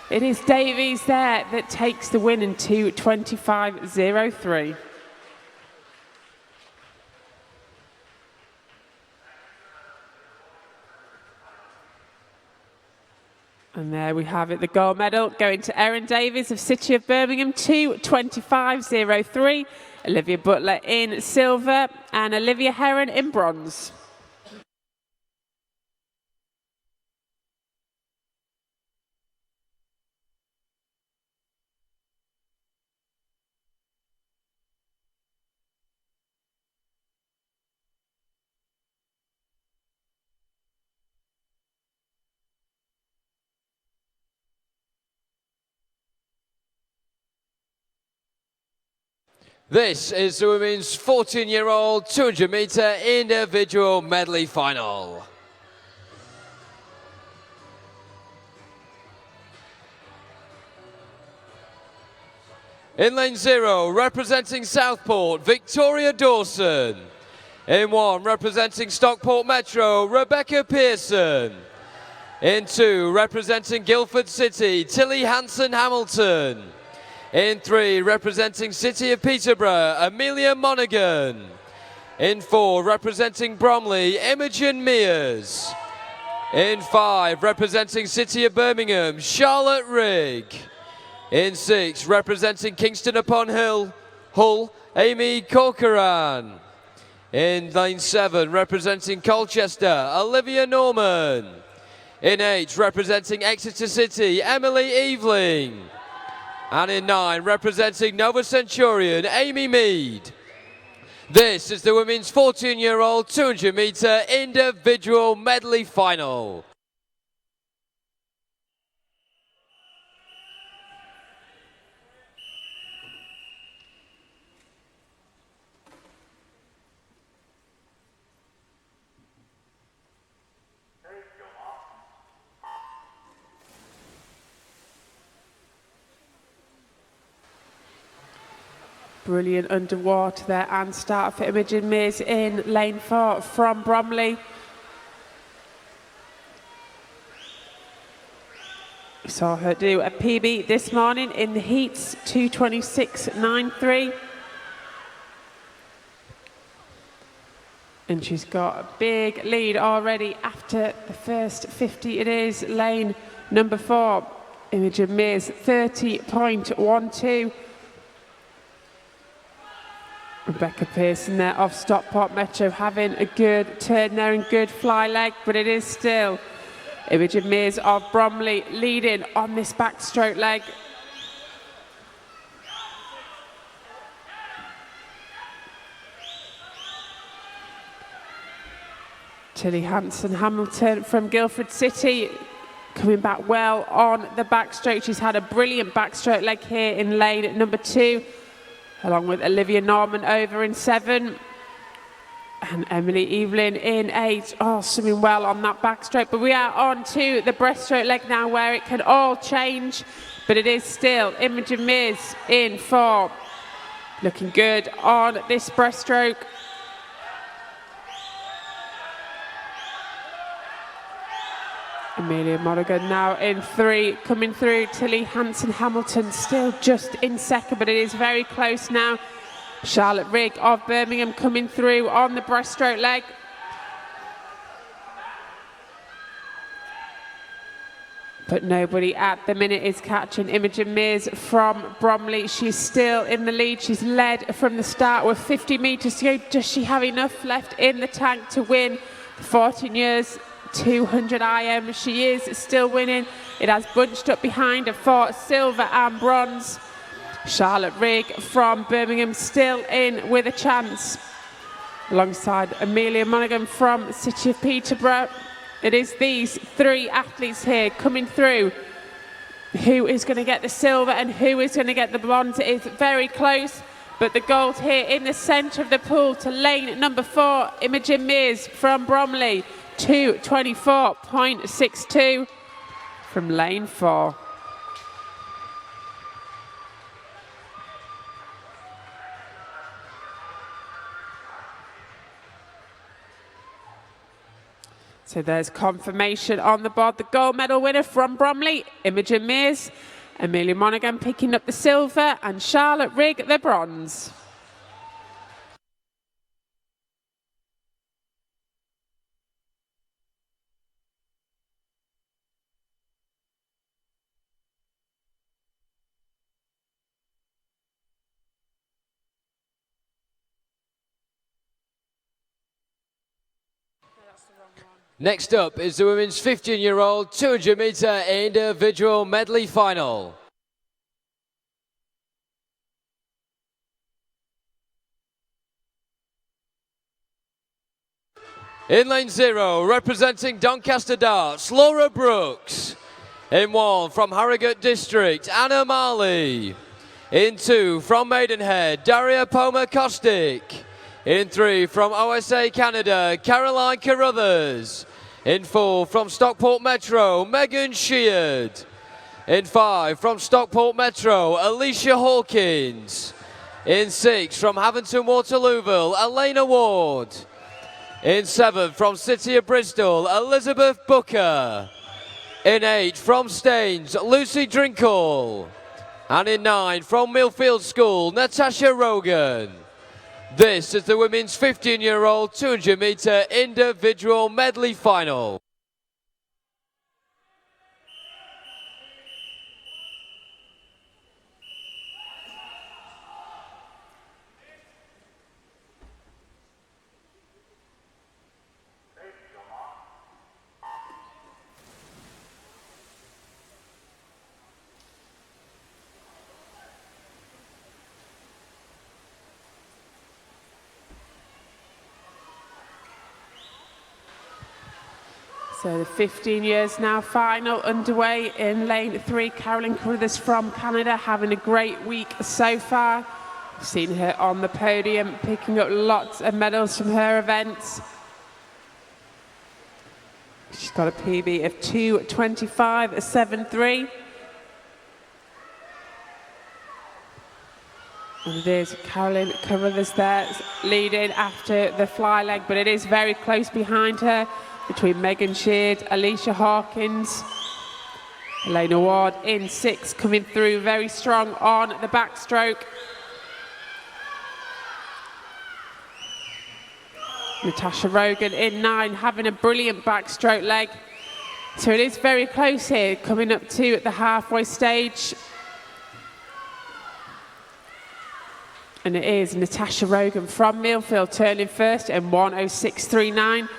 It is Davies there that takes the win in 2:25.03. And there we have it, the gold medal going to Erin Davies of City of Birmingham, 2:25.03. Olivia Butler in silver and Olivia Heron in bronze. This is the women's 14-year-old 200-metre individual medley final. In lane 0, representing Southport, Victoria Dawson. In 1, representing Stockport Metro, Rebecca Pearson. In 2, representing Guildford City, Tilly Hanson-Hamilton. In 3, representing City of Peterborough, Amelia Monaghan. In 4, representing Bromley, Imogen Mears. In 5, representing City of Birmingham, Charlotte Rigg. In 6, representing Kingston upon Hull, Amy Corcoran. In lane 7, representing Colchester, Olivia Norman. In 8, representing Exeter City, Emily Eveling. And in 9, representing Nova Centurion, Amy Mead. This is the women's 14-year-old 200-metre individual medley final. Brilliant underwater there and start for Imogen Mears in lane 4 from Bromley. We saw her do a PB this morning in the heats, 2:26.93. And she's got a big lead already after the first 50. It is lane number 4, Imogen Mears, 30.12. Rebecca Pearson there off Stockport Metro having a good turn there and good fly leg, but it is still Imogen Mears of Bromley leading on this backstroke leg. Tilly Hanson-Hamilton from Guildford City coming back well on the backstroke. She's had a brilliant backstroke leg here in lane number 2. Along with Olivia Norman over in 7. And Emily Evelyn in 8. Oh, swimming well on that backstroke. But we are on to the breaststroke leg now where it can all change. But it is still Imogen Mears in 4. Looking good on this breaststroke. Amelia Monaghan now in 3, coming through. Tilly Hanson-Hamilton still just in second, but it is very close now. Charlotte Rigg of Birmingham coming through on the breaststroke leg. But nobody at the minute is catching Imogen Mears from Bromley. She's still in the lead. She's led from the start with 50 metres to go. Does she have enough left in the tank to win the 14 years 200 IM? She is still winning. It has bunched up behind her for silver and bronze. Charlotte Rigg from Birmingham still in with a chance, alongside Amelia Monaghan from City of Peterborough. It is these 3 athletes here coming through. Who is going to get the silver and who is going to get the bronze? It is very close, but the gold here in the centre of the pool to lane number 4, Imogen Mears from Bromley. 2:24.62 from lane 4. So there's confirmation on the board. The gold medal winner from Bromley, Imogen Mears. Amelia Monaghan picking up the silver and Charlotte Rigg the bronze. Next up is the women's 15-year-old 200-metre individual medley final. In lane 0, representing Doncaster Darts, Laura Brooks. In 1, from Harrogate District, Anna Marley. In 2, from Maidenhead, Daria Poma-Kostic. In 3, from OSA Canada, Caroline Carruthers. In 4, from Stockport Metro, Megan Sheard. In 5, from Stockport Metro, Alicia Hawkins. In 6, from Haventon Waterlooville, Elena Ward. In 7, from City of Bristol, Elizabeth Booker. In 8, from Staines, Lucy Drinkall. And in 9, from Millfield School, Natasha Rogan. This is the women's 15-year-old 200-meter individual medley final. So the 15 years now final underway in lane 3. Carolyn Carruthers from Canada having a great week so far. We've seen her on the podium picking up lots of medals from her events. She's got a PB of 2:25.73. And it is Carolyn Carruthers there leading after the fly leg, but it is very close behind her between Megan Sheard, Alicia Hawkins, Elena Ward in 6, coming through very strong on the backstroke. Natasha Rogan in 9, having a brilliant backstroke leg. So it is very close here, coming up to the halfway stage. And it is Natasha Rogan from Millfield turning first in 1:06.39.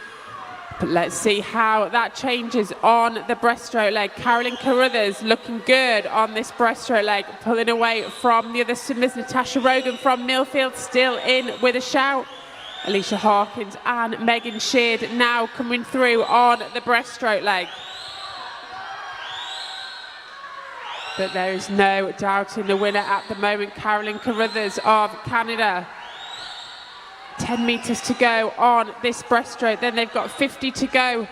But let's see how that changes on the breaststroke leg. Carolyn Carruthers looking good on this breaststroke leg, pulling away from the other swimmers. Natasha Rogan from Millfield still in with a shout. Alicia Hawkins and Megan Sheard now coming through on the breaststroke leg. But there is no doubt in the winner at the moment, Carolyn Carruthers of Canada. 10 metres to go on this breaststroke, then they've got 50 to go.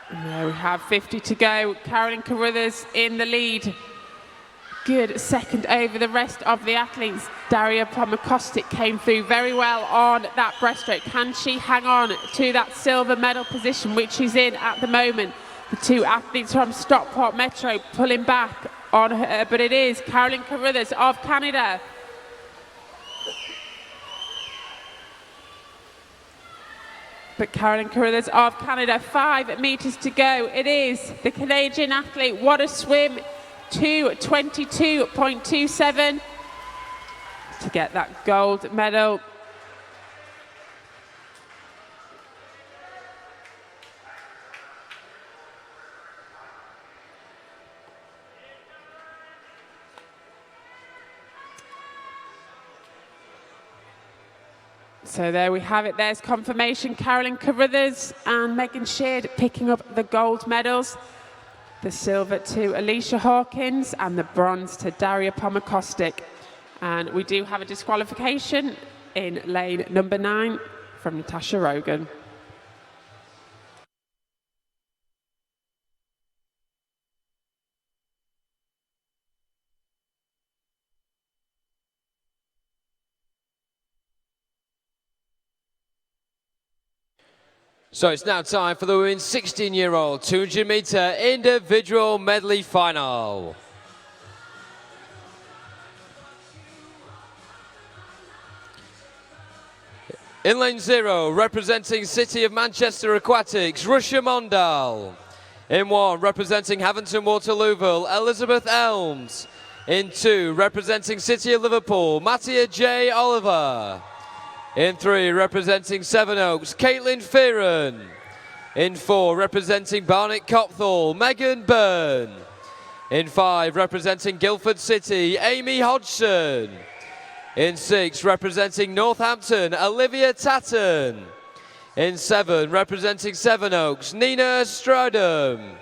And there we have 50 to go. Carolyn Carruthers in the lead. Good second over the rest of the athletes. Daria Pomakostic came through very well on that breaststroke. Can she hang on to that silver medal position, which she's in at the moment? The two athletes from Stockport Metro pulling back on her, but it is Carolyn Carruthers of Canada. But Carolyn Carruthers of Canada, 5 metres to go. It is the Canadian athlete. What a swim. 2:22.27 to get that gold medal. So there we have it. There's confirmation. Carolyn Carruthers and Megan Sheard picking up the gold medals. The silver to Alicia Hawkins and the bronze to Daria Pomakostic. And we do have a disqualification in lane number 9 from Natasha Rogan. So it's now time for the women's 16-year-old 200-meter individual medley final. In lane 0, representing City of Manchester Aquatics, Russia Mondal. In 1, representing Haventon Waterlooville, Elizabeth Elms. In 2, representing City of Liverpool, Mattia J. Oliver. In 3, representing Sevenoaks, Caitlin Fearon. In 4, representing Barnet Copthall, Megan Byrne. In 5, representing Guildford City, Amy Hodgson. In 6, representing Northampton, Olivia Tatton. In 7, representing Sevenoaks, Nina Stradum.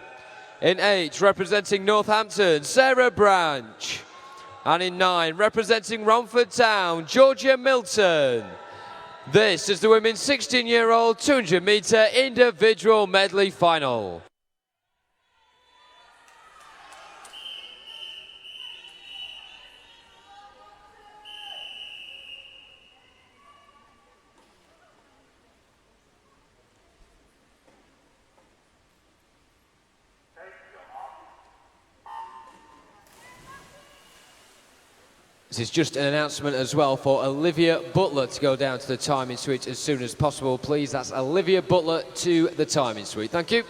In 8, representing Northampton, Sarah Branch. And in 9, representing Romford Town, Georgia Milton. This is the women's 16-year-old 200-meter individual medley final. This is just an announcement as well for Olivia Butler to go down to the timing suite as soon as possible, please. That's Olivia Butler to the timing suite. Thank you.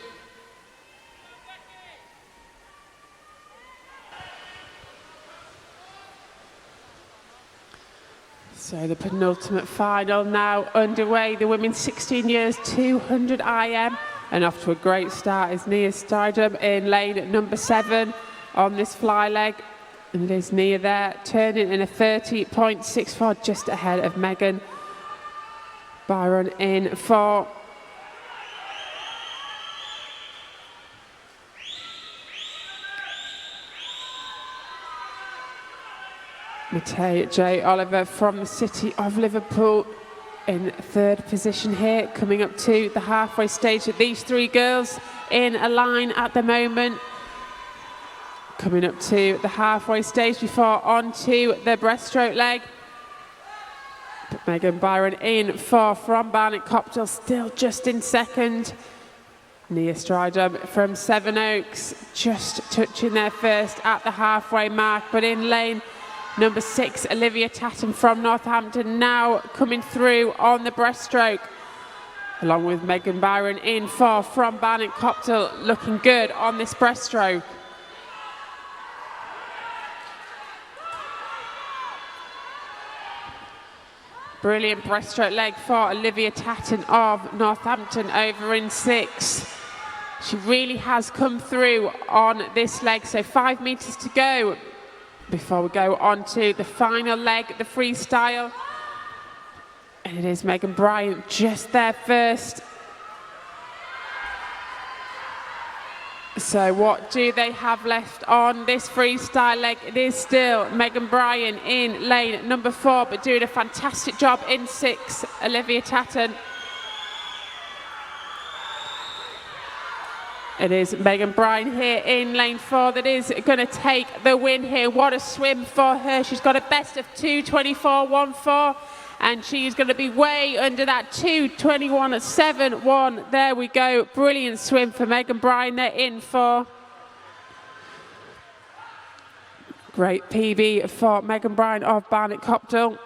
So the penultimate final now underway. The women's 16 years 200 IM, and off to a great start is Nia Stridham in lane number 7 on this fly leg. And there's Nia there, turning in a 30.64, just ahead of Megan Byron in 4. Matei J. Oliver from the city of Liverpool in 3rd position here, coming up to the halfway stage. These 3 girls in a line at the moment, coming up to the halfway stage before onto the breaststroke leg. But Megan Byron in 4 from Barnet Copthall, still just in 2nd. Nia Stridham from Sevenoaks just touching their first at the halfway mark, but in lane number 6, Olivia Tatton from Northampton now coming through on the breaststroke, along with Megan Byron in 4 from Barnet Copthall, looking good on this breaststroke. Brilliant breaststroke leg for Olivia Tatton of Northampton over in 6. She really has come through on this leg, so 5 metres to go before we go on to the final leg, the freestyle. And it is Megan Bryant just there first. So what do they have left on this freestyle leg? It is still Megan Bryant in lane number 4, but doing a fantastic job in 6, Olivia Tatton. It is Megan Bryant here in lane 4 that is going to take the win here. What a swim for her. She's got a best of 2:24.14, and she's going to be way under that 2:21.71. There we go. Brilliant swim for Megan Bryant there in 4. Great PB for Megan Bryant of Barnet Copthall.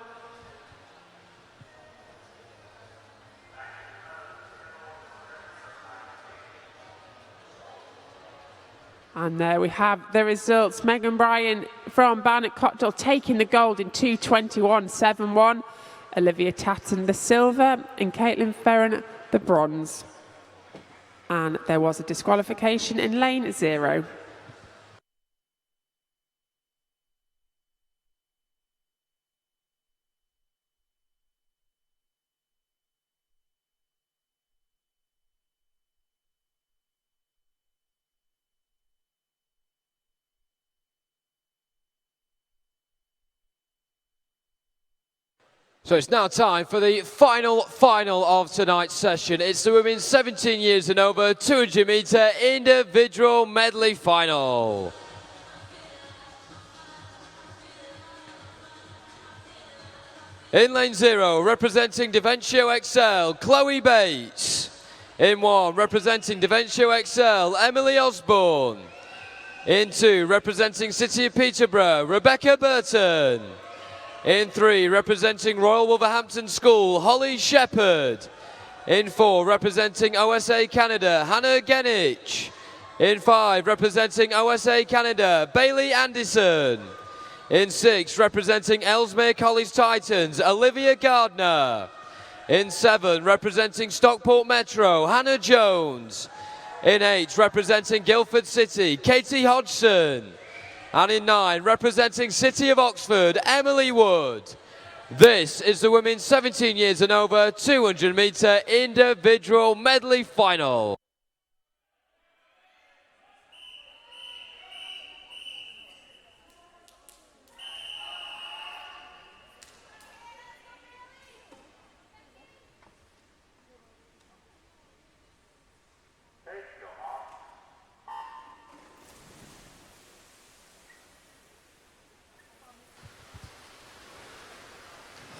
And there we have the results. Megan Bryant from Barnet Copthall taking the gold in 2:21.71. Olivia Tatton the silver, and Caitlin Ferran the bronze. And there was a disqualification in lane 0. So it's now time for the final of tonight's session. It's the women's 17 years and over 200 metre individual medley final. In lane 0, representing Deventio XL, Chloe Bates. In 1, representing Deventio XL, Emily Osborne. In 2, representing City of Peterborough, Rebecca Burton. In 3, representing Royal Wolverhampton School, Holly Shepherd. In 4, representing OSA Canada, Hannah Genich. In 5, representing OSA Canada, Bailey Anderson. In 6, representing Ellesmere College Titans, Olivia Gardner. In 7, representing Stockport Metro, Hannah Jones. In 8, representing Guildford City, Katie Hodgson. And in 9, representing City of Oxford, Emily Wood. This is the women's 17 years and over 200 metre individual medley final.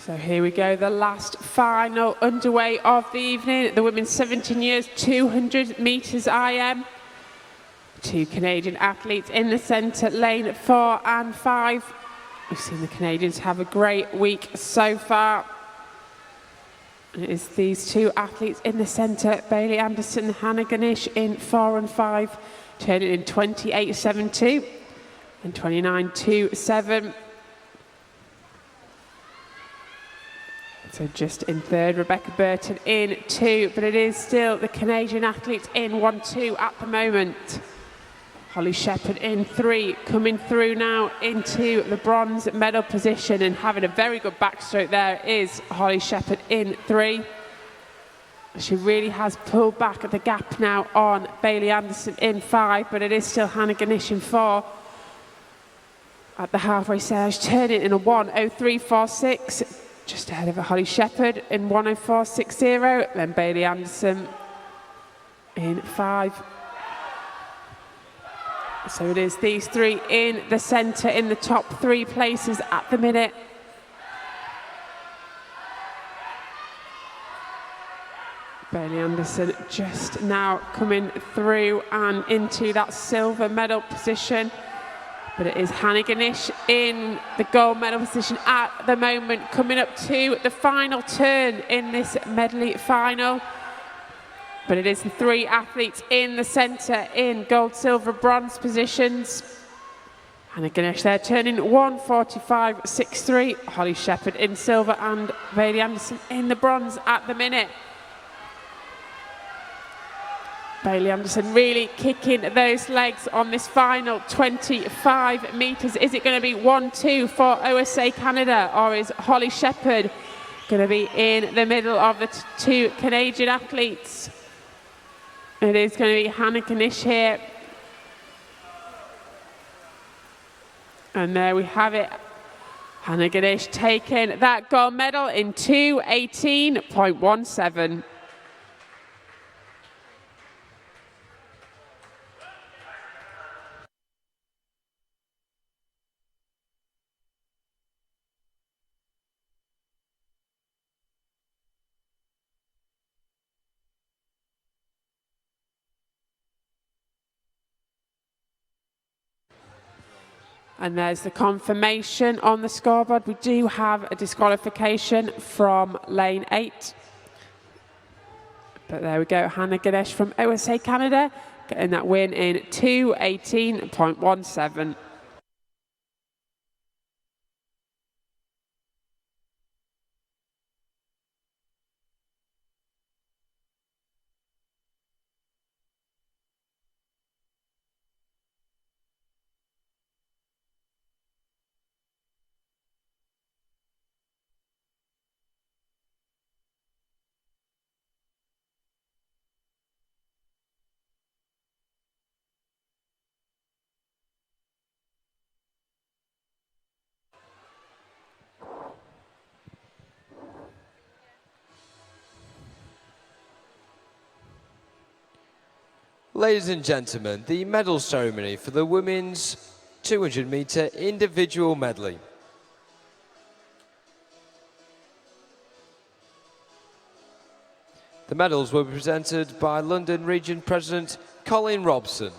So here we go, the last final underway of the evening. The women's 17 years, 200 metres IM. 2 Canadian athletes in the centre, lane 4 and 5. We've seen the Canadians have a great week so far. And it is these two athletes in the centre, Bailey Anderson and Hannah Ganesh in 4 and 5, turning in 28.72 and 29.27. So just in third, Rebecca Burton in 2, but it is still the Canadian athletes in 1-2 at the moment. Holly Shepherd in 3, coming through now into the bronze medal position and having a very good backstroke there is Holly Shepherd in 3. She really has pulled back at the gap now on Bailey Anderson in 5, but it is still Hannah Ganesh in 4. At the halfway stage, turning in a 1:03.46, just ahead of Holly Shepherd in 1:04.60, then Bailey Anderson in 5. So it is these three in the centre in the top 3 places at the minute. Bailey Anderson just now coming through and into that silver medal position. But it is Hannah Ganesh in the gold medal position at the moment, coming up to the final turn in this medley final. But it is the 3 athletes in the centre in gold, silver, bronze positions. Hannah Ganesh there turning 1:45.63. Holly Shepherd in silver and Bailey Anderson in the bronze at the minute. Bailey Anderson really kicking those legs on this final 25 metres. Is it going to be 1-2 for OSA Canada, or is Holly Shepherd going to be in the middle of the 2 Canadian athletes? It is going to be Hannah Ganesh here. And there we have it. Hannah Ganesh taking that gold medal in 2:18.17. And there's the confirmation on the scoreboard. We do have a disqualification from lane 8. But there we go, Hannah Ganesh from OSA Canada getting that win in 2:18.17. Ladies and gentlemen, the medal ceremony for the women's 200-metre individual medley. The medals were presented by London Region President Colin Robson.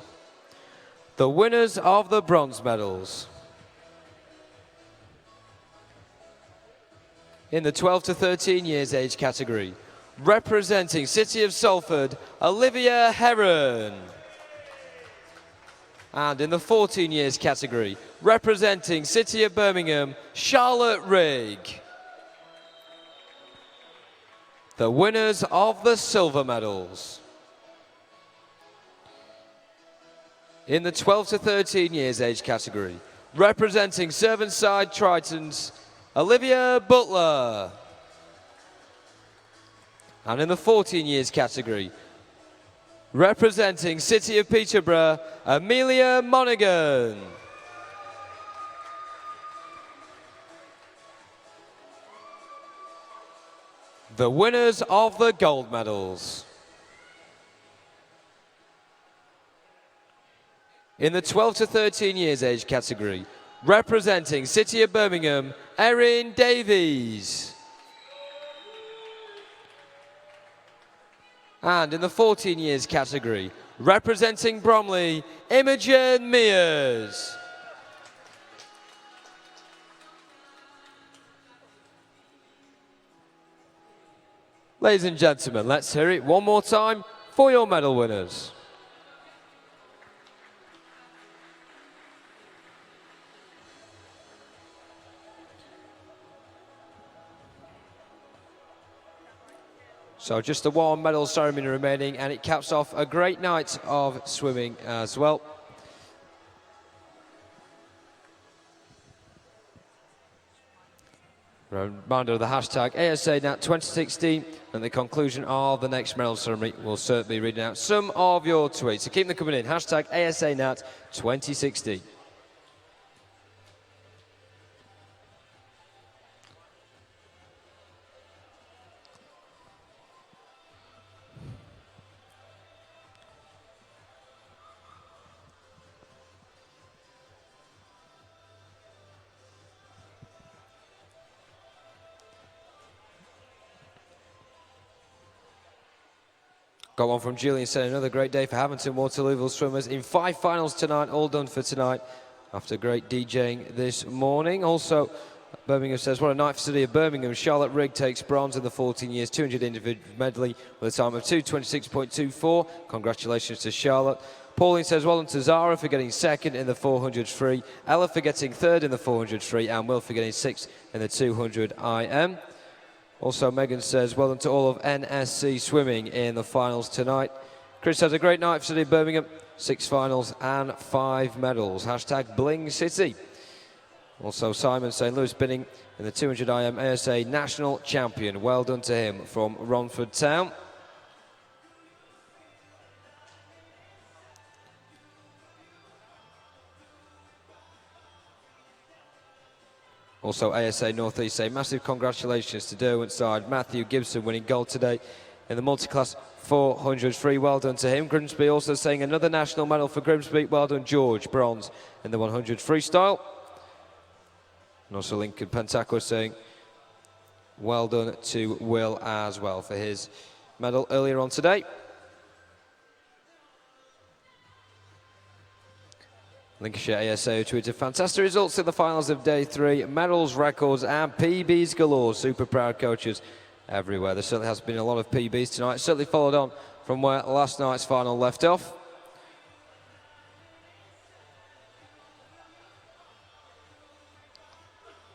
The winners of the bronze medals. In the 12 to 13 years age category, representing City of Salford, Olivia Heron. And in the 14 years category, representing City of Birmingham, Charlotte Rigg. The winners of the silver medals. In the 12 to 13 years age category, representing Servant-Side Tritons, Olivia Butler. And in the 14 years category, representing City of Peterborough, Amelia Monaghan. The winners of the gold medals. In the 12 to 13 years age category, representing City of Birmingham, Erin Davies. And in the 14 years category, representing Bromley, Imogen Mears. Ladies and gentlemen, let's hear it one more time for your medal winners. So just the one medal ceremony remaining, and it caps off a great night of swimming as well. Reminder of the hashtag ASANat 2016, and the conclusion of the next medal ceremony will certainly be reading out some of your tweets. So keep them coming in, hashtag ASANat 2016. Got one from Julian saying another great day for Hampton Waterlooville swimmers in 5 finals tonight, all done for tonight after great DJing this morning. Also, Birmingham says, what a night for City of Birmingham. Charlotte Rigg takes bronze in the 14 years 200 individual medley with a time of 2:26.24. Congratulations to Charlotte. Pauline says, well done to Zara for getting second in the 400 free, Ella for getting third in the 400 free, and Will for getting sixth in the 200 IM. Also, Megan says, well done to all of NSC swimming in the finals tonight. Chris has a great night for City of Birmingham, 6 finals and 5 medals. Hashtag Bling City. Also, Simon saying, Lewis Binning in the 200 IM ASA national champion. Well done to him from Romford Town. Also, ASA North East say massive congratulations to Derwent side. Matthew Gibson winning gold today in the multi-class 400 free. Well done to him. Grimsby also saying another national medal for Grimsby. Well done, George. Bronze in the 100 freestyle. And also Lincoln Pentaco saying well done to Will as well for his medal earlier on today. Lincolnshire ASA tweeted fantastic results in the finals of day 3, medals, records and PBs galore. Super proud coaches everywhere. There certainly has been a lot of PBs tonight. Certainly followed on from where last night's final left off.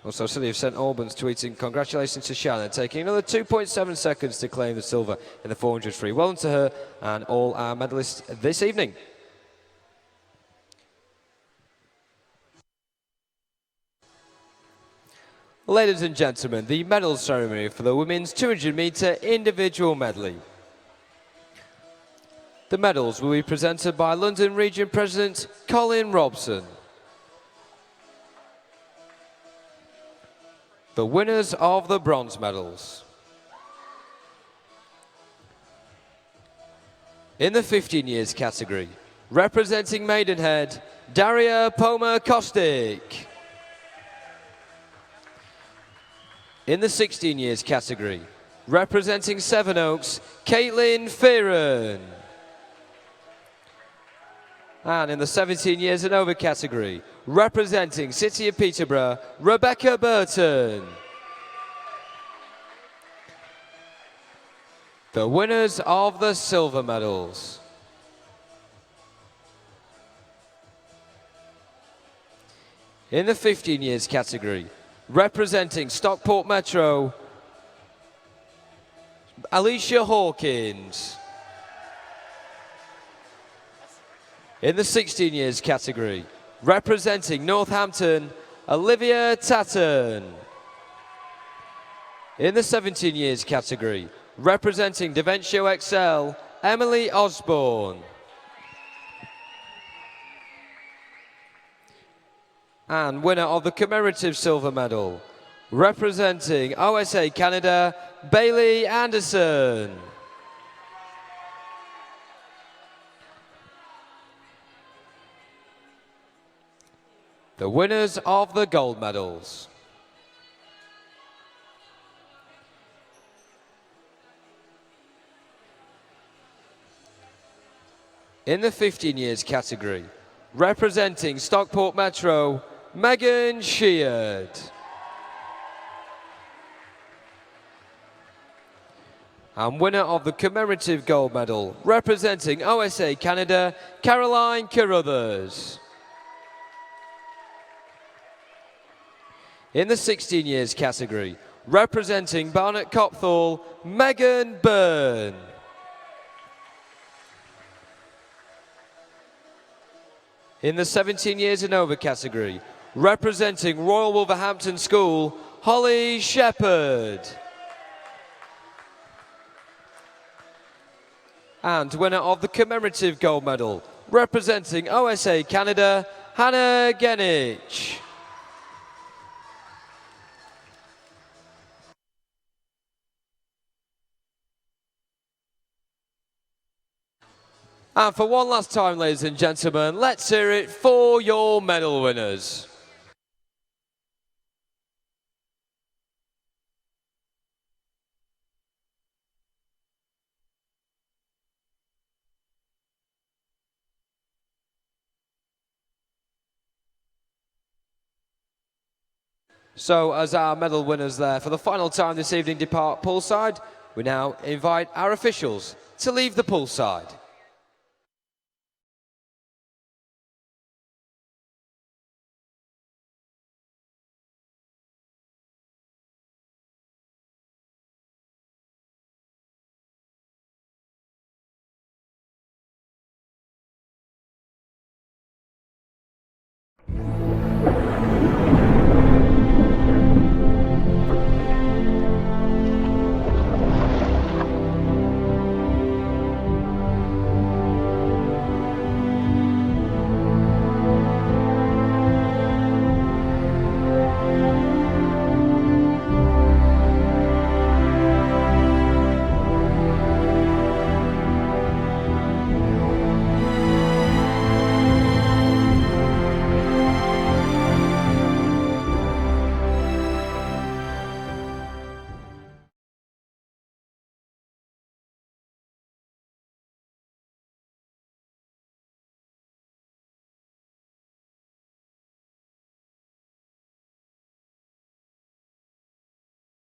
Also, City of St Albans tweeting congratulations to Shannon, taking another 2.7 seconds to claim the silver in the 400 free. Well done to her and all our medalists this evening. Ladies and gentlemen, the medal ceremony for the women's 200-metre individual medley. The medals will be presented by London Region President Colin Robson. The winners of the bronze medals. In the 15 years category, representing Maidenhead, Daria Poma-Kostic. In the 16 years category, representing Sevenoaks, Caitlin Fearon. And in the 17 years and over category, representing City of Peterborough, Rebecca Burton. The winners of the silver medals. In the 15 years category, representing Stockport Metro, Alicia Hawkins. In the 16 years category, representing Northampton, Olivia Tatton. In the 17 years category, representing Deventio XL, Emily Osborne. And winner of the commemorative silver medal, representing OSA Canada, Bailey Anderson. The winners of the gold medals. In the 15 years category, representing Stockport Metro, Megan Sheard. And winner of the commemorative gold medal, representing OSA Canada, Caroline Carruthers. In the 16 years category, representing Barnet Copthall, Megan Byrne. In the 17 years and over category, representing Royal Wolverhampton School, Holly Shepherd. And winner of the commemorative gold medal, representing OSA Canada, Hannah Genich. And for one last time, ladies and gentlemen, let's hear it for your medal winners. So as our medal winners there for the final time this evening depart poolside, we now invite our officials to leave the poolside.